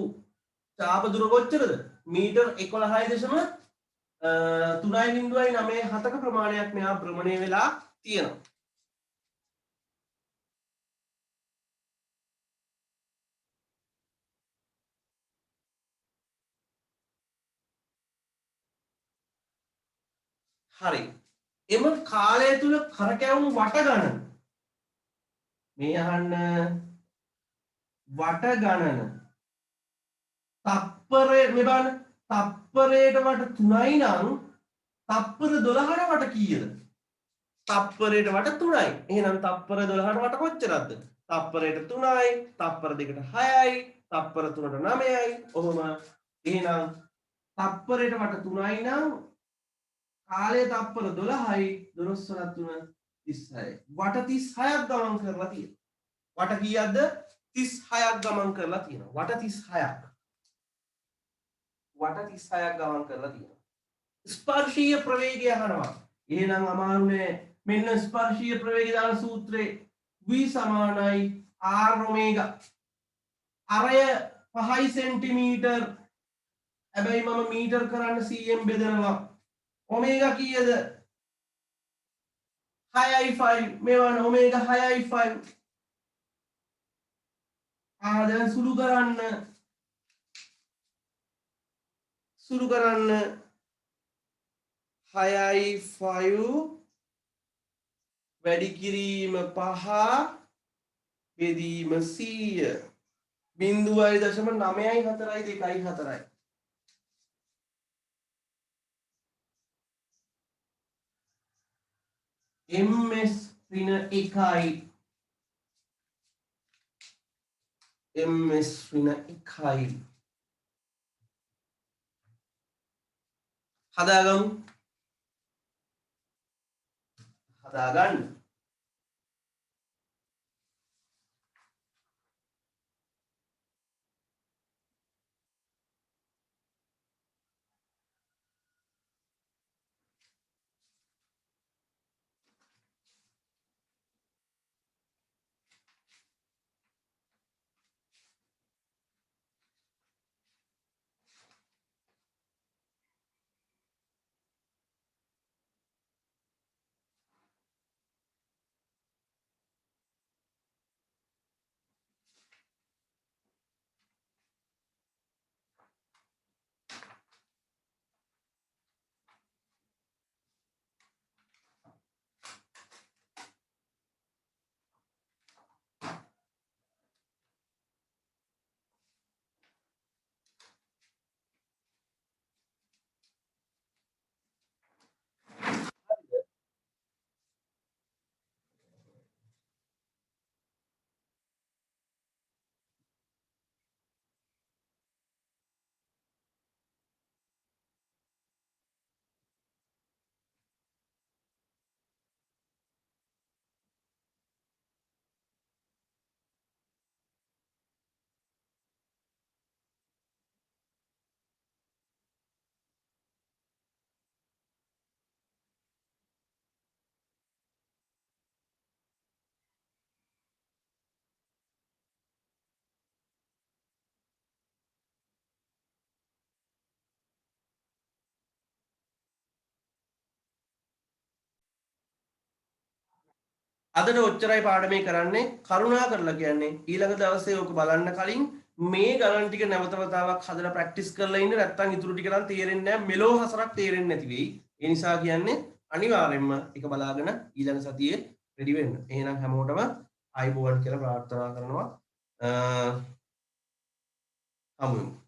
චාප දුර කොච්චරද? මීටර් 11.3.9.7ක ප්‍රමාණයක් මෙයා භ්‍රමණය වෙලා තියෙනවා. හරි. එම කාලය තුල කරකැවුණු වට ගණන. මේ අහන්න වට ගණන. තප්පරේ මේ බලන්න. තප්පරයට වට 3යි නම් තප්පර 12ට වට කීයද? තප්පරයට වට 3යි. එහෙනම් තප්පර 12ට වට කොච්චරද? තප්පරයට 3යි, තප්පර 2ට 6යි, තප්පර 3ට 9යි. ඔහොම. එහෙනම් තප්පරයට වට 3යි නම් කාලය තප්පර 12යි 12 වරක් 3 36යි. වට 36ක් ගමන් කරලා තියෙනවා. වට කීයක්ද? 36ක් ගමන් කරලා තියෙනවා. වට 36ක්. වට 36ක් ගමන් කරලා තියෙනවා. ස්පර්ශීය ප්‍රවේගය අහනවා. එහෙනම් අමාරු නෑ. මෙන්න ස්පර්ශීය ප්‍රවේගය දාන සූත්‍රේ v සමානයි r ඔමේගා. අරය 5 සෙන්ටිමීටර්. හැබැයි මම මීටර් කරන්න cm බෙදනවා. ඔමේගා කීයද? 6.5. මේවන ඔමේගා 6.5. දැන් සුළු කරන්න සුළු කරන්න 6.5 වැඩි කිරීම 5 බෙදීම 100 0.942 ms ඍණ 1යි ms ඍණ 1යි හදාගන්න අදට ඔච්චරයි පාඩමේ කරන්නේ කරුණා කරලා කියන්නේ ඊළඟ දවසේ ඔක බලන්න කලින් මේ ගණන් ටික නැවත වතාවක් හදලා ප්‍රැක්ටිස් කරලා ඉන්න නැත්නම් ඉතුරු ටික නම් තේරෙන්නේ නැහැ මෙලෝ හසරක් තේරෙන්නේ නැති වෙයි ඒ නිසා කියන්නේ අනිවාර්යයෙන්ම ඒක බලාගෙන ඊළඟ සතියේ රෙඩි වෙන්න එහෙනම් හැමෝටම ආයිබෝවන් කියලා ප්‍රාර්ථනා කරනවා හමු වෙමු